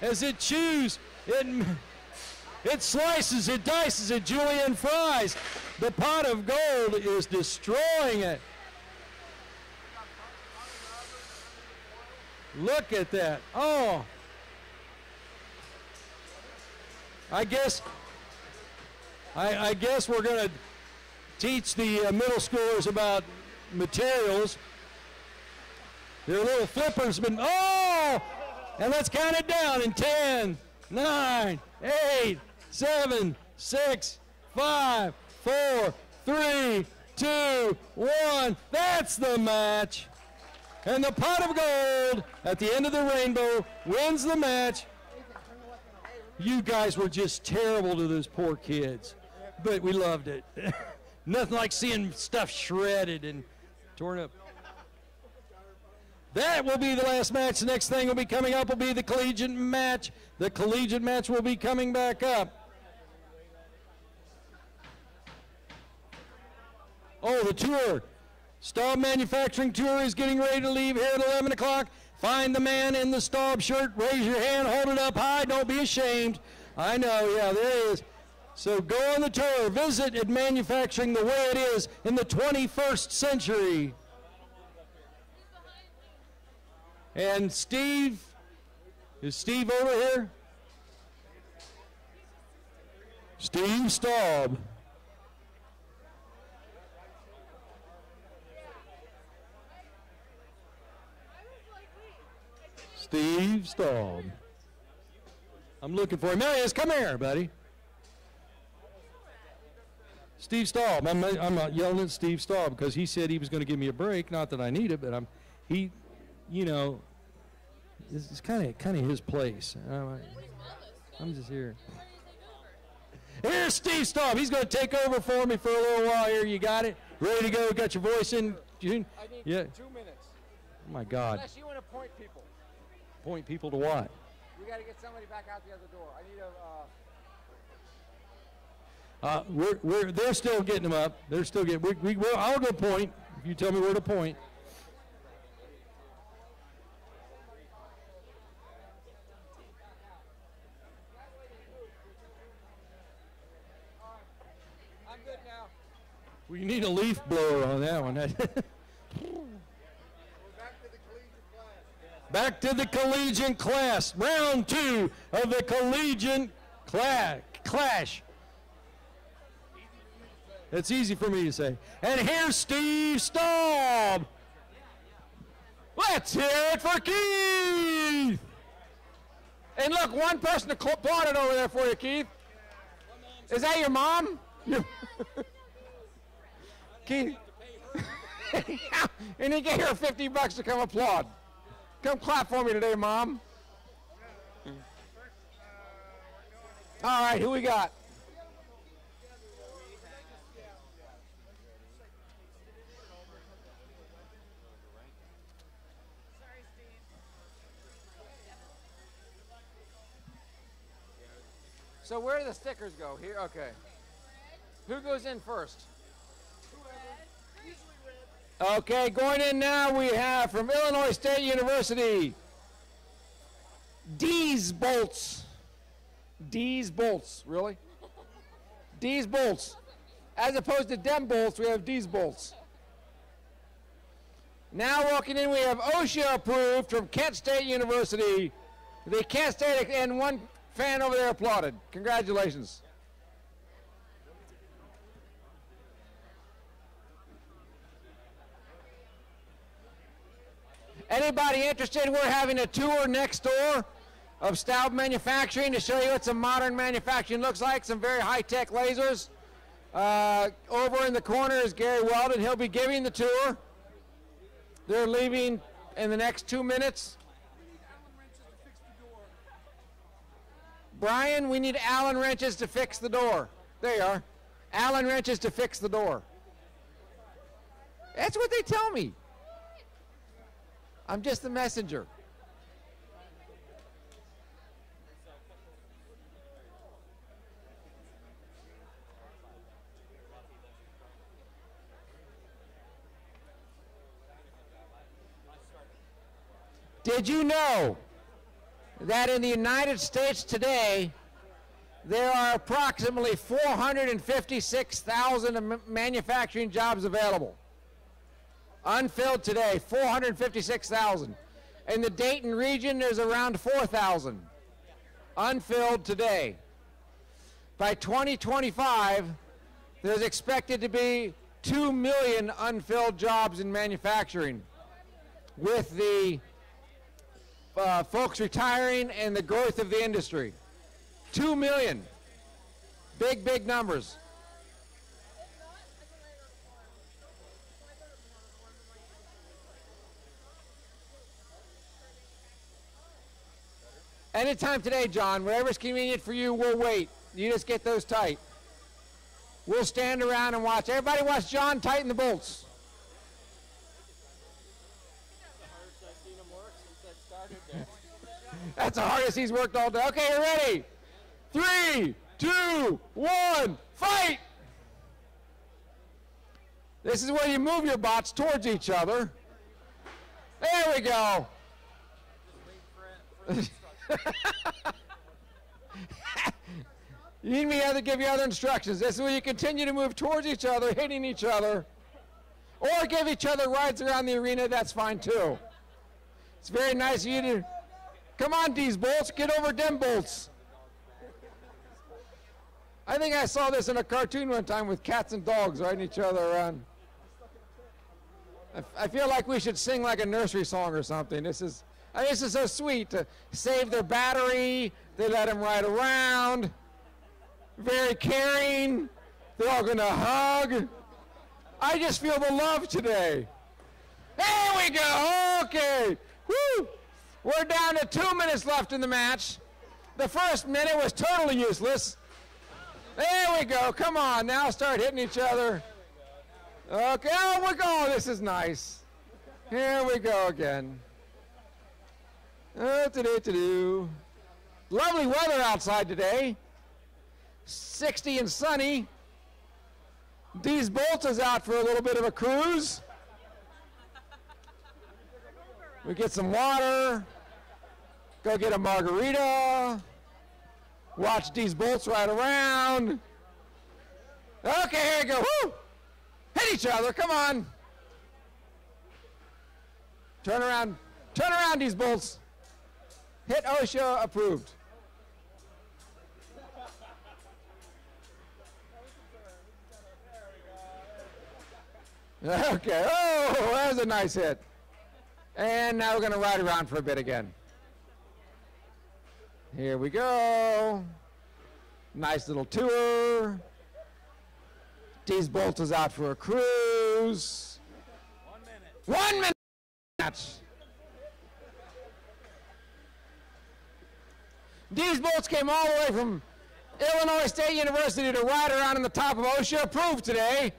As it chews, it slices, it dices, it julienne fries. The pot of gold is destroying it. Look at that. Oh. I guess we're going to teach the middle schoolers about materials. Their little flippers been, oh! And let's count it down in 10, 9, 8, 7, 6, 5, 4, 3, 2, 1. That's the match. And the pot of gold at the end of the rainbow wins the match. You guys were just terrible to those poor kids, but we loved it. Nothing like seeing stuff shredded and torn up. That will be the last match. The next thing will be coming up will be the collegiate match. The collegiate match will be coming back up. Oh, the tour. Staub Manufacturing Tour is getting ready to leave here at 11 o'clock. Find the man in the Staub shirt. Raise your hand. Hold it up high. Don't be ashamed. I know. Yeah, there he is. So go on the tour. Visit at manufacturing the way it is in the 21st century. And Steve, is Steve over here? Steve Staub. Steve Staub. I'm looking for him. There he is. Come here, buddy. Steve Staub. I'm not yelling at Steve Staub because he said he was going to give me a break. Not that I need it, but you know, it's kind of his place. I'm just here. Here's Steve Staub. He's going to take over for me for a little while here. You got it? Ready to go? Got your voice in? June? I need yeah. 2 minutes. Oh, my God. Unless you want to point people. point people to what? We got to get somebody back out the other door. I need a. They're still getting them up. They're still getting. I'll go point if you tell me where to point. I'm good now. We need a leaf blower on that one. Back to the collegiate class. Round 2 of the collegiate clash. It's easy for me to say. And here's Steve Staub. Let's hear it for Keith. And look, one person applauded over there for you, Keith. Is that your mom? Keith. And he gave her $50 to come applaud. Come clap for me today, Mom. All right, who we got? So where do the stickers go? Here, okay. Who goes in first? Okay, going in now we have from Illinois State University, D's bolts. D's bolts, really? D's bolts. As opposed to dem bolts, we have D's bolts. Now walking in, we have OSHA approved from Kent State University. The Kent State, and one fan over there applauded. Congratulations. Anybody interested? We're having a tour next door of Staub Manufacturing to show you what some modern manufacturing looks like, some very high-tech lasers. Over in the corner is Gary Weldon. He'll be giving the tour. They're leaving in the next 2 minutes. Brian, we need Allen wrenches to fix the door. There you are. Allen wrenches to fix the door. That's what they tell me. I'm just the messenger. Did you know that in the United States today, there are approximately 456,000 manufacturing jobs available? Unfilled today, 456,000. In the Dayton region, there's around 4,000. Unfilled today. By 2025, there's expected to be 2 million unfilled jobs in manufacturing, with the folks retiring and the growth of the industry. 2 million. Big, big numbers. Anytime today, John, whatever's convenient for you, we'll wait. You just get those tight. We'll stand around and watch. Everybody watch John tighten the bolts. That's the hardest he's worked all day. Okay, you ready? 3, 2, 1, fight! This is where you move your bots towards each other. There we go. You need me to give you other instructions. This is where you continue to move towards each other, hitting each other, or give each other rides around the arena. That's fine too. It's very nice of you to come on, these bolts, get over them bolts. I think I saw this in a cartoon one time with cats and dogs riding each other around. I feel like we should sing like a nursery song or something. This is so sweet to save their battery. They let them ride around. Very caring. They're all going to hug. I just feel the love today. There we go. Okay. Woo. We're down to 2 minutes left in the match. The first minute was totally useless. There we go. Come on. Now start hitting each other. Okay. Oh, we're going. This is nice. Here we go again. Lovely weather outside today. 60 and sunny. Dees Bolts is out for a little bit of a cruise. We get some water. Go get a margarita. Watch Dees Bolts ride around. Okay, here we go. Woo! Hit each other. Come on. Turn around. Turn around, Dees Bolts. Hit OSHA approved. Okay. Oh, that was a nice hit. And now we're going to ride around for a bit again. Here we go. Nice little tour. Dees Bolts is out for a cruise. 1 minute. Match. Dees Bolts came all the way from Illinois State University to ride around on the top of OSHA approved today.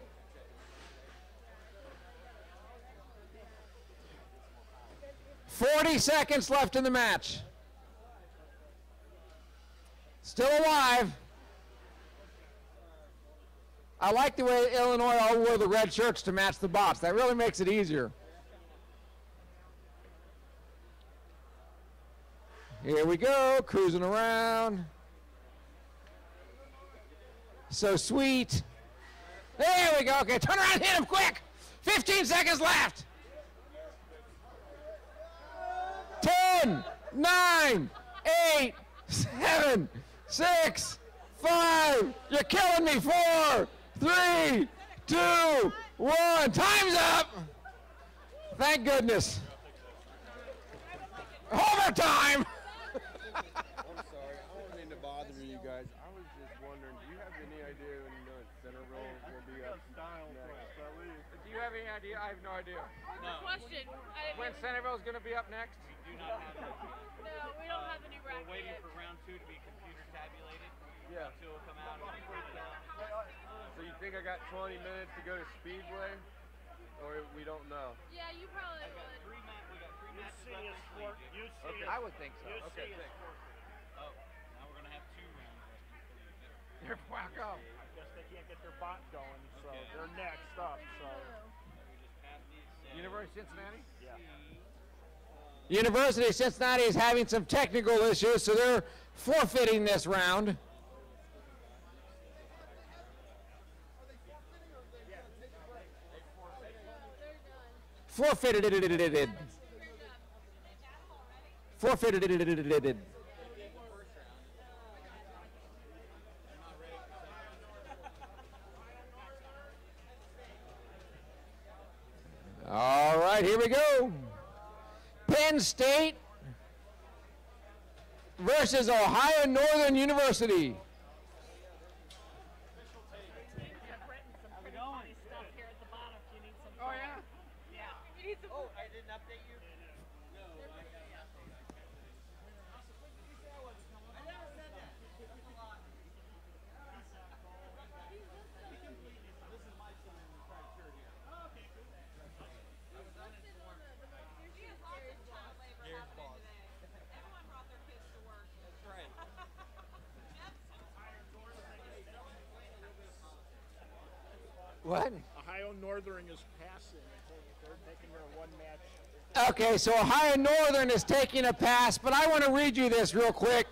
"40 seconds left in the match. Still alive. I like the way Illinois all wore the red shirts to match the bots. That really makes it easier. Here we go, cruising around. So sweet. There we go. Okay, turn around, hit him quick. 15 seconds left. 10, 9, 8, 7, 6, 5. You're killing me. 4, 3, 2, 1. Time's up. Thank goodness. Overtime. I'm sorry, I don't mean to bother you guys. I was just wondering, do you have any idea when you know Centerville will be up next? Do you have any idea? I have no idea. No. Question. When Centerville's going to be up next? We do not have it. No, we don't have any bracket. We're waiting for round 2 to be computer tabulated. Yeah. Round 2 will come out. And we So you think I got 20 minutes to go to Speedway? Or we don't know? Yeah, you probably would. We got 3 matches left this week. Okay. I would think so. Okay, thanks. Oh, now we're going to have 2 rounds left. They're back up. I guess they can't get their bot going, so Okay. they're next up. So. University of Cincinnati? Yeah. University of Cincinnati is having some technical issues, so they're forfeiting this round. Forfeited. Forfeited. All right, here we go. Penn State versus Ohio Northern University. Oh, yeah? Oh, I didn't update you? No, I got What? Ohio Northern is passing. They're taking their 1 match. Okay, so Ohio Northern is taking a pass, but I want to read you this real quick.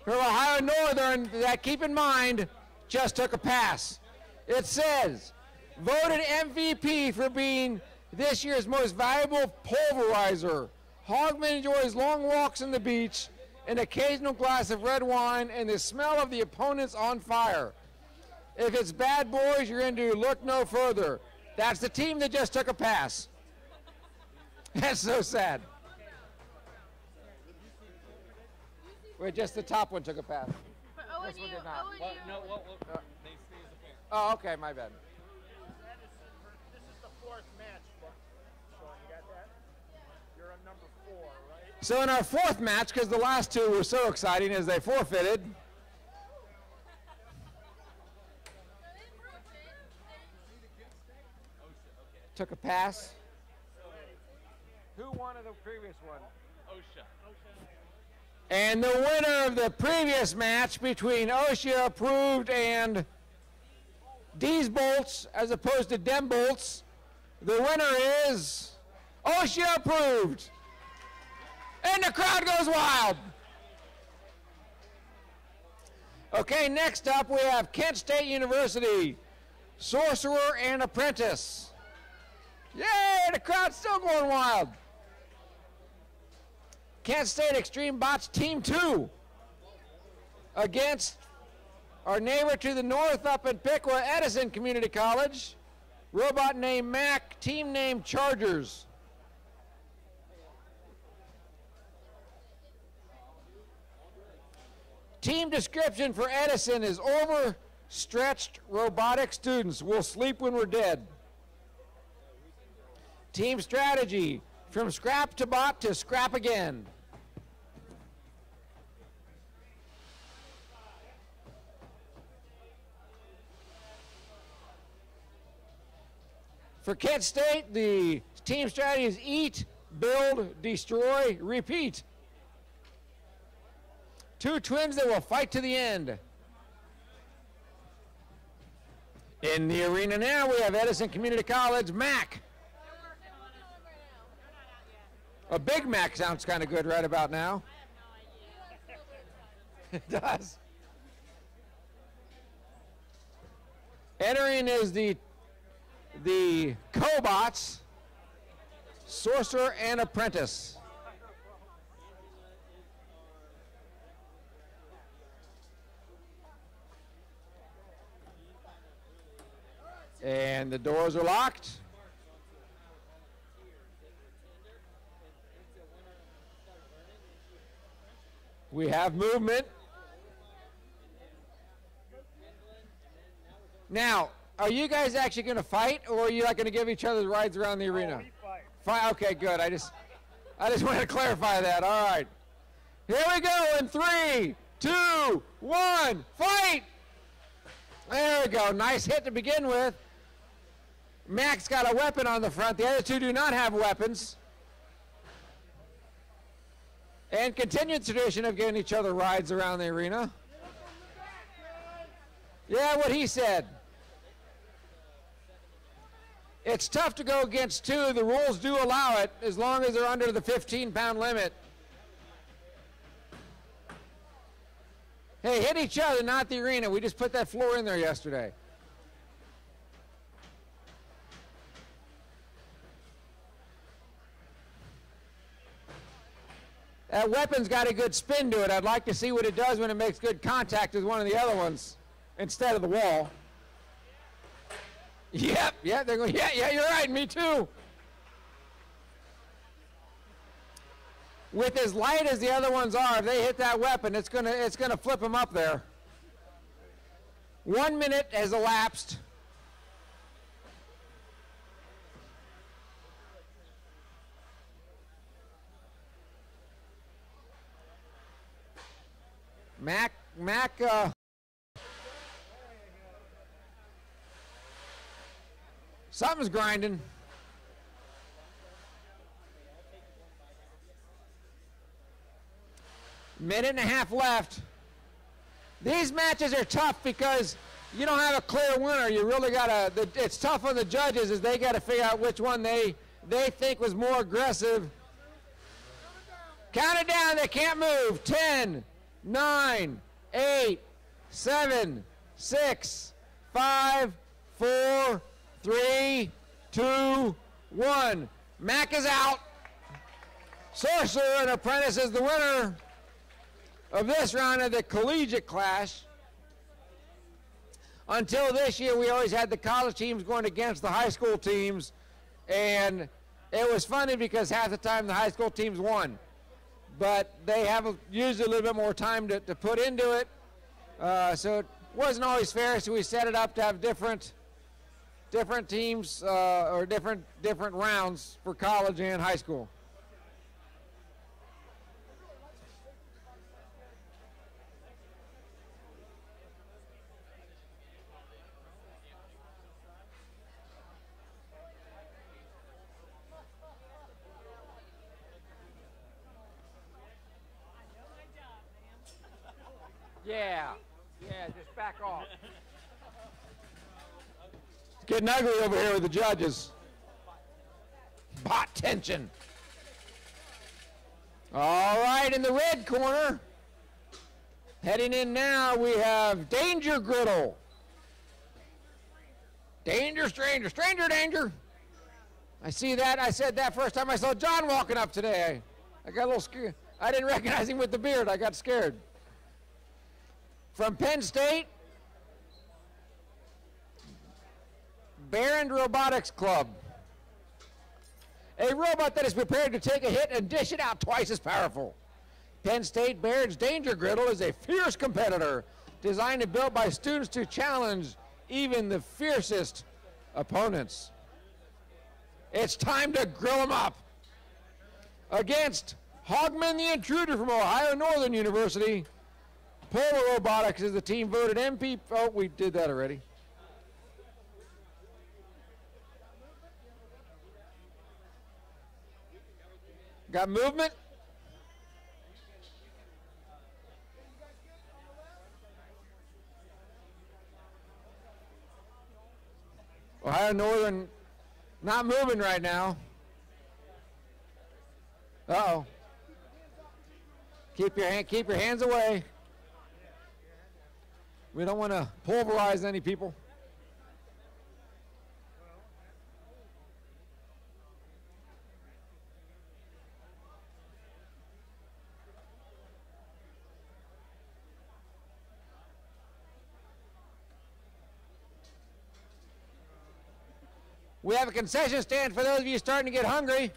For Ohio Northern, that keep in mind, just took a pass. It says, voted MVP for being this year's most valuable pulverizer. Hogman enjoys long walks on the beach, an occasional glass of red wine, and the smell of the opponents on fire. If it's bad boys you're into, look no further. That's the team that just took a pass. That's so sad. Wait, just the top one took a pass. But This one did not. What? No, they stay as a pair. Oh, okay, my bad. This is the 4th match. So you got that? You're on number 4, right? So in our 4th match, because the last 2 were so exciting as they forfeited, took a pass. Who won in the previous one? OSHA. And the winner of the previous match between OSHA approved and D's bolts as opposed to dem bolts, the winner is OSHA approved. And the crowd goes wild. Okay, next up we have Kent State University, Sorcerer and Apprentice. Yay, the crowd's still going wild. Kent State Extreme Bots Team 2 against our neighbor to the north up in Piqua, Edison Community College. Robot named Mac, team named Chargers. Team description for Edison is overstretched robotic students will sleep when we're dead. Team strategy, from scrap to bot to scrap again. For Kent State, the team strategy is eat, build, destroy, repeat. Two twins that will fight to the end. In the arena now, we have Edison Community College, Mac. A Big Mac sounds kind of good right about now. It does. Entering is the Cobots, Sorcerer and Apprentice. And the doors are locked. We have movement. Now, are you guys actually going to fight, or are you not going to give each other rides around the arena? Fight. Okay, good. I just wanted to clarify that. All right. Here we go in 3, 2, 1, fight! There we go. Nice hit to begin with. Mac's got a weapon on the front. The other two do not have weapons. And continued tradition of giving each other rides around the arena. Yeah, what he said. It's tough to go against two. The rules do allow it as long as they're under the 15-pound limit. Hey, hit each other, not the arena. We just put that floor in there yesterday. That weapon's got a good spin to it. I'd like to see what it does when it makes good contact with one of the other ones instead of the wall. Yep, they're going, yeah, you're right, me too. With as light as the other ones are, if they hit that weapon, it's gonna flip them up there. 1 minute has elapsed. Mac, something's grinding. Minute and a half left. These matches are tough because you don't have a clear winner. You really gotta, it's tough on the judges as they gotta figure out which one they think was more aggressive. Count it down, they can't move. 10, 9, 8, 7, 6, 5, 4, 3, 2, 1. Mac is out. Sorcerer and Apprentice is the winner of this round of the collegiate clash. Until this year, we always had the college teams going against the high school teams, and it was funny because half the time the high school teams won. But they have usually a little bit more time to put into it, so it wasn't always fair, so we set it up to have different teams or different rounds for college and high school. Yeah. Yeah, just back off. It's getting ugly over here with the judges. Bot tension. All right, in the red corner, heading in now, we have Danger Griddle. Danger, stranger, stranger, danger. I see that. I said that first time I saw John walking up today. I got a little scared. I didn't recognize him with the beard. I got scared. From Penn State, Barron Robotics Club. A robot that is prepared to take a hit and dish it out twice as powerful. Penn State Barron's Danger Griddle is a fierce competitor designed and built by students to challenge even the fiercest opponents. It's time to grill them up. Against Hogman the Intruder from Ohio Northern University, Polar Robotics is the team voted MP. Oh, we did that already. Got movement? Ohio Northern not moving right now. Uh-oh. Keep your hands away. We don't want to pulverize any people. We have a concession stand for those of you starting to get hungry,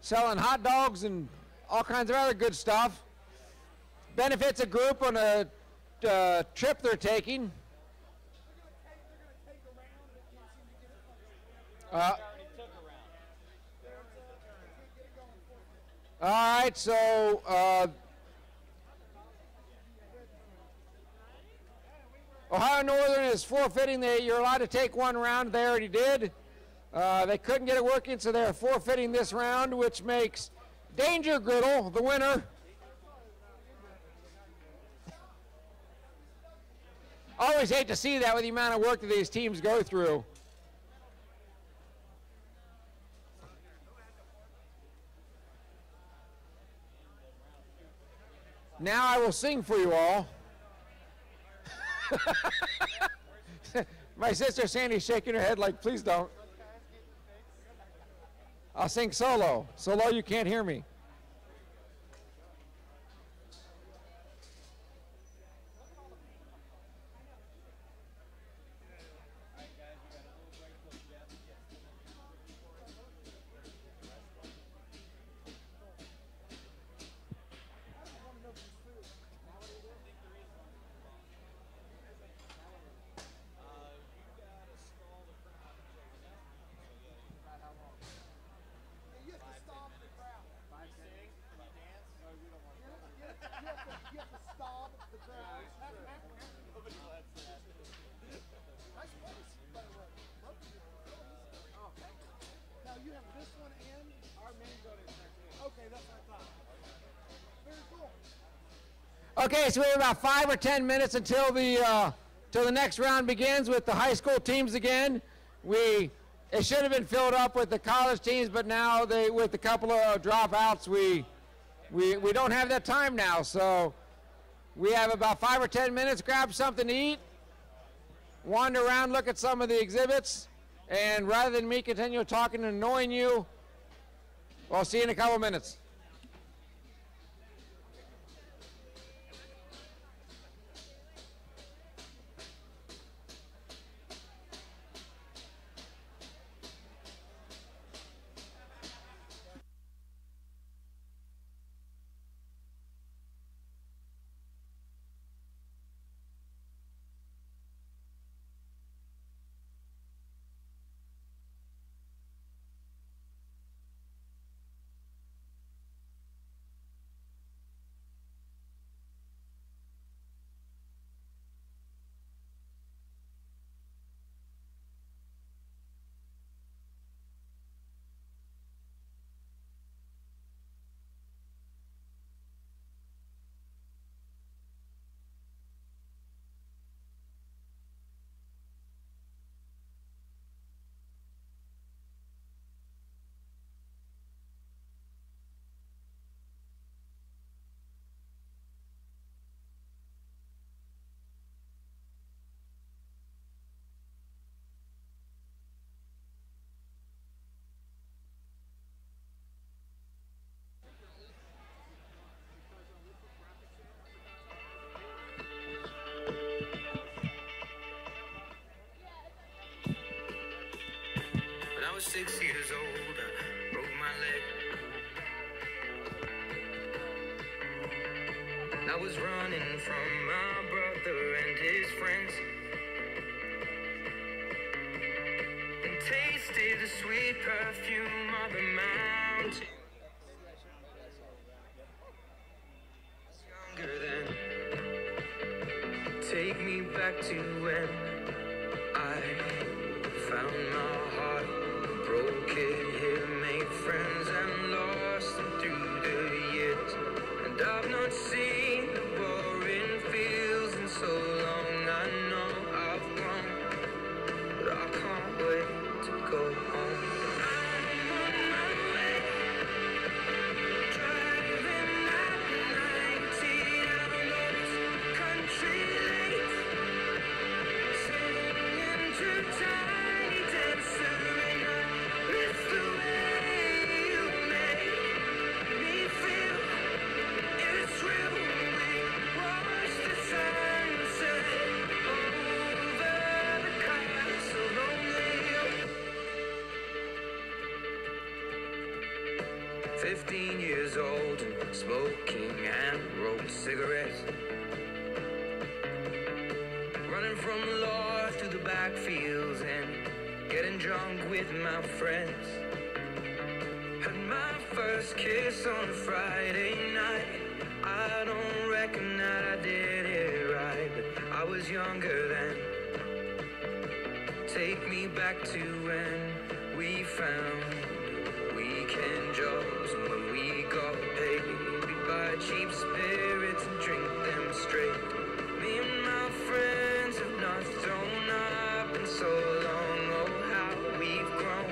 selling hot dogs and all kinds of other good stuff. Benefits a group on a trip they're taking. All right, so Ohio Northern is forfeiting. You're allowed to take one round. They already did. They couldn't get it working, so they're forfeiting this round, which makes Danger Griddle the winner. I always hate to see that with the amount of work that these teams go through. Now I will sing for you all. My sister Sandy's shaking her head like, please don't. I'll sing solo. Solo, you can't hear me. Okay, so we have about 5 or 10 minutes until the next round begins with the high school teams again. It should have been filled up with the college teams, but now with a couple of dropouts, we don't have that time now. So we have about 5 or 10 minutes. Grab something to eat, wander around, look at some of the exhibits, and rather than me continue talking and annoying you, I'll see you in a couple minutes. was 6 years old, I broke my leg. I was running from my brother and his friends, and tasted the sweet perfume of the mountain. Younger then. Take me back to when I found my heart, broke it here, made friends and lost them through the years. And I've not seen the boring fields in so long. I know I've grown, but I can't wait to go home. I'm on my way, driving at 90 down those country lanes, singing to Tiny Dancer, and I miss the way you make me feel. It's real when we watch the sunset over the castle lonely. 15 years old and smoking and rolled cigarettes, running from the law through the backfields and getting drunk with my friends. Had my first kiss on a Friday night. I don't reckon that I did it right, but I was younger then. Take me back to when we found weekend jobs, and when we got paid, we'd buy cheap spirits and drink them straight. Me and my friends have not thrown up in so long. Oh, how we've grown,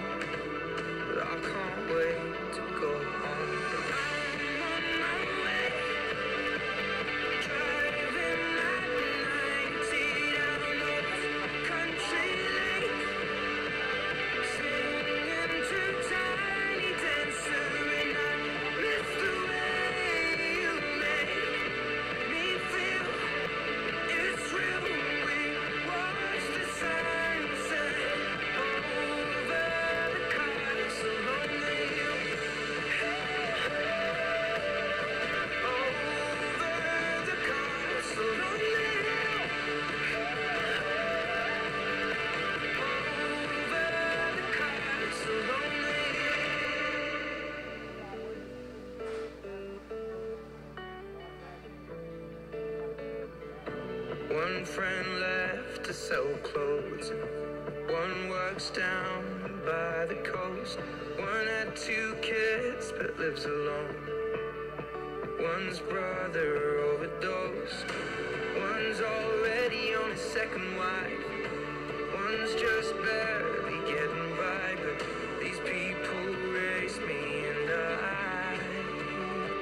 but I can't wait to go home. I'm on my way, driving at 90 down those country lanes, singing to Tiny Dancer, and I miss the way you make me feel. It's real when we watch the sunset over the castle lonely. Over the castle lonely. Over the castle lonely. One friend left to sell clothes, one works down by the coast, one had 2 kids but lives alone, one's brother overdosed, one's already on his second wife, one's just barely getting by, but these people race me and I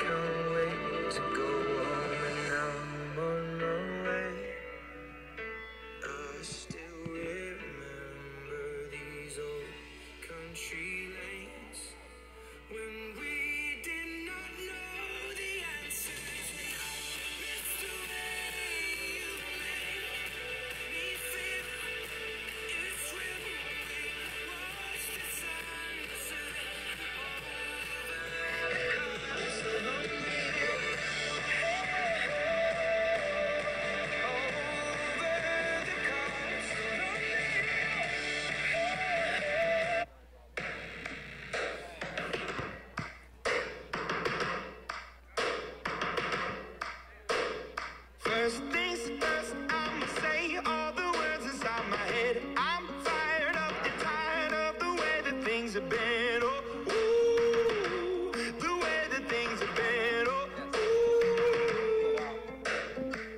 can't wait to go home, and I'm on my way. I still remember these old country lanes when we did not know the answers. It's the way you make me feel. It's real when we watch the sunset over the castle lonely. First things first, I'ma say all the words inside my head. I'm fired up and tired of the way that things have been. Oh, ooh, the way that things have been. Oh, ooh.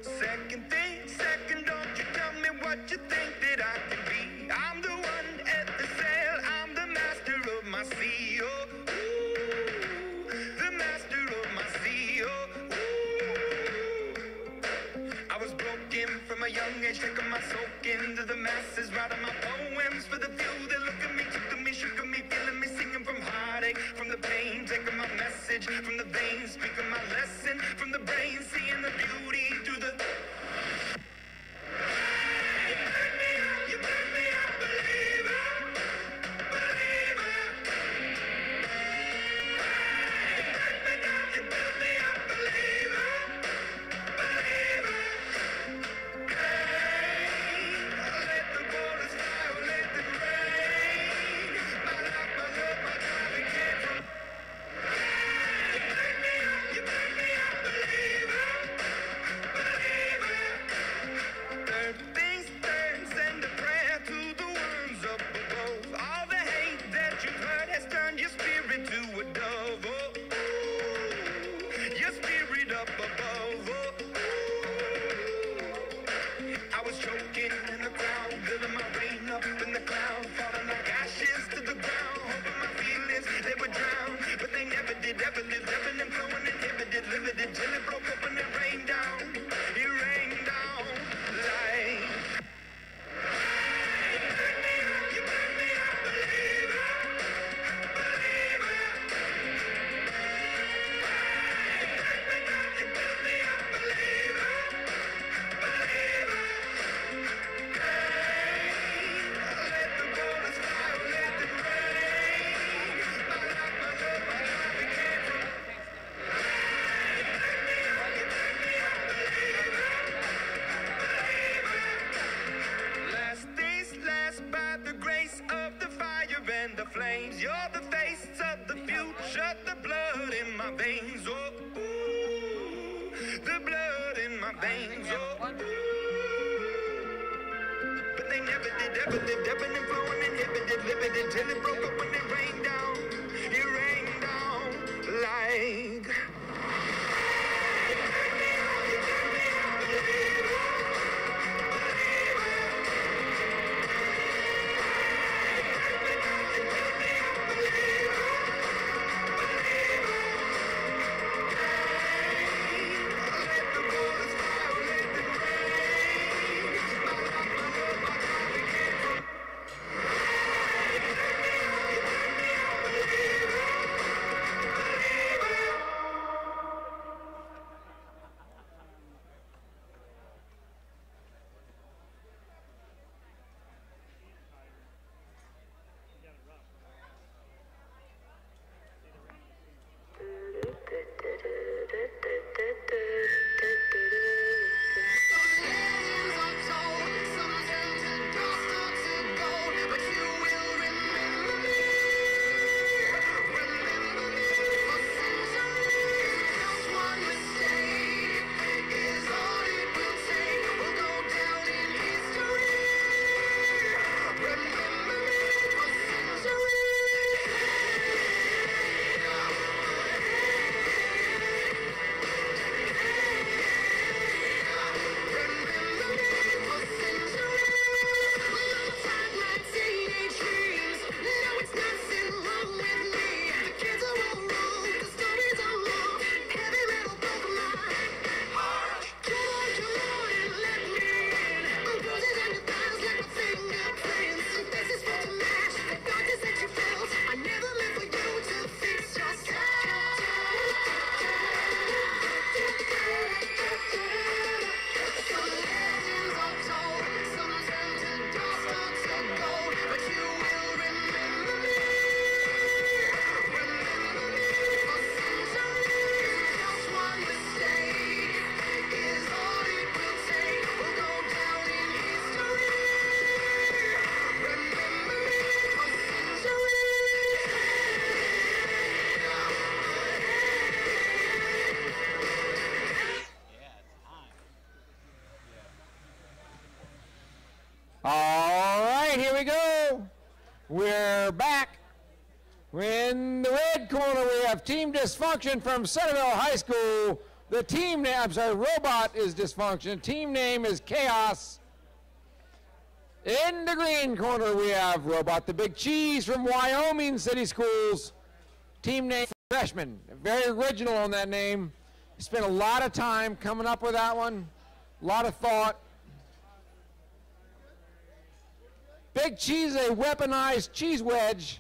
Second thing, second, don't you tell me what you think that I can be. I'm the one at the sail, I'm the master of my sea. Oh, ooh, the master of my sea. Oh, I was broken from a young age, taking my soak into the masses, writing my poems for the few that look at me, took to me, shook at me, feeling me, singing from heartache, from the pain, taking my message from the veins, speaking my lesson from the brain, seeing the beauty through the. You burn me up, believer, believer. flames. You're the face of the future, the blood in my veins. Oh, ooh, the blood in my veins. Oh, ooh. But they never did, ever lived, ebbing and flowing, inhibited, limited, till it broke up when it rained down. It rained down like. All right, here we go. We're back. In the red corner, we have Team Dysfunction from Centerville High School. The team name, I'm sorry, Robot is Dysfunction. Team name is Chaos. In the green corner, we have Robot the Big Cheese from Wyoming City Schools. Team name Freshman. Very original on that name. Spent a lot of time coming up with that one. A lot of thought. Big Cheese is a weaponized cheese wedge.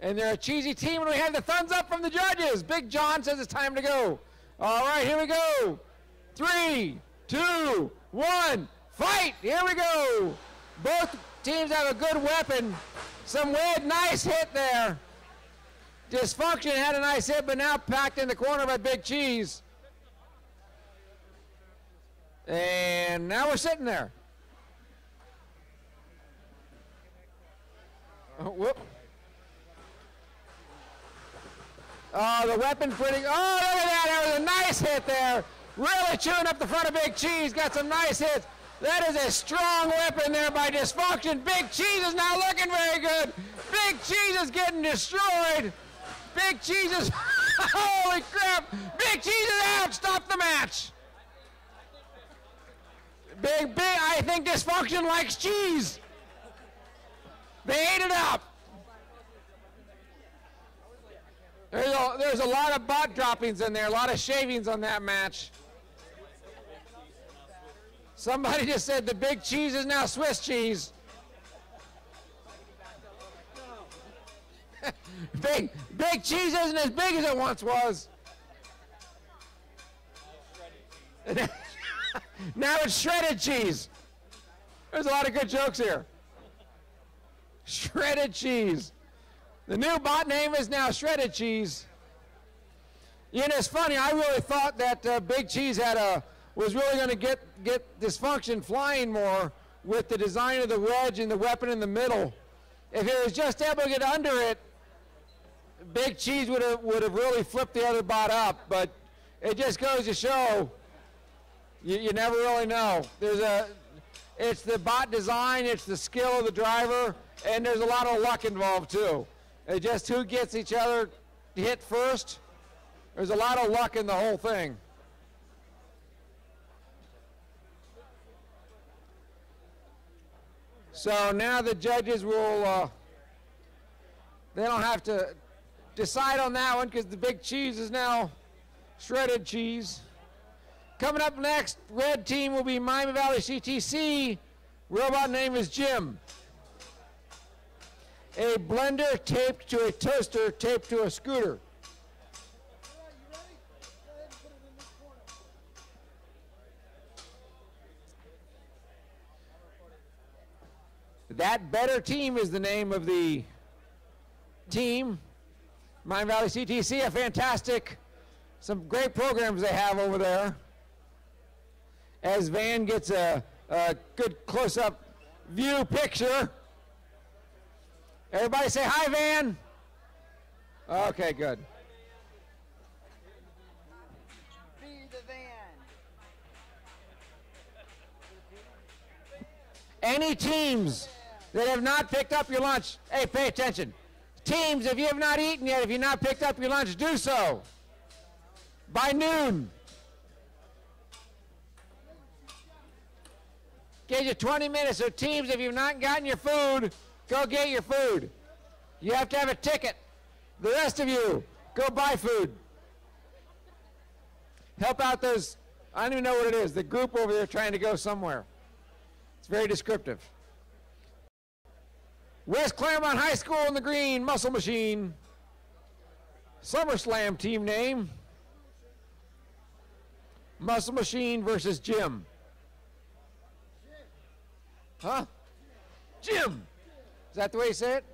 And they're a cheesy team, and we have the thumbs up from the judges. Big John says it's time to go. All right, here we go. 3, 2, 1, fight! Here we go. Both teams have a good weapon. Some weird, nice hit there. Dysfunction had a nice hit, but now packed in the corner by Big Cheese. And now we're sitting there. Oh, whoop. Oh, the weapon pretty. Oh, look at that. That was a nice hit there. Really chewing up the front of Big Cheese. Got some nice hits. That is a strong weapon there by Dysfunction. Big Cheese is not looking very good. Big Cheese is getting destroyed. Big Cheese is. Holy crap. Big Cheese is out. Stop the match. I think Dysfunction likes cheese. They ate it up. There's a lot of bot droppings in there, a lot of shavings on that match. Somebody just said the Big Cheese is now Swiss cheese. Big Cheese isn't as big as it once was. Now it's shredded cheese. There's a lot of good jokes here. Shredded cheese. The new bot name is now Shredded Cheese. You know, it's funny. I really thought that Big Cheese was really going to get Dysfunction flying more with the design of the wedge and the weapon in the middle. If it was just able to get under it, Big Cheese would have really flipped the other bot up. But it just goes to show you never really know. It's the bot design, it's the skill of the driver, and there's a lot of luck involved too. It's just who gets each other hit first. There's a lot of luck in the whole thing. So now the judges will, they don't have to decide on that one because the Big Cheese is now shredded cheese. Coming up next, red team will be Miami Valley CTC. Robot name is Jim. A blender taped to a toaster taped to a scooter. That Better Team is the name of the team. Miami Valley CTC, a fantastic, some great programs they have over there. As Van gets a good close-up view picture. Everybody say hi, Van. Okay, good. Be the van. Any teams that have not picked up your lunch, hey, pay attention. Teams, if you have not eaten yet, if you've not picked up your lunch, do so by noon. Give you 20 minutes. So teams, if you've not gotten your food, go get your food. You have to have a ticket. The rest of you, go buy food. Help out those, I don't even know what it is, the group over there trying to go somewhere. It's very descriptive. West Claremont High School in the green, Muscle Machine. SummerSlam team name. Muscle Machine versus Jim. Huh? Jim. Is that the way you say it?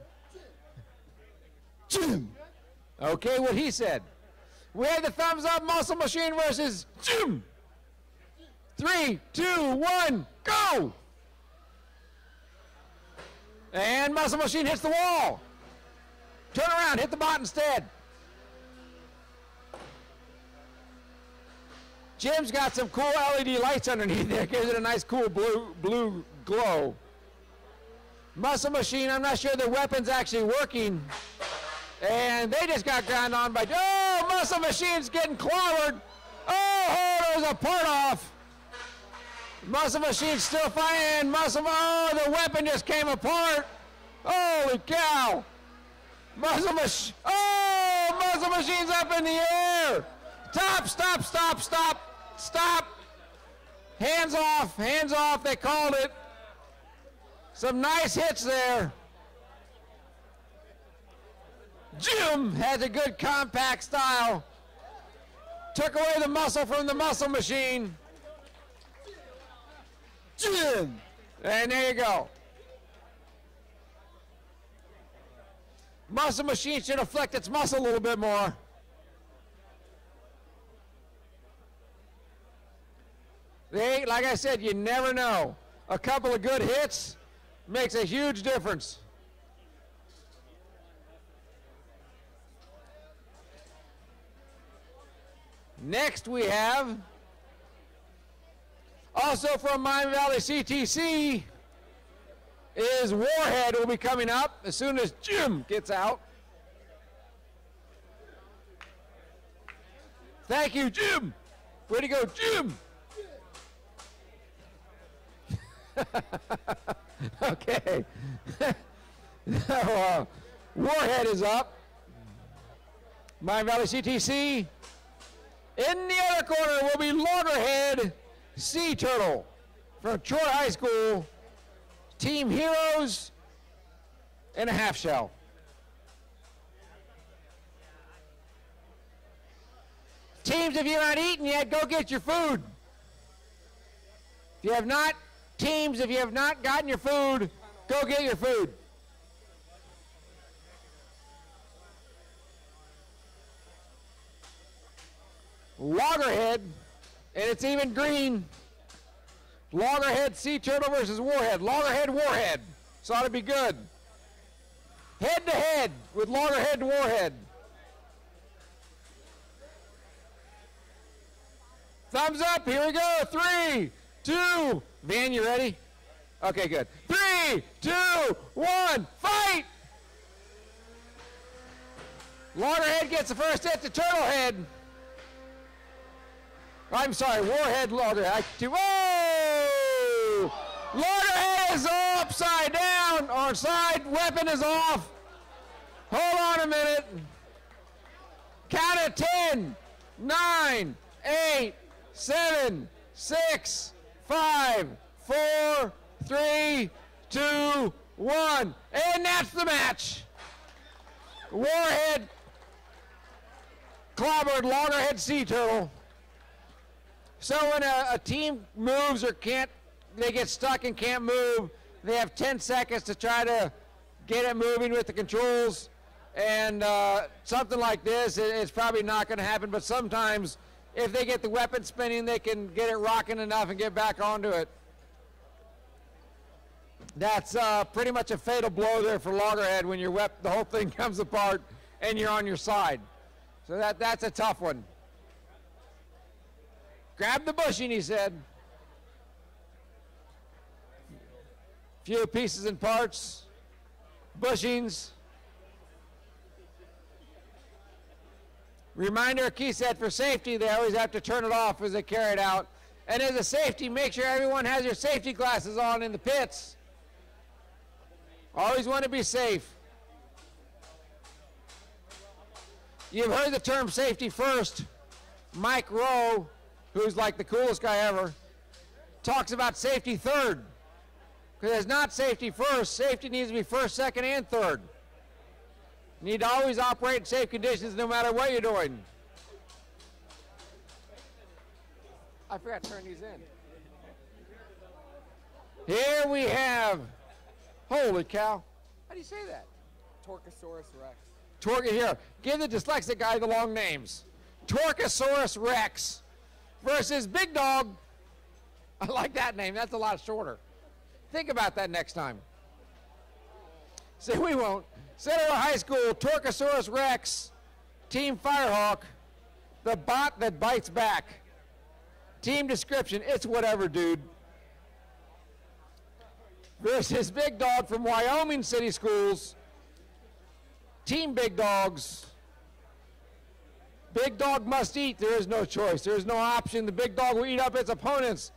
Jim. Okay, what he said. We had the thumbs up, Muscle Machine versus Jim. 3, 2, 1, go! And Muscle Machine hits the wall. Turn around, hit the bot instead. Jim's got some cool LED lights underneath there. Gives it a nice cool blue glow. Muscle Machine, I'm not sure the weapon's actually working. And they just got ground on by, oh, Muscle Machine's getting clobbered. Oh, there's a part off. Muscle Machine's still fighting. Oh, the weapon just came apart. Holy cow. Muscle Machine's up in the air. Stop. Hands off, they called it. Some nice hits there. Jim has a good compact style. Took away the muscle from the Muscle Machine. Jim. And there you go. Muscle Machine should have flexed its muscle a little bit more. Like I said, you never know. A couple of good hits makes a huge difference. Next we have, also from Miami Valley CTC, is Warhead, will be coming up as soon as Jim gets out. Thank you, Jim. Way to go, Jim. Okay. So, Warhead is up. Miami Valley CTC. In the other corner will be Loggerhead Sea Turtle from Troy High School. Team Heroes and a half shell. Teams, if you're not eating yet, go get your food. If you have not, teams, if you have not gotten your food, go get your food. Loggerhead, and it's even green. Loggerhead Sea Turtle versus Warhead. Loggerhead, Warhead. So ought to be good. Head to head with loggerhead to warhead. Thumbs up, here we go. 3, 2, Van, you ready? Okay, good. 3, 2, 1, fight! Loggerhead gets the first hit to Turtlehead. I'm sorry, Warhead, Loggerhead. Whoa! Loggerhead is upside down, or side, weapon is off. Hold on a minute. Count at 10, 9, 8, 7, 6, 5, 4, 3, 2, 1. And that's the match. Warhead clobbered Loggerhead Sea Turtle. So when a team moves or can't, they get stuck and can't move, they have 10 seconds to try to get it moving with the controls. And something like this, it's probably not going to happen, but sometimes if they get the weapon spinning, they can get it rocking enough and get back onto it. That's pretty much a fatal blow there for Loggerhead when your the whole thing comes apart and you're on your side. So that's a tough one. Grab the bushing, he said. Few pieces and parts, bushings. Reminder, key set for safety, they always have to turn it off as they carry it out. And as a safety, make sure everyone has your safety glasses on in the pits. Always want to be safe. You've heard the term safety first. Mike Rowe, who's like the coolest guy ever, talks about safety third. Because it's not safety first. Safety needs to be first, second, and third. You need to always operate in safe conditions no matter what you're doing. I forgot to turn these in. Here we have, holy cow. How do you say that? Torcosaurus Rex. Here, give the dyslexic guy the long names. Torcosaurus Rex versus Big Dog. I like that name. That's a lot shorter. Think about that next time. Say we won't. Center High School, Torcosaurus Rex, Team Firehawk, the bot that bites back. Team description, it's whatever, dude. Versus Big Dog from Wyoming City Schools, Team Big Dogs. Big Dog must eat. There is no choice. There is no option. The Big Dog will eat up its opponents.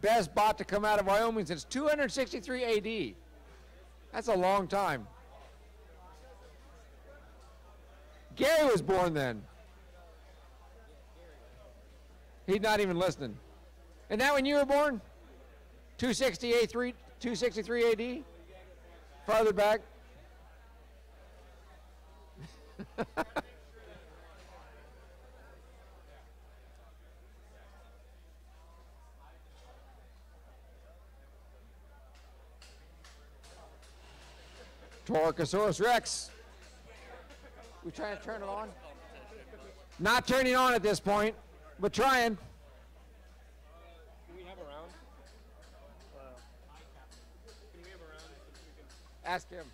Best bot to come out of Wyoming since 263 AD. That's a long time. Gary was born then. He's not even listening. And that when you were born? 263 AD? Farther back? Torcosaurus Rex. We trying to turn it on? Not turning on at this point, but trying. Can we have a round? Can we have a round? Ask him.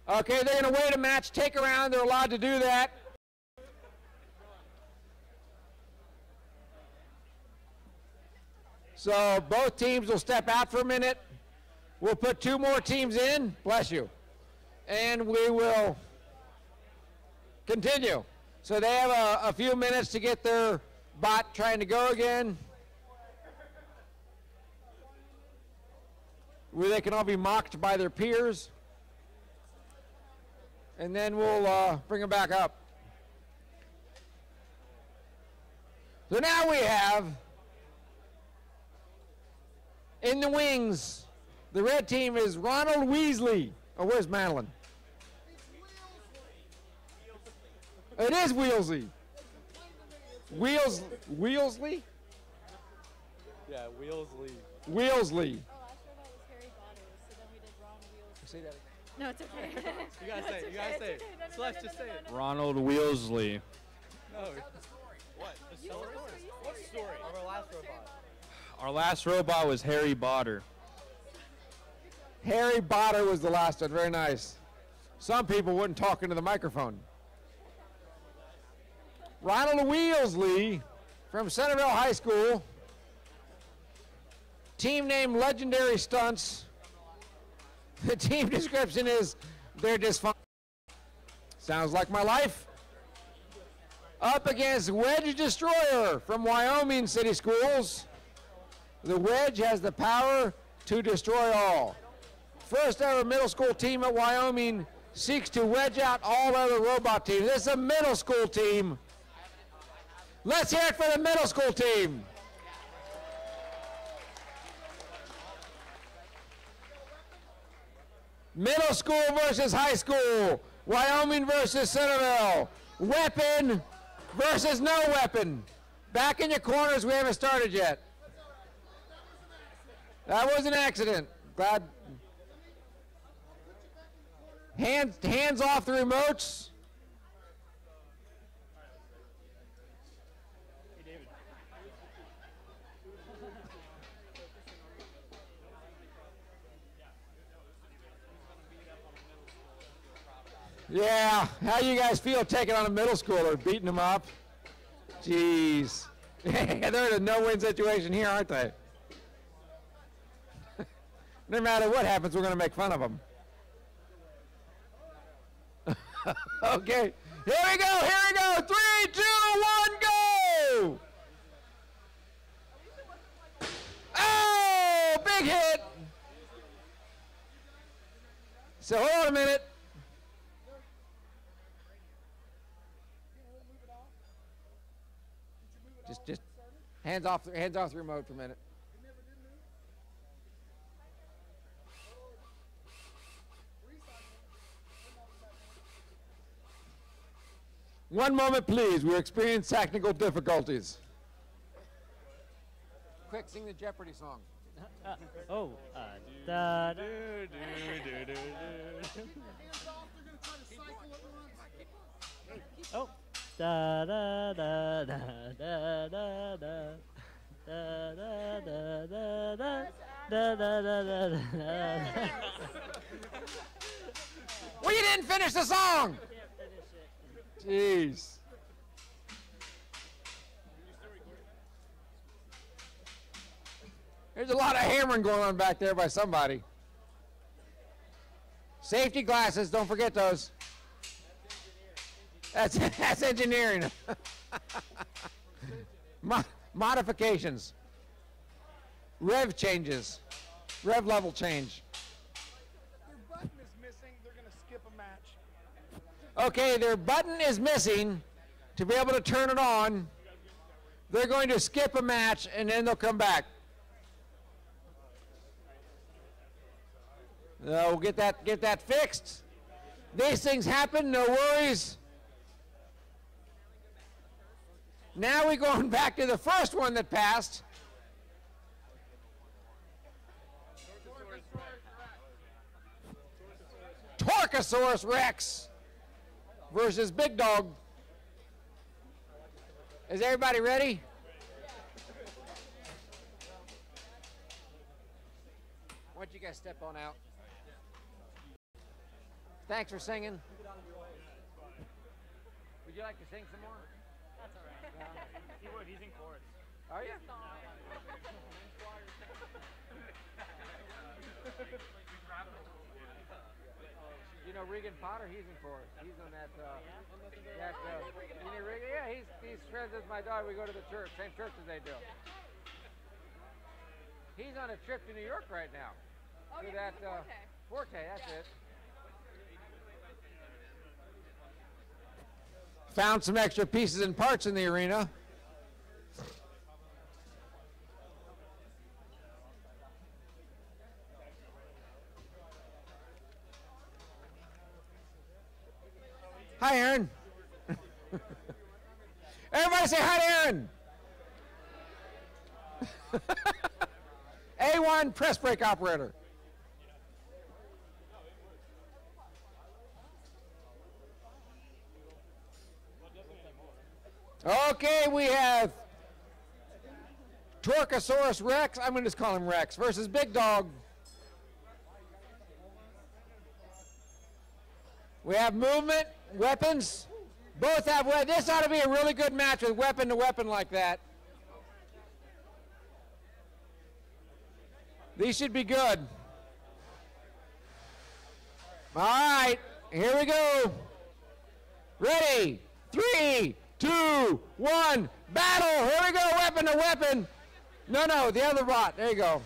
Okay, they're going to wait a match, take a round. They're allowed to do that. So both teams will step out for a minute. We'll put 2 more teams in. Bless you. And we will continue. So they have a few minutes to get their bot trying to go again. Where they can all be mocked by their peers. And then we'll bring them back up. So now we have, in the wings, the red team is Ronald Weasley. Oh, where's Madeline? It is Weasley. Weasley? Yeah, Weasley. Weasley. Say that again. No, it's okay. You gotta say it. You gotta say it. Celeste, just say it. Ronald Weasley. No. What? The story? What story? Our last robot. Our last robot was Harry Potter. Harry Botter was the last one. Very nice. Some people wouldn't talk into the microphone. Ronald Wheelsley from Centerville High School. Team name Legendary Stunts. The team description is they're dysfunctional. Sounds like my life. Up against Wedge Destroyer from Wyoming City Schools. The Wedge has the power to destroy all. First ever middle school team at Wyoming seeks to wedge out all other robot teams. This is a middle school team. Let's hear it for the middle school team. Middle school versus high school. Wyoming versus Centerville. Weapon versus no weapon. Back in your corners, we haven't started yet. That was an accident. Glad. Hands off the remotes. Yeah, how you guys feel taking on a middle schooler, beating them up? Jeez. They're in a no-win situation here, aren't they? No matter what happens, we're going to make fun of them. Okay, here we go, 3, 2, 1, go! Oh, big hit! So hold on a minute. Just hands off the remote for a minute. One moment, please. We're experiencing technical difficulties. Quick, sing the Jeopardy song. Da do do. Oh. Da da da da da da da da da da da da da da. Well, you didn't finish the song. Jeez. There's a lot of hammering going on back there by somebody. Safety glasses, don't forget those. That's engineering. Modifications. Rev changes. Rev level change. Their button is missing. They're going to skip a match. Okay, their button is missing to be able to turn it on. They're going to skip a match and then they'll come back. We'll get that fixed. These things happen, no worries. Now we're going back to the first one that passed. Torkosaurus Rex versus Big Dog. Is everybody ready? Why don't you guys step on out? Thanks for singing. Would you like to sing some more? That's all right. He would. He's in chorus. Are you? You know Regan Potter? He's in chorus. He's on that. You know Regan? Yeah, he's friends with my daughter. We go to the church, same church as they do. He's on a trip to New York right now. Oh, to yeah, that Forte. That's it. Found some extra pieces and parts in the arena. Hi, Aaron. Everybody say hi to Aaron. A1 press brake operator. Okay, we have Torkosaurus Rex, I'm going to just call him Rex, versus Big Dog. We have movement, weapons. Both have weapons. This ought to be a really good match with weapon to weapon like that. These should be good. All right, here we go. Ready? 3, 2, 1, battle. Here we go, weapon to weapon. No, the other bot. There you go.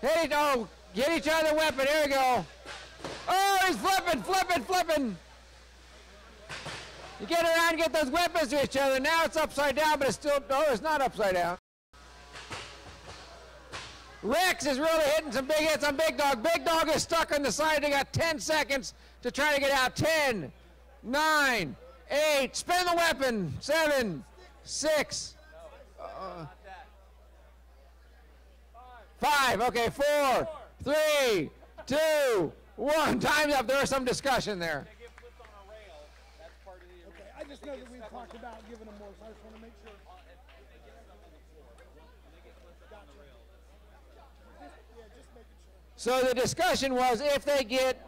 Hit each other weapon. Here we go. Oh, he's flipping. You get around and get those weapons to each other. Now it's upside down, but it's still, it's not upside down. Rex is really hitting some big hits on Big Dog. Big Dog is stuck on the side. They got 10 seconds to try to get out. 10, 9, 8, spin the weapon. 7, 6, 5, okay, 4, 3, 2, 1. Time's up. There was some discussion there. Okay, I just know that we talked about giving them more, so I just want to make sure. So the discussion was if they get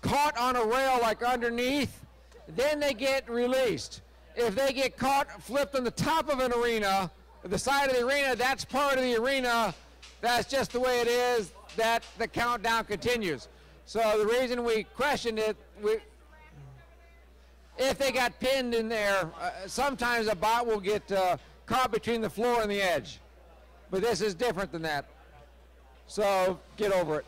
caught on a rail like underneath, then they get released. If they get caught flipped on the top of an arena, the side of the arena, that's part of the arena. That's just the way it is, that the countdown continues. So the reason we questioned it, if they got pinned in there, sometimes a bot will get caught between the floor and the edge. But this is different than that. So get over it.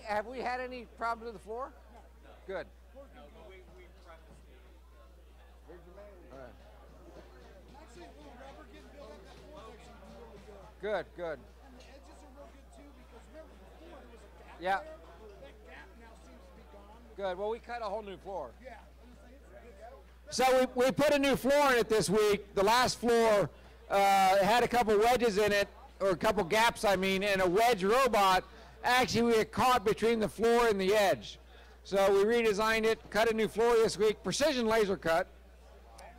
Have we had any problems with the floor? No. Good. No, but we practiced it. Here's your man. All right. Actually, a little rubber getting built up, that floor's actually really good. Good. And the edges are real good too, because remember before there was a gap Yeah. there. That gap now seems to be gone. Good. Well, we cut a whole new floor. Yeah. So we put a new floor in it this week. The last floor had a couple wedges in it, or a couple gaps, I mean, and a wedge robot. Actually, we get caught between the floor and the edge. So we redesigned it, cut a new floor this week, precision laser cut,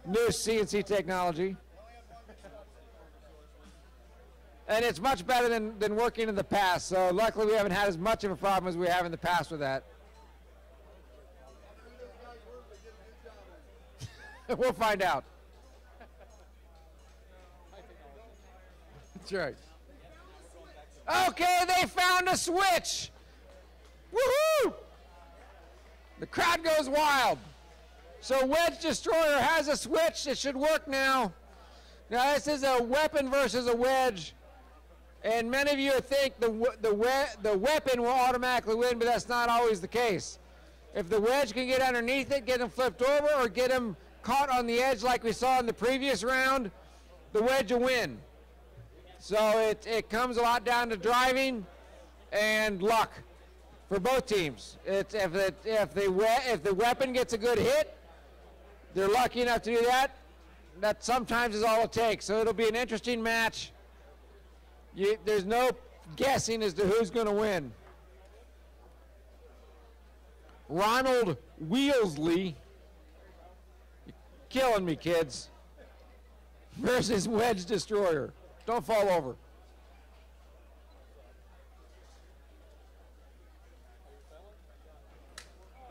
new CNC technology. And it's much better than working in the past. So luckily we haven't had as much of a problem as we have in the past with that. We'll find out. That's right. Okay, they found a switch. Woohoo! The crowd goes wild. So Wedge Destroyer has a switch. It should work now. Now this is a weapon versus a wedge. And many of you think the weapon will automatically win, but that's not always the case. If the wedge can get underneath it, get him flipped over, or get him caught on the edge like we saw in the previous round, the wedge will win. So it comes a lot down to driving and luck for both teams. If the weapon gets a good hit, they're lucky enough to do that. That sometimes is all it takes. So it'll be an interesting match. There's no guessing as to who's going to win. Ronald Wheelsley, you're killing me, kids, versus Wedge Destroyer. Don't fall over.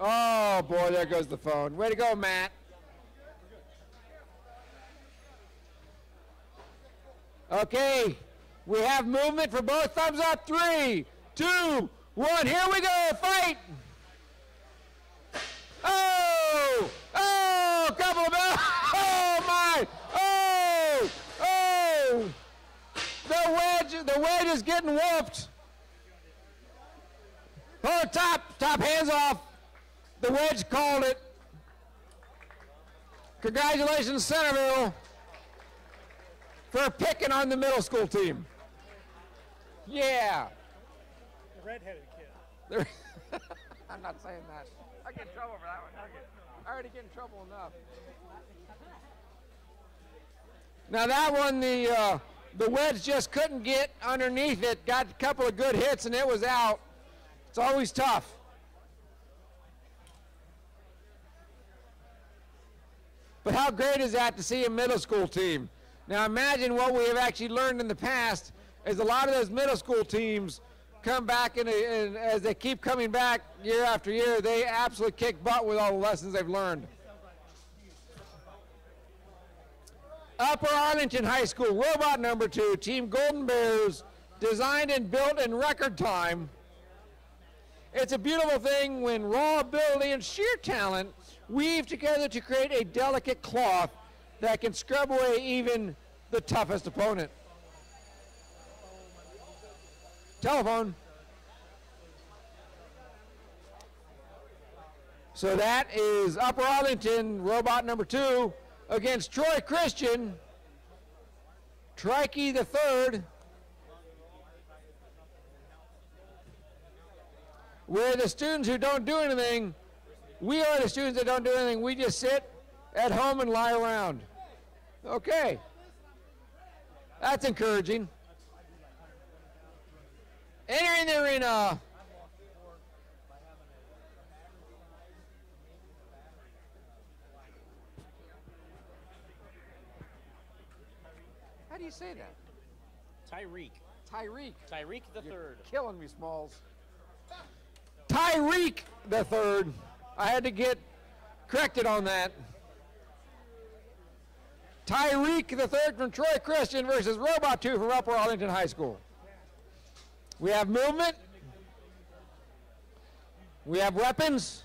Oh, boy, there goes the phone. Way to go, Matt. Okay, we have movement for both. Thumbs up. 3, 2, 1. Here we go. Fight. Oh! Oh! Couple of... Oh, my! Oh! Oh! The wedge is getting whooped. Oh, top, hands off. The wedge called it. Congratulations, Centerville, for picking on the middle school team. Yeah. The redheaded kid. I'm not saying that. I get in trouble for that one. I already get in trouble enough. Now that one, the wedge just couldn't get underneath it. Got a couple of good hits and it was out. It's always tough. But how great is that to see a middle school team? Now imagine what we have actually learned in the past is a lot of those middle school teams come back and as they keep coming back year after year, they absolutely kick butt with all the lessons they've learned. Upper Arlington High School, robot number 2, Team Golden Bears, designed and built in record time. It's a beautiful thing when raw ability and sheer talent weave together to create a delicate cloth that can scrub away even the toughest opponent. Telephone. So that is Upper Arlington, robot number 2, against Troy Christian, Trikey the third. We're the students who don't do anything. We are the students that don't do anything. We just sit at home and lie around. Okay. That's encouraging. Entering the arena. How do you say that? Tyreek. Tyreek. Tyreek the third. Killing me, Smalls. Tyreek the third. I had to get corrected on that. Tyreek the third from Troy Christian versus Robot 2 from Upper Arlington High School. We have movement. We have weapons.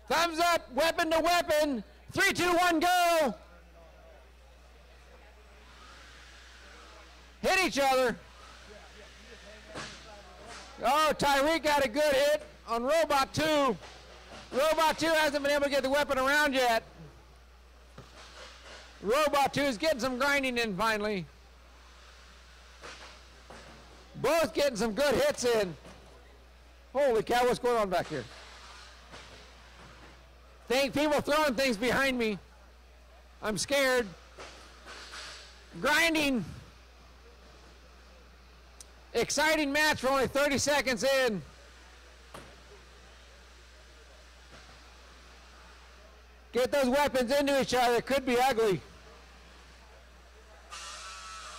Thumbs up, weapon to weapon. 3, 2, 1, go. Hit each other. Oh, Tyreek got a good hit on Robot 2. Robot 2 hasn't been able to get the weapon around yet. Robot 2 is getting some grinding in finally. Both getting some good hits in. Holy cow, what's going on back here? Think people throwing things behind me. I'm scared. Grinding. Exciting match for only 30 seconds in. Get those weapons into each other. It could be ugly.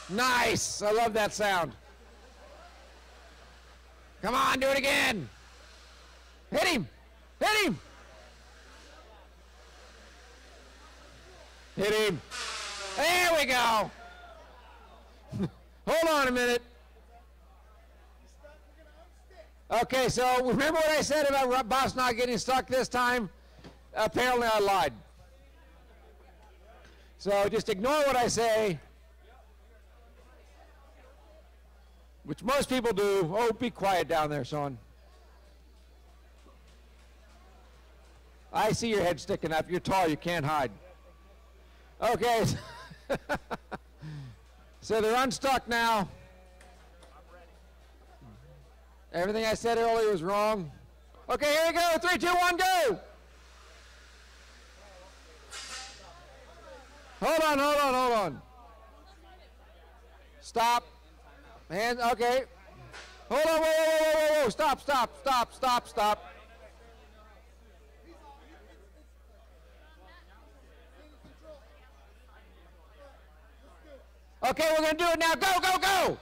Nice. I love that sound. Come on, do it again. Hit him. Hit him. Hit him. There we go. Hold on a minute. Okay, so remember what I said about Boss not getting stuck this time? Apparently I lied. So just ignore what I say, which most people do. Oh, be quiet down there, son. I see your head sticking up. You're tall, you can't hide. Okay. So they're unstuck now. Everything I said earlier was wrong. Okay, here we go. 3, 2, 1, go. Hold on, hold on, hold on. Stop. Hands, okay. Hold on, whoa, whoa, whoa, whoa, whoa. Stop, stop, stop, stop, stop. Okay, we're going to do it now. Go, go, go.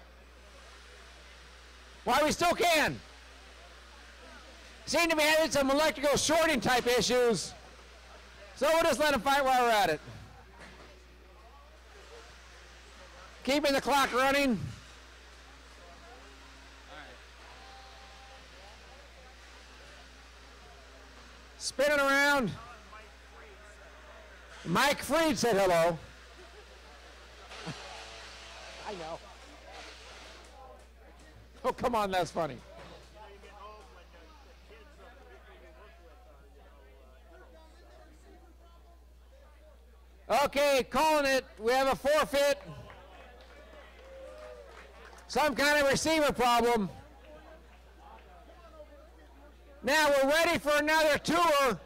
While we still can. Seem to be having some electrical shorting type issues. So we'll just let them fight while we're at it. Keeping the clock running. Spinning around. Mike Freed said hello. I know. Oh, come on, that's funny. Okay, calling it. We have a forfeit. Some kind of receiver problem. Now we're ready for another tour.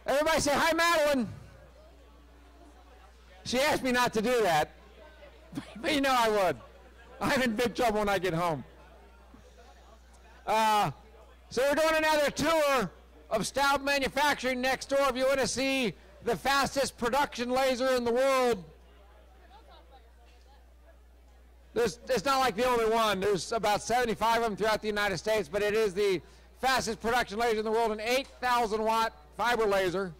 Everybody say hi, Madeline. She asked me not to do that, but you know I would. I'm in big trouble when I get home. So we're doing another tour of Staub Manufacturing next door if you want to see the fastest production laser in the world. It's not like the only one. There's about 75 of them throughout the United States, but it is the fastest production laser in the world, an 8,000 watt fiber laser.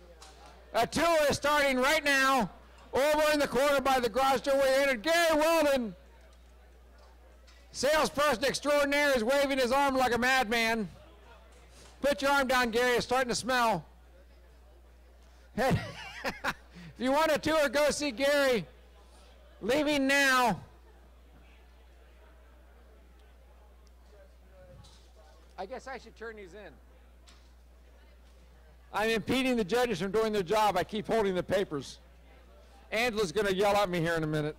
A tour is starting right now over in the corner by the garage door where you entered. Gary Weldon, salesperson extraordinaire, is waving his arm like a madman. Put your arm down, Gary. It's starting to smell. If you want a tour, go see Gary. Leaving now. I guess I should turn these in. I'm impeding the judges from doing their job. I keep holding the papers. Angela's going to yell at me here in a minute.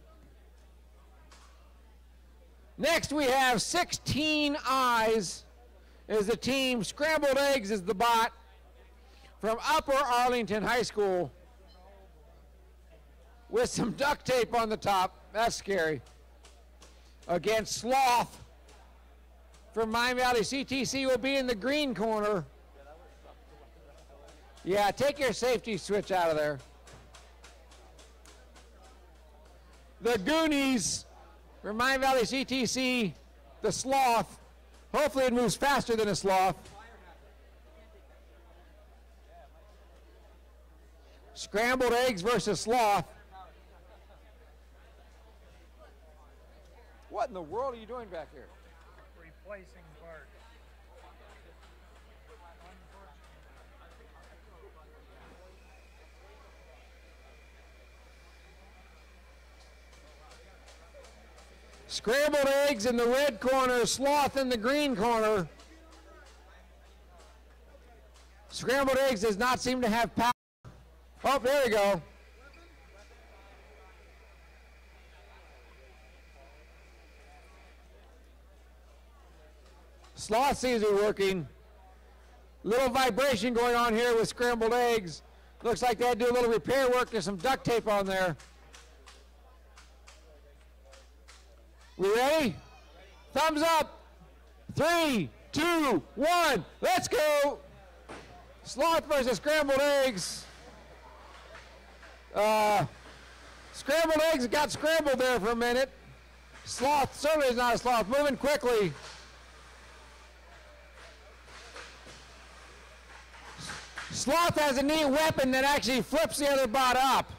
Next we have 16 Eyes is the team. Scrambled Eggs is the bot from Upper Arlington High School with some duct tape on the top. That's scary. Against Sloth from Miami Valley CTC will be in the green corner. Yeah, take your safety switch out of there. The Goonies from Miami Valley CTC, the Sloth. Hopefully it moves faster than a sloth. Scrambled Eggs versus Sloth. What in the world are you doing back here? Replacing parts. Scrambled Eggs in the red corner, Sloth in the green corner. Scrambled Eggs does not seem to have power. Oh, there we go. Sloth seems to be working. Little vibration going on here with Scrambled Eggs. Looks like they had to do a little repair work. There's some duct tape on there. We ready? Thumbs up. 3, 2, 1. Let's go. Sloth versus Scrambled Eggs. Scrambled Eggs got scrambled there for a minute. Sloth certainly is not a sloth. Moving quickly. Sloth has a neat weapon that actually flips the other bot up.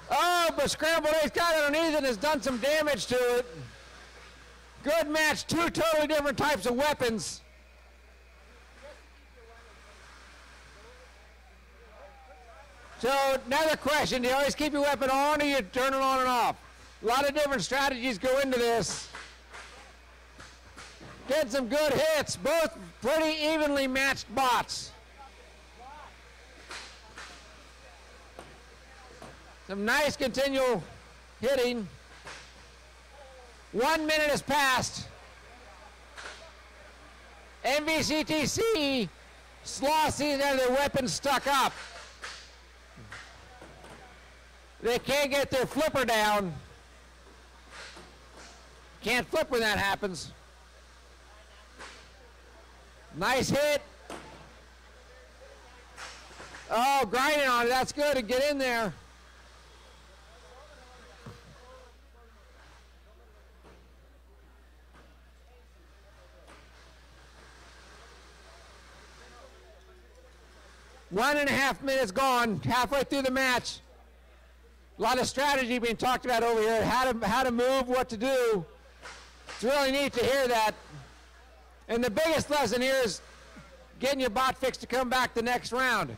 Oh, but Scrambled Eggs got underneath it and has done some damage to it. Good match, two totally different types of weapons. So another question, do you always keep your weapon on or you turn it on and off? A lot of different strategies go into this. Get some good hits, both pretty evenly matched bots. Some nice continual hitting. 1 minute has passed. MVCTC, Sloth sees that their weapons stuck up. They can't get their flipper down. Can't flip when that happens. Nice hit. Oh, grinding on it. That's good to get in there. One and a half minutes gone, halfway through the match. A lot of strategy being talked about over here, how to move, what to do. It's really neat to hear that. And the biggest lesson here is getting your bot fixed to come back the next round.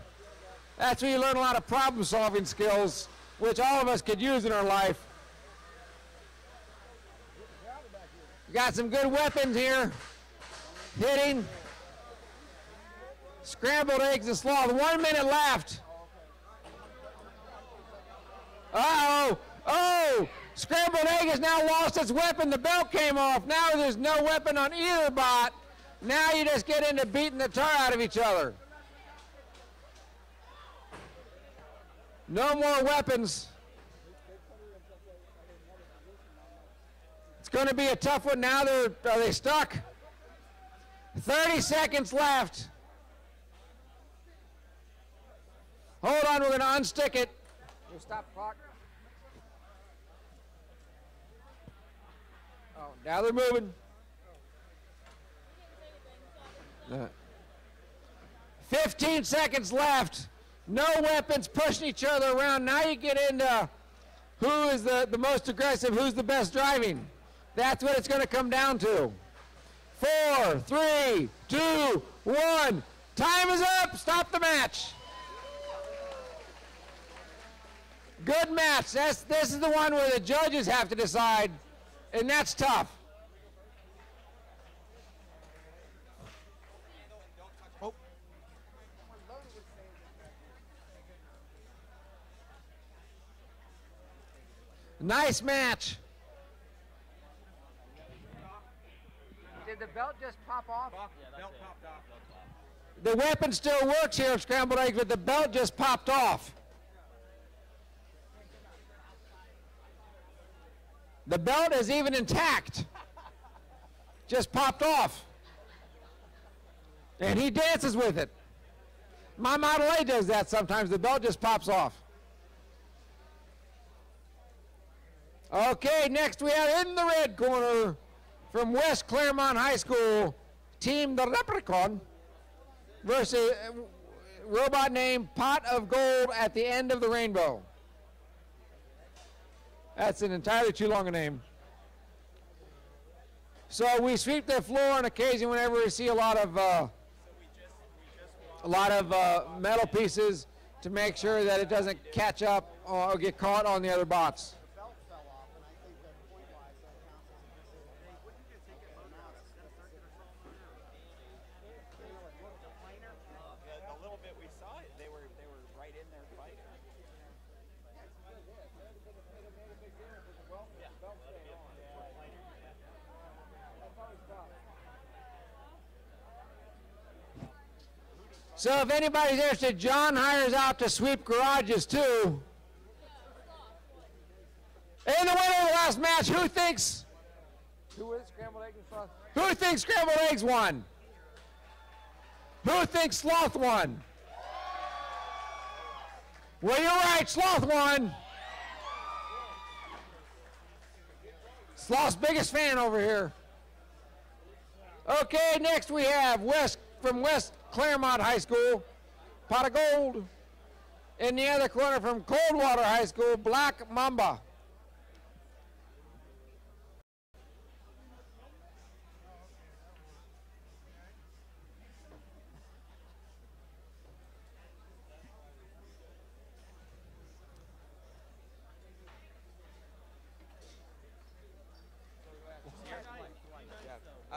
That's where you learn a lot of problem-solving skills, which all of us could use in our life. We got some good weapons here. Hitting. Scrambled Eggs and Sloth. 1 minute left. Uh-oh. Oh! Scrambled Egg has now lost its weapon. The belt came off. Now there's no weapon on either bot. Now you just get into beating the tar out of each other. No more weapons. It's going to be a tough one now. Are they stuck? 30 seconds left. Hold on, we're going to unstick it. We'll stop the clock. Oh, now they're moving. 15 seconds left. No weapons pushing each other around. Now you get into who is the most aggressive, who's the best driving. That's what it's going to come down to. 4, 3, 2, 1. Time is up. Stop the match. Good match. This is the one where the judges have to decide, and that's tough. Nice match. Did the belt just pop off? Belt popped off. The weapon still works here at Scrambled Eggs, but the belt just popped off. The belt is even intact. Just popped off. And he dances with it. My Model A does that sometimes. The belt just pops off. Okay, next we have in the red corner from West Claremont High School, Team the Leprechaun versus robot named Pot of Gold at the End of the Rainbow. That's an entirely too long a name. So we sweep the floor on occasion whenever we see a lot of metal pieces to make sure that it doesn't catch up or get caught on the other bots. So if anybody's interested, John hires out to sweep garages too. And the winner of the last match, who thinks Scrambled Eggs won? Who thinks Sloth won? Well, you're right, Sloth won. Sloth's biggest fan over here. Okay, next we have from West Claremont High School, Pot of Gold. In the other corner from Coldwater High School, Black Mamba.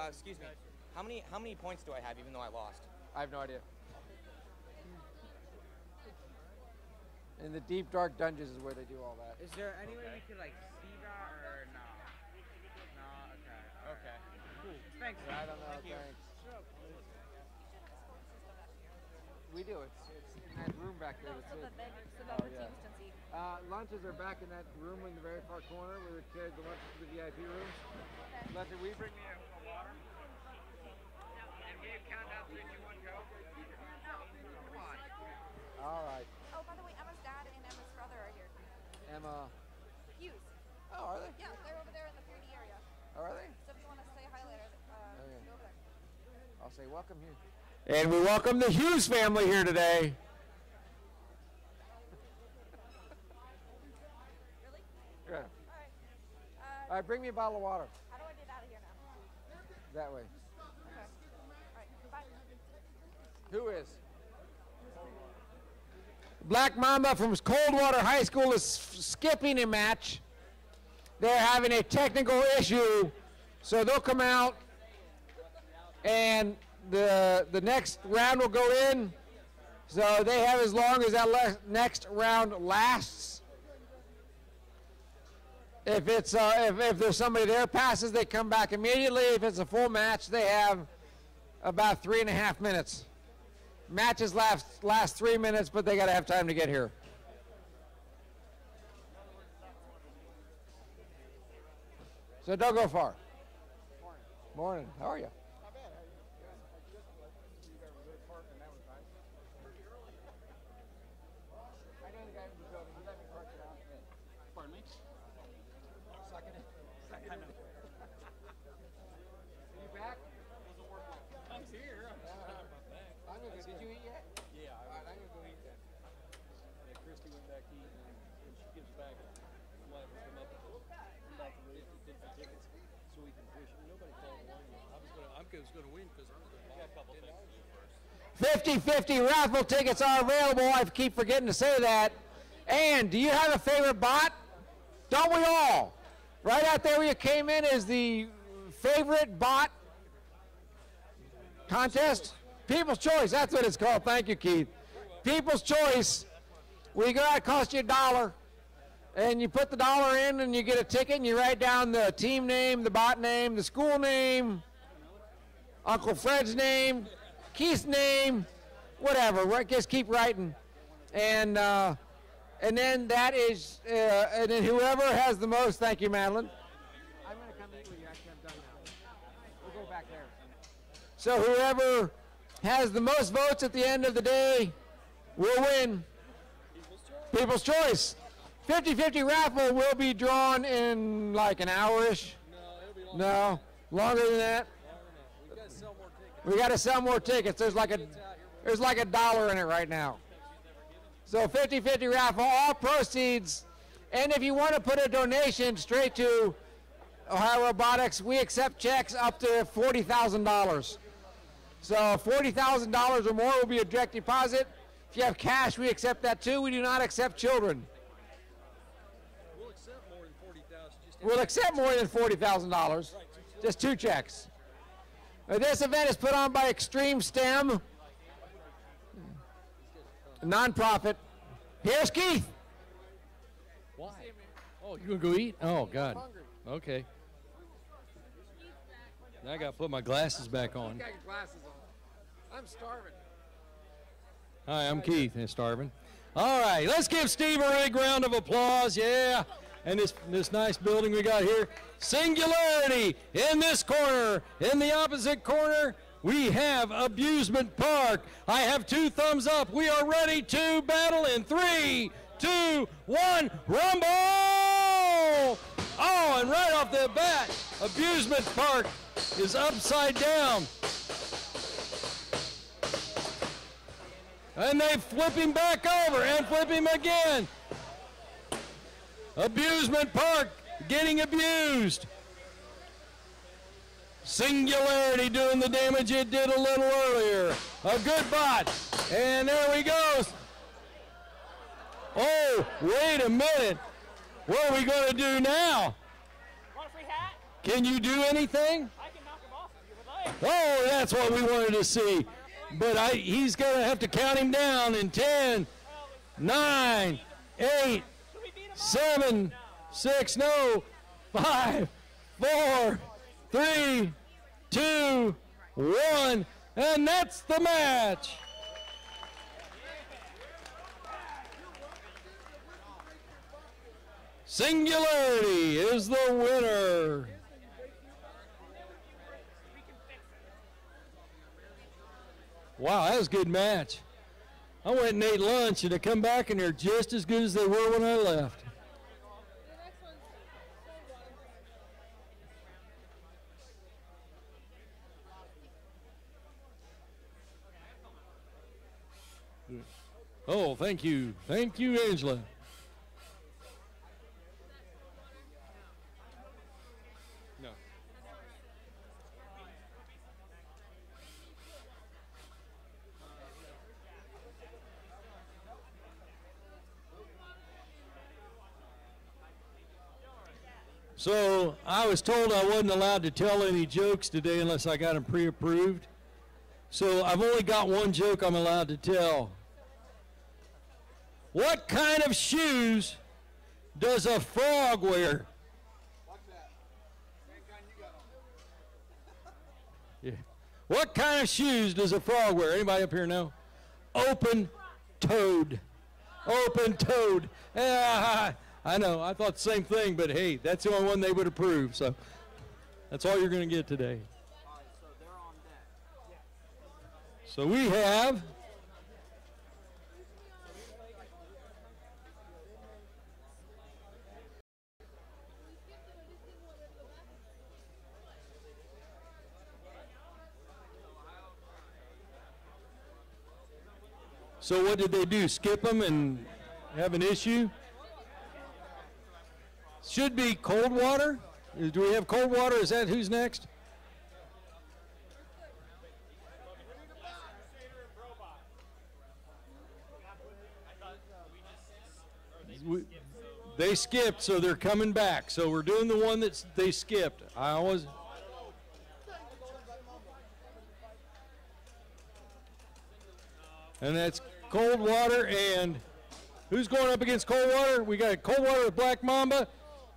Excuse me. How many points do I have, even though I lost? I have no idea. In the deep, dark dungeons is where they do all that. Is there any way you could like see that or no? No. Okay. Okay. Cool. Thanks. I don't know. Thank you. Thanks. We do. It's in that room back there. So that the yeah. teams can see. Lunches are back in that room in the very far corner where we carried the lunches to the VIP rooms. Okay. Lunch, we bring me a water? And will you count down 3, 2, 1, go? No. Come on. All right. Oh, by the way, Emma's dad and Emma's brother are here. Emma. Hughes. Oh, are they? Yeah, they're over there in the 3D area. Oh, are they? So if you want to say hi later, Okay. go over there. I'll say welcome here. And we welcome the Hughes family here today. Really? Yeah. All right. All right, bring me a bottle of water. How do I get out of here now? That way. Okay. All right. Bye. Who is? Black Mamba from Coldwater High School is skipping a match. They're having a technical issue, so they'll come out and the next round will go in. So they have as long as that next round lasts. If it's if there's somebody there passes, they come back immediately. If it's a full match, they have about 3.5 minutes. Matches last 3 minutes, but they got to have time to get here. So don't go far. Morning. How are you? Pardon me? Second. Second. You back? Doesn't work well. I'm here. I'm gonna go. Did you eat yet? Yeah. All right, I'm gonna go eat then. Yeah, Christy went back to eat, and when she gets back, I'm liable to come up about the race to get the tickets so we can push it. Nobody called one. I was going to win because I was going to buy a couple things to do first. 50-50 raffle tickets are available. I keep forgetting to say that. And do you have a favorite bot? Don't we all? Right out there where you came in is the favorite bot contest. People's Choice, that's what it's called. Thank you, Keith. People's Choice. We go out, it costs you $1. And you put the $1 in and you get a ticket and you write down the team name, the bot name, the school name, Uncle Fred's name, Keith's name, whatever. Just keep writing. And then that is, and then whoever has the most, thank you, Madeline. I'm gonna come eat with you. Actually, I'm done now. We'll go back there. So whoever has the most votes at the end of the day will win. People's Choice. 50-50 raffle will be drawn in like an hour-ish. No, longer than that. We got to sell more tickets. There's like a dollar in it right now. So 50-50 raffle, all proceeds. And if you want to put a donation straight to Ohio Robotics, we accept checks up to $40,000. So $40,000 or more will be a direct deposit. If you have cash, we accept that too. We do not accept children. We'll accept more than $40,000. Just 2 checks. This event is put on by Extreme STEM, a nonprofit. Here's Keith. Why? Oh, you gonna go eat? Oh God. Okay. Now I gotta put my glasses back on. You got your glasses on. I'm starving. Hi, I'm Keith. And starving. All right, let's give Steve a big round of applause. Yeah. And this nice building we got here. Singularity in this corner. In the opposite corner, we have Abusement Park. I have 2 thumbs up. We are ready to battle in 3, 2, 1, rumble! Oh, and right off the bat, Abusement Park is upside down. And they flip him back over and flip him again. Abusement Park getting abused. Singularity doing the damage it did a little earlier. A good bot. And there we go. Oh, wait a minute. What are we going to do now? Want a free hat? Can you do anything? I can knock him off if you would like. Oh, that's what we wanted to see. But he's going to have to count him down in 10, 9, 8, 7, 6, no, 5, 4, 3, 2, 1, and that's the match. Singularity is the winner. Wow, that was a good match. I went and ate lunch, and I come back, and they're just as good as they were when I left. Oh, thank you. Thank you, Angela. No. So I was told I wasn't allowed to tell any jokes today unless I got them pre-approved. So I've only got one joke I'm allowed to tell. What kind of shoes does a frog wear? Yeah. What kind of shoes does a frog wear? Anybody up here know? Open-toed. Open-toed. I know. I thought the same thing, but hey, that's the only one they would approve. So that's all you're going to get today. So we have So what did they do? Skip them and have an issue? Should be cold water. Do we have cold water? Is that who's next? They skipped, so they're coming back. So we're doing the one that they skipped. I always. And that's cold water. And who's going up against cold water? We got cold water with Black Mamba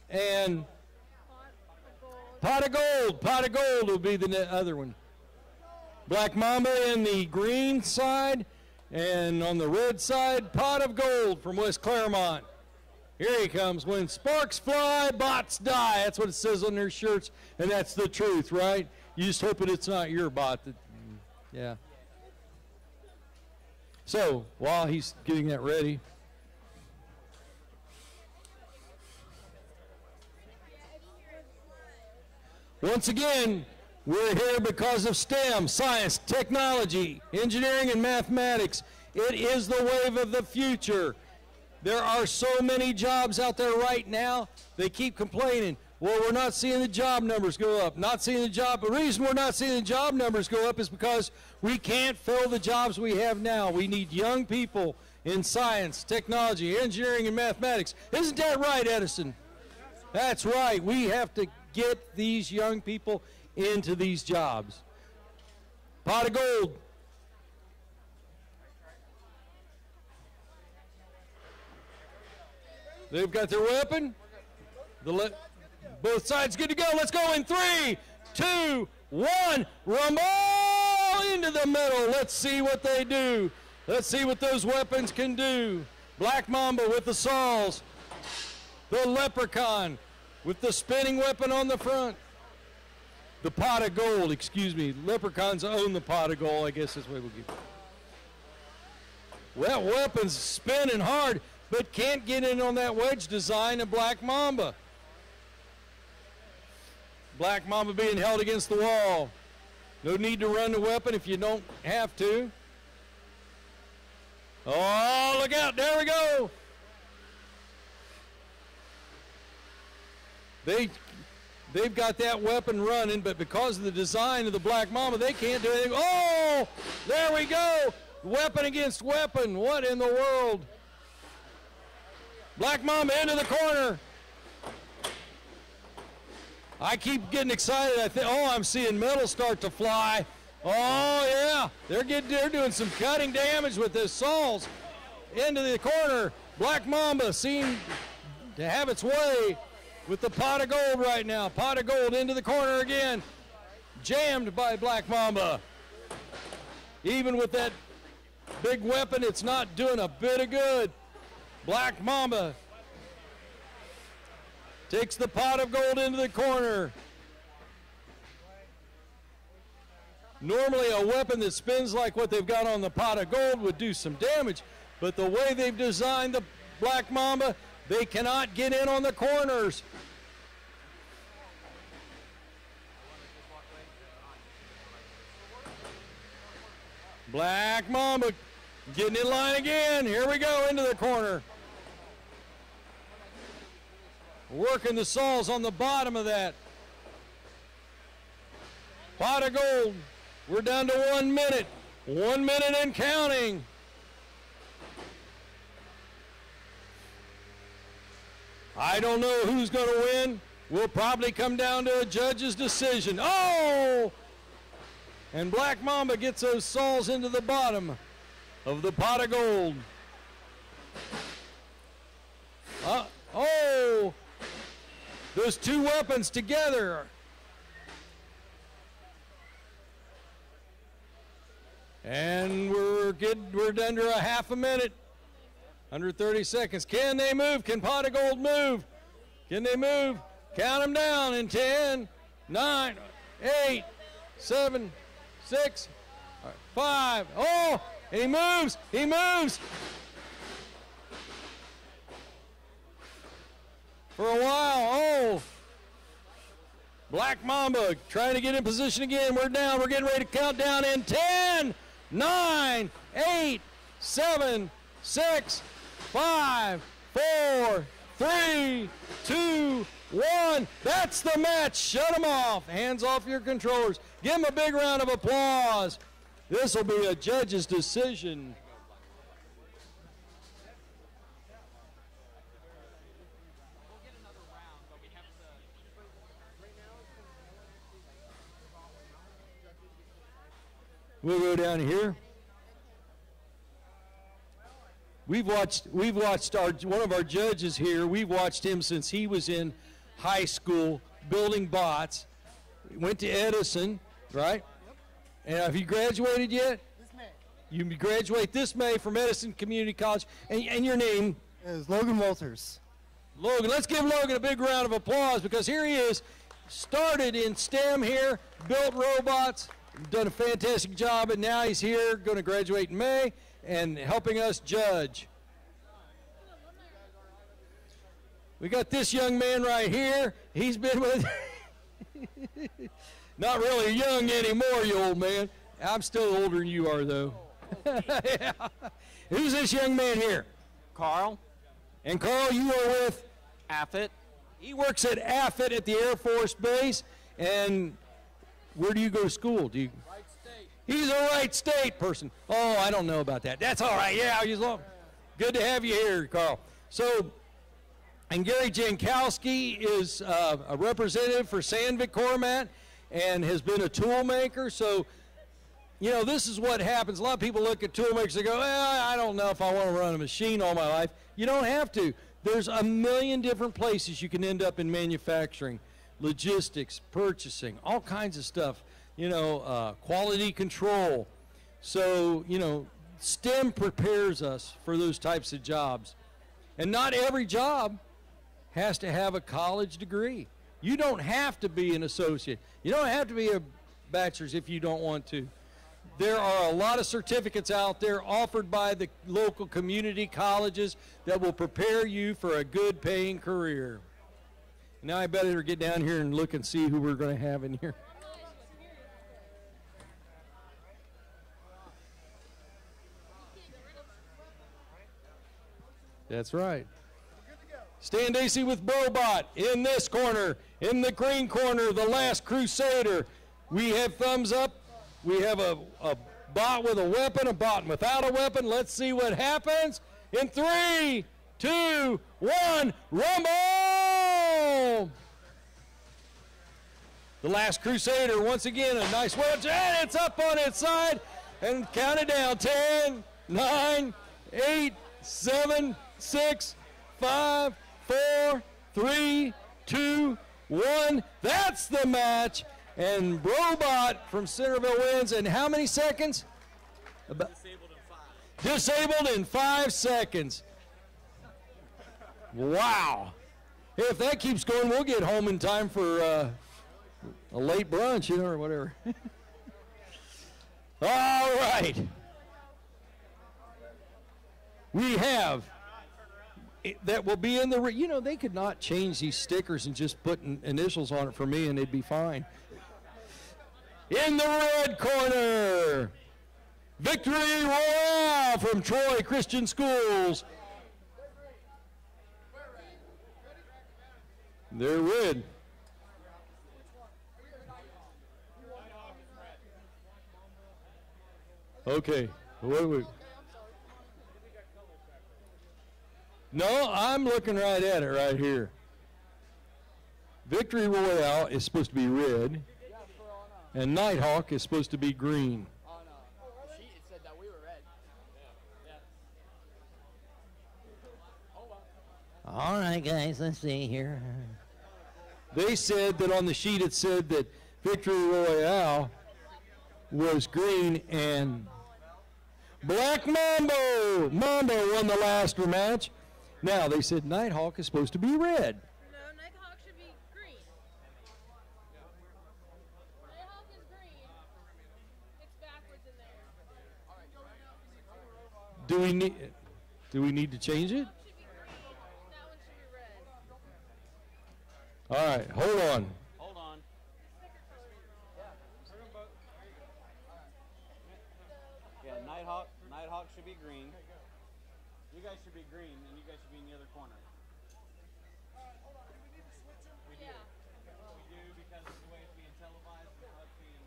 and Pot of Gold. Pot of Gold will be the other one. Black Mamba in the green side, and on the red side, Pot of Gold from West Claremont. Here he comes. When sparks fly, bots die. That's what it says on their shirts, and that's the truth, right? You just hope that it's not your bot. Yeah. So while he's getting that ready, once again, we're here because of STEM, science, technology, engineering, and mathematics. It is the wave of the future. There are so many jobs out there right now, they keep complaining, well, we're not seeing the job numbers go up. The reason we're not seeing the job numbers go up is because we can't fill the jobs we have now. We need young people in science, technology, engineering, and mathematics. Isn't that right, Edison? That's right. We have to get these young people into these jobs. Pot of Gold. They've got their weapon. Both sides good to go. Let's go in 3, 2, 1. Rumble into the middle. Let's see what they do. Let's see what those weapons can do. Black Mamba with the saws. The Leprechaun with the spinning weapon on the front. The Pot of Gold, excuse me. Leprechauns own the Pot of Gold, I guess that's what we'll give. Well, weapon's spinning hard, but can't get in on that wedge design of Black Mamba. Black Mamba being held against the wall. No need to run the weapon if you don't have to. Oh, look out, there we go. They've got that weapon running, but because of the design of the Black Mamba, they can't do anything. Oh, there we go. Weapon against weapon. What in the world? Black Mamba into the corner. I keep getting excited. I think, oh, I'm seeing metal start to fly. Oh, yeah. They're doing some cutting damage with this saws. Into the corner. Black Mamba seemed to have its way with the Pot of Gold right now. Pot of Gold into the corner again. Jammed by Black Mamba. Even with that big weapon, it's not doing a bit of good. Black Mamba takes the Pot of Gold into the corner. Normally a weapon that spins like what they've got on the Pot of Gold would do some damage, but the way they've designed the Black Mamba, they cannot get in on the corners. Black Mamba getting in line again. Here we go into the corner. Working the saws on the bottom of that. Pot of Gold. We're down to 1 minute. 1 minute and counting. I don't know who's going to win. We'll probably come down to a judge's decision. Oh! And Black Mamba gets those saws into the bottom of the Pot of Gold. Oh! Those two weapons together. And we're under a half a minute. Under 30 seconds. Can they move? Can Pot of Gold move? Can they move? Count them down in 10, 9, 8, 7, 6, 5. Oh, and he moves. He moves. For a while. Oh. Black Mamba trying to get in position again. We're down. We're getting ready to count down in 10, 9, 8, 7, 6, 5, 4, 3, 2, 1. That's the match. Shut them off. Hands off your controllers. Give them a big round of applause. This will be a judge's decision. We'll go down here. We've watched one of our judges here. We've watched him since he was in high school building bots. Went to Edison, right? Yep. And have you graduated yet? This May. You graduate this May from Edison Community College. And your name? Is Logan Walters. Logan, let's give Logan a big round of applause because here he is. Started in STEM here, built robots, done a fantastic job, and now he's here, going to graduate in May and helping us judge. We got this young man right here. He's been with, not really young anymore, you old man. I'm still older than you are, though. Yeah. Who's this young man here? Carl. And Carl, you are with? Affit. He works at Affit at the Air Force Base. And where do you go to school? Do you? Right State. He's a Wright State person. Oh, I don't know about that. That's all right. Yeah, good to have you here, Carl. So, and Gary Jankowski is a representative for Sandvik Cormat and has been a tool maker. So, you know, this is what happens. A lot of people look at tool makers and go, I don't know if I want to run a machine all my life. You don't have to. There's a million different places you can end up in manufacturing, logistics, purchasing, all kinds of stuff, you know, quality control. So, you know, STEM prepares us for those types of jobs. And not every job has to have a college degree. You don't have to be an associate. You don't have to be a bachelor's if you don't want to. There are a lot of certificates out there offered by the local community colleges that will prepare you for a good paying career. Now I better get down here and look and see who we're going to have in here. That's right. Stan Dacey with Battlebot in this corner. In the green corner, the Last Crusader. We have thumbs up. We have a bot with a weapon, a bot without a weapon. Let's see what happens. In 3, 2, 1, rumble! The Last Crusader, once again, a nice wedge, and it's up on its side. And count it down, 10, 9, 8, 7, 6, 5, 4, 3, 2, 1. That's the match. And Robot from Centerville wins in how many seconds? Disabled in 5 seconds. Wow. Hey, if that keeps going, we'll get home in time for a late brunch, you know, or whatever. All right. We have, that will be in the, you know, they could not change these stickers and just put initials on it for me and they'd be fine. In the red corner, Victory Royale from Troy Christian Schools. They're red. Okay. Wait. No, I'm looking right at it right here. Victory Royale is supposed to be red, and Nighthawk is supposed to be green. She said that we were red. All right, guys, let's see here. They said that on the sheet it said that Victory Royale was green and Black Mambo. Mambo won the last match. Now they said Nighthawk is supposed to be red. No, Nighthawk should be green. Nighthawk is green. It's backwards in there. Do we need to change it? All right, hold on. Hold on. Yeah, Nighthawk Nighthawk should be green. You guys should be green, and you guys should be in the other corner. Hold on. Do we need to switch them? We do. We do because of the way it's being televised and how it's being.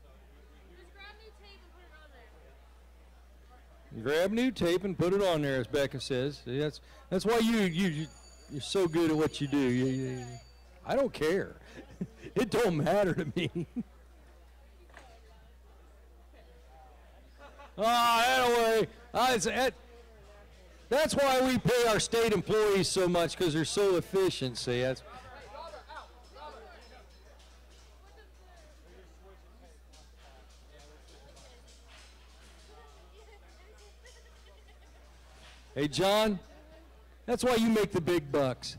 So Just grab new tape and put it on there. grab new tape and put it on there, as Becca says. See, that's why you're so good at what you do. I don't care. It don't matter to me. Anyway, that's why we pay our state employees so much, because they're so efficient. See, that's. Hey, John, that's why you make the big bucks.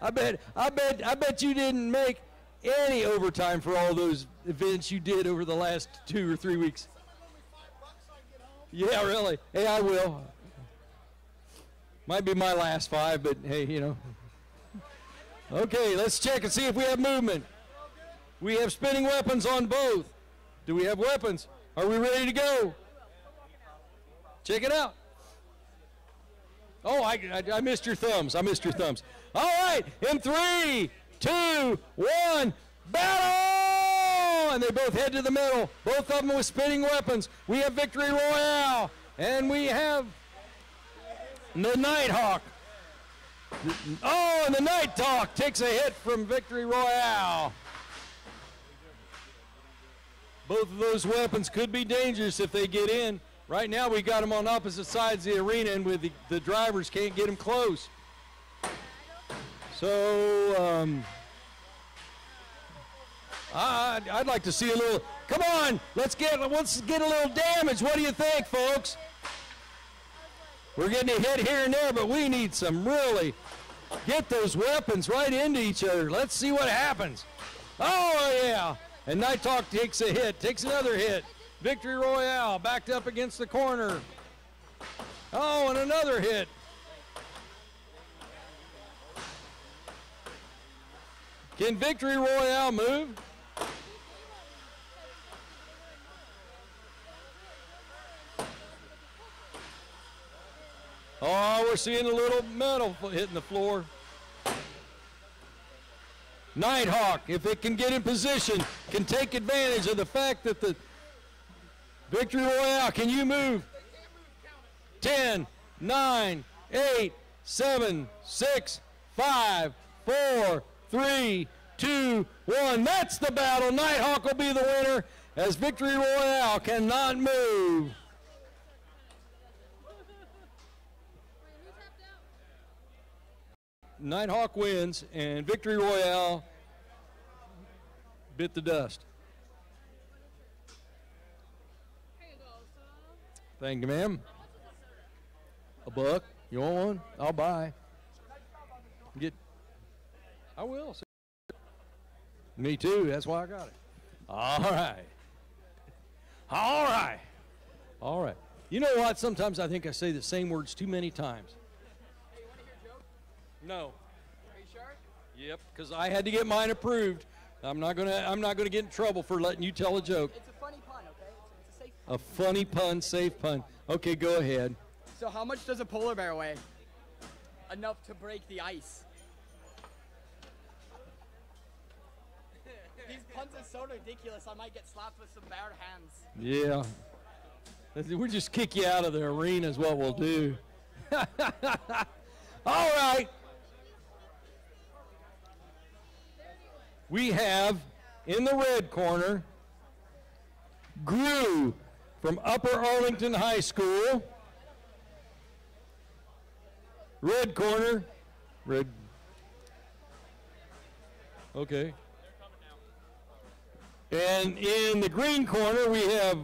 I bet you didn't make any overtime for all those events you did over the last 2 or 3 weeks. Yeah, really. Hey, I will. Might be my last 5, but hey, you know. Okay, let's check and see if we have movement. We have spinning weapons on both. Do we have weapons? Are we ready to go? Check it out. Oh, I missed your thumbs. I missed your thumbs. All right, in 3, 2, 1, battle! And they both head to the middle. Both of them with spinning weapons. We have Victory Royale, and we have the Nighthawk. Oh, and the Nighthawk takes a hit from Victory Royale. Both of those weapons could be dangerous if they get in. Right now, we got them on opposite sides of the arena, and with the drivers can't get them close. So, I'd like to see a little. Come on, let's get a little damage. What do you think, folks? We're getting a hit here and there, but we need some really get those weapons right into each other. Let's see what happens. Oh yeah, and Nighthawk takes a hit, takes another hit. Victory Royale backed up against the corner. Oh, and another hit. Can Victory Royale move? Oh, we're seeing a little metal hitting the floor. Nighthawk, if it can get in position, can take advantage of the fact that the Victory Royale, can you move? 10, 9, 8, 7, 6, 5, 4, 3, 2, 1. That's the battle. Nighthawk will be the winner as Victory Royale cannot move. Nighthawk wins, and Victory Royale bit the dust. Thank you, ma'am. A buck? You want one? I'll buy. I will. Me too. That's why I got it. All right. All right. All right. You know what? Sometimes I think I say the same words too many times. Hey, you want to hear a joke? No. Are you sure? Yep, because I had to get mine approved. I'm not gonna get in trouble for letting you tell a joke. It's a funny pun, okay? It's a safe pun. A funny pun, safe pun. Okay, go ahead. So how much does a polar bear weigh? Enough to break the ice. These puns are so ridiculous, I might get slapped with some bare hands. Yeah. We'll just kick you out of the arena is what we'll do. All right. We have in the red corner Gru from Upper Arlington High School. Red corner. Red. Okay. And in the green corner, we have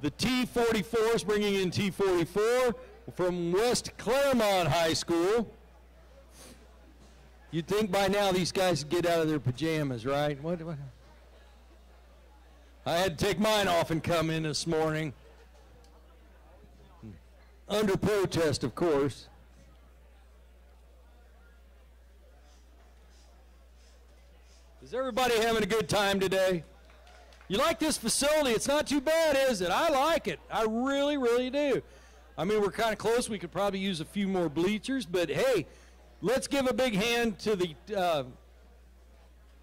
the T-44s bringing in T-44 from West Claremont High School. You'd think by now these guys would get out of their pajamas, right? What? I had to take mine off and come in this morning. Under protest, of course. Is everybody having a good time today? You like this facility? It's not too bad, is it? I like it. I really, really do. I mean, we're kind of close. We could probably use a few more bleachers, but hey, let's give a big hand to the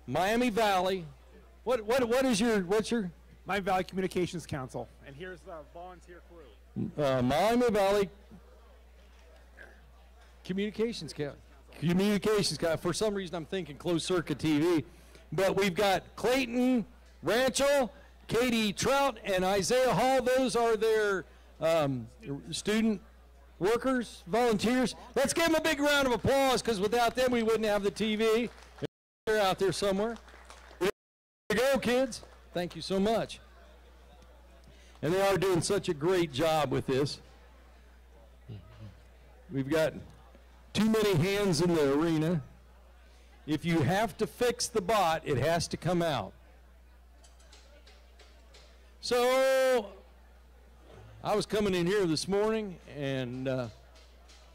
Miami Valley. What's your Miami Valley Communications Council, and here's the volunteer crew. Miami Valley Communications Council. For some reason, I'm thinking closed circuit TV, but we've got Clayton Rancho, Katie Trout, and Isaiah Hall. Those are their student workers, volunteers. Let's give them a big round of applause, because without them, we wouldn't have the TV. They're out there somewhere. There you go, kids. Thank you so much. And they are doing such a great job with this. We've got too many hands in the arena. If you have to fix the bot, it has to come out. So I was coming in here this morning, and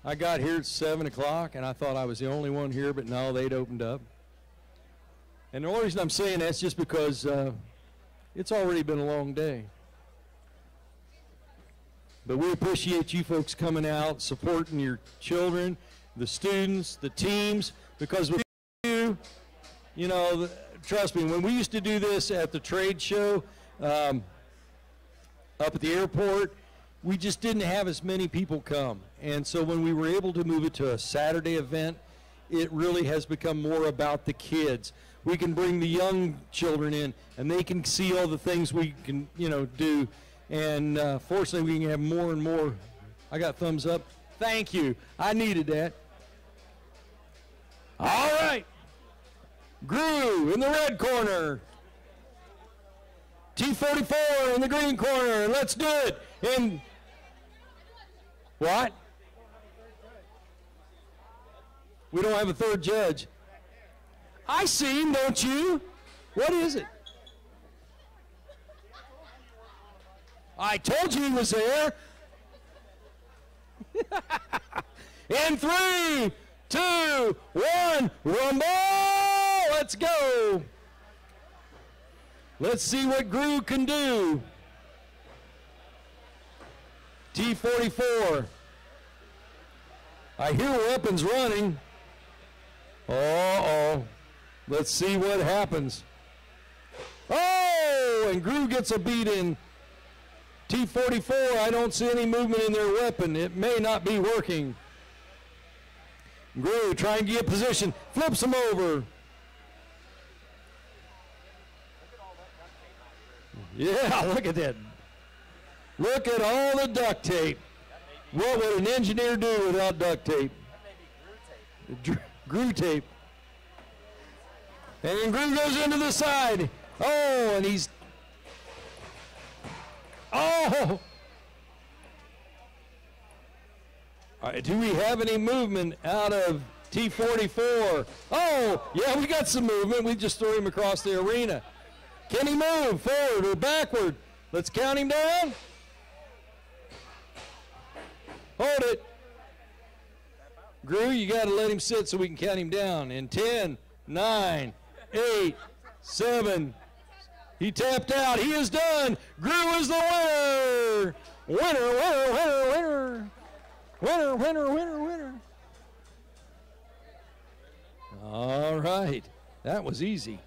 I got here at 7 o'clock, and I thought I was the only one here, but no, they'd opened up. And the only reason I'm saying that's just because it's already been a long day. But we appreciate you folks coming out, supporting your children, the students, the teams, because with you, you know, trust me, when we used to do this at the trade show up at the airport, we just didn't have as many people come. And so when we were able to move it to a Saturday event, it really has become more about the kids. We can bring the young children in, and they can see all the things we can, you know, do. And fortunately, we can have more and more. I got thumbs up. Thank you. I needed that. All right. Gru in the red corner. T44 in the green corner. Let's do it. And what? We don't have a third judge. I see him, don't you? What is it? I told you he was there. In 3, 2, 1, rumble! Let's go. Let's see what Gru can do. T44. I hear weapons running. Uh-oh. Let's see what happens. Oh, and Gru gets a beat in. T44, I don't see any movement in their weapon. It may not be working. Gru trying to get position, flips him over. Yeah, look at that. Look at all the duct tape. What would an engineer do without duct tape? Gru tape. And then Gru goes into the side. Oh, and he's... Oh! All right, do we have any movement out of T44? Oh, yeah, we got some movement. We just threw him across the arena. Can he move forward or backward? Let's count him down. Hold it. Gru, you got to let him sit so we can count him down. In 10, 9, 8, 7. He tapped out. He is done. Gru is the winner. Winner, winner, winner, winner. Winner, winner, winner, winner. All right. That was easy.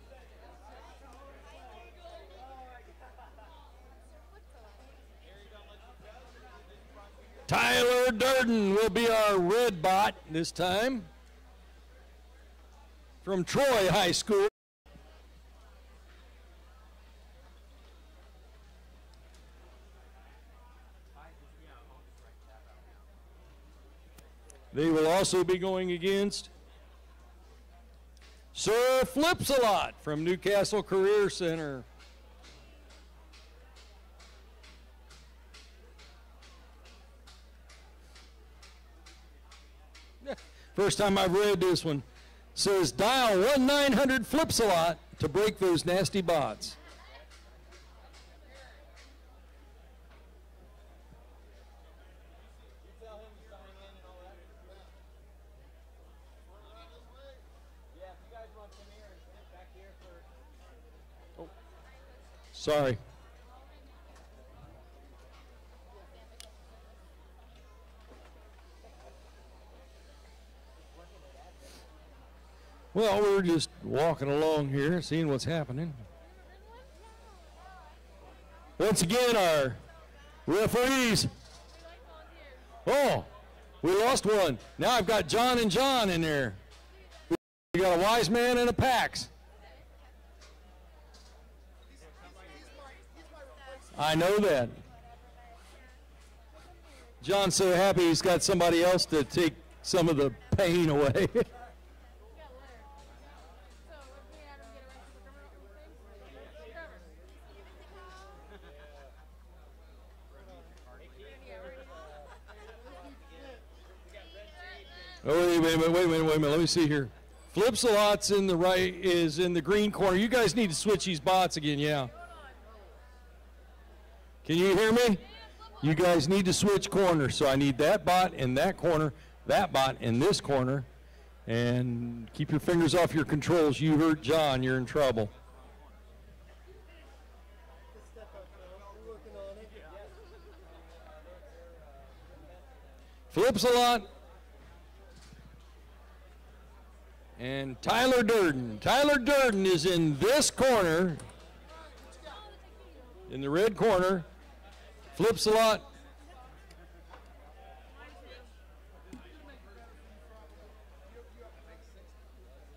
Tyler Durden will be our red bot this time from Troy High School. They will also be going against Sir Flips-A-Lot from Newcastle Career Center. First time I've read this one. Says dial 1-900 Flips-A-Lot to break those nasty bots. Sorry. Well, we're just walking along here, seeing what's happening. Once again, our referees. Oh, we lost one. Now I've got John and John in there. We got a wise man and a Pax. I know that. John's so happy he's got somebody else to take some of the pain away. Oh, wait a minute. Let me see here. Flip-a-lot's in the right, is in the green corner. You guys need to switch these bots again, yeah. Can you hear me? You guys need to switch corners. So I need that bot in that corner, that bot in this corner, and keep your fingers off your controls. You hurt John, you're in trouble. Flip-a-lot. And Tyler Durden. Tyler Durden is in this corner, in the red corner. Flip-a-lot.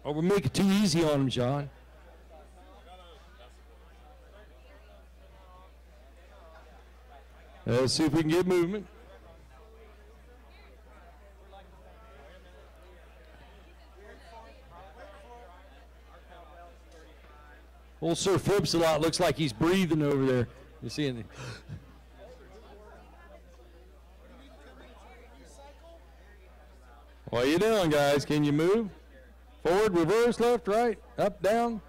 Oh, we'll make it too easy on him, John. Let's see if we can get movement. Old Sir Flip-a-lot looks like he's breathing over there. You see anything? What are you doing, guys? Can you move? Forward, reverse, left, right, up, down.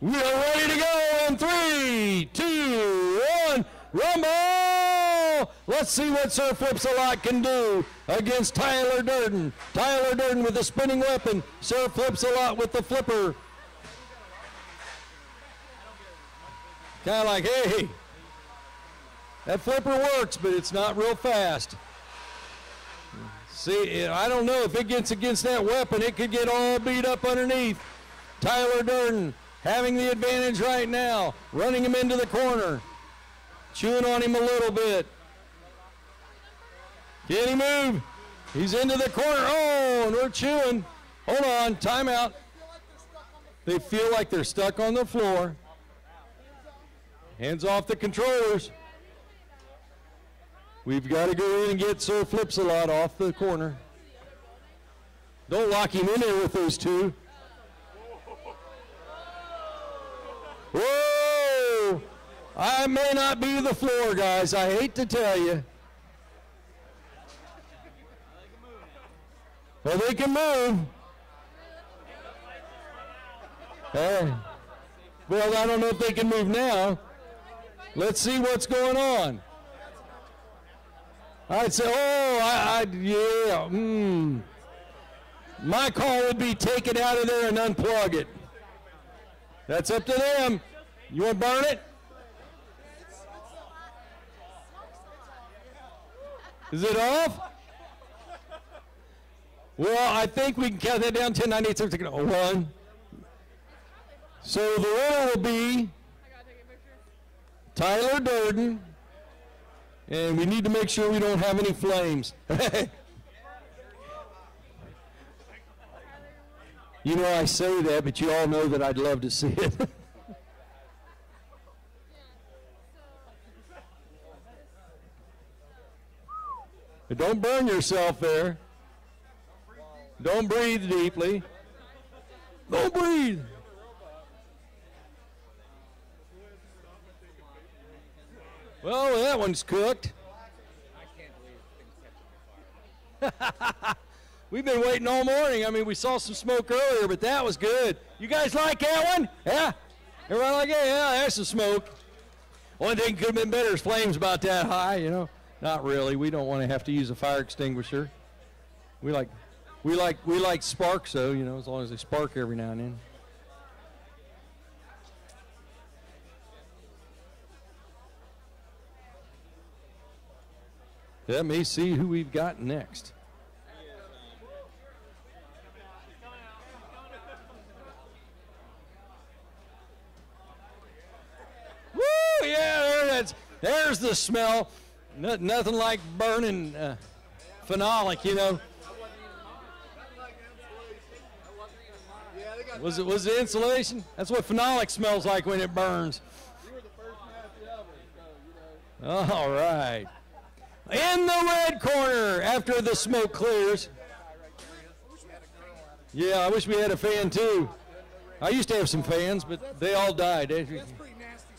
We are ready to go in 3, 2, 1, rumble! Let's see what Sir Flip-a-lot can do against Tyler Durden. Tyler Durden with the spinning weapon. Sir Flip-a-lot with the flipper. Kind of like, hey, that flipper works, but it's not real fast. See, I don't know if it gets against that weapon, it could get all beat up underneath. Tyler Durden having the advantage right now, running him into the corner, chewing on him a little bit. Can he move? He's into the corner. Oh, and we're chewing. Hold on, timeout. They feel like they're stuck on the floor. Hands off the controllers. We've got to go in and get Sir Flip-a-lot off the corner. Don't lock him in there with those two. Whoa! I may not be the floor, guys. I hate to tell you. Well, they can move. Hey. Well, I don't know if they can move now. Let's see what's going on. I'd say, My call would be take it out of there and unplug it. That's up to them. You want to burn it? Is it off? Well, I think we can count that down 10, 9, 8, 7, 6, 1. So the winner will be Tyler Durden, and we need to make sure we don't have any flames. You know, I say that, but you all know that I'd love to see it. But don't burn yourself there. Don't breathe deeply. Don't breathe. Well, that one's cooked. We've been waiting all morning. I mean, we saw some smoke earlier, but that was good. You guys like that one? Yeah? Everybody like it? Yeah, there's some smoke. Only thing could have been better is flames about that high, you know. Not really. We don't want to have to use a fire extinguisher. We like sparks, though, you know, as long as they spark every now and then. Let me see who we've got next. Woo! Yeah, there's the smell. Nothing like burning phenolic, you know. Was it insulation? That's what phenolic smells like when it burns. All right. In the red corner, after the smoke clears. Yeah, I wish we had a fan too. I used to have some fans, but they all died. That's pretty nasty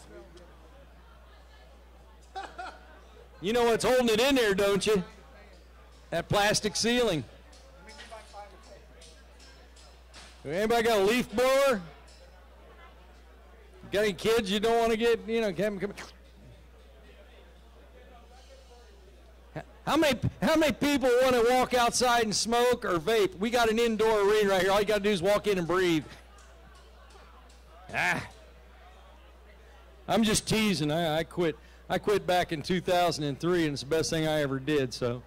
smell. You know what's holding it in there, don't you? That plastic ceiling. Anybody got a leaf blower? Got any kids you don't want to get, you know, come. How many people want to walk outside and smoke or vape? We got an indoor arena right here. All you got to do is walk in and breathe. I'm just teasing. I quit back in 2003, and it's the best thing I ever did. So.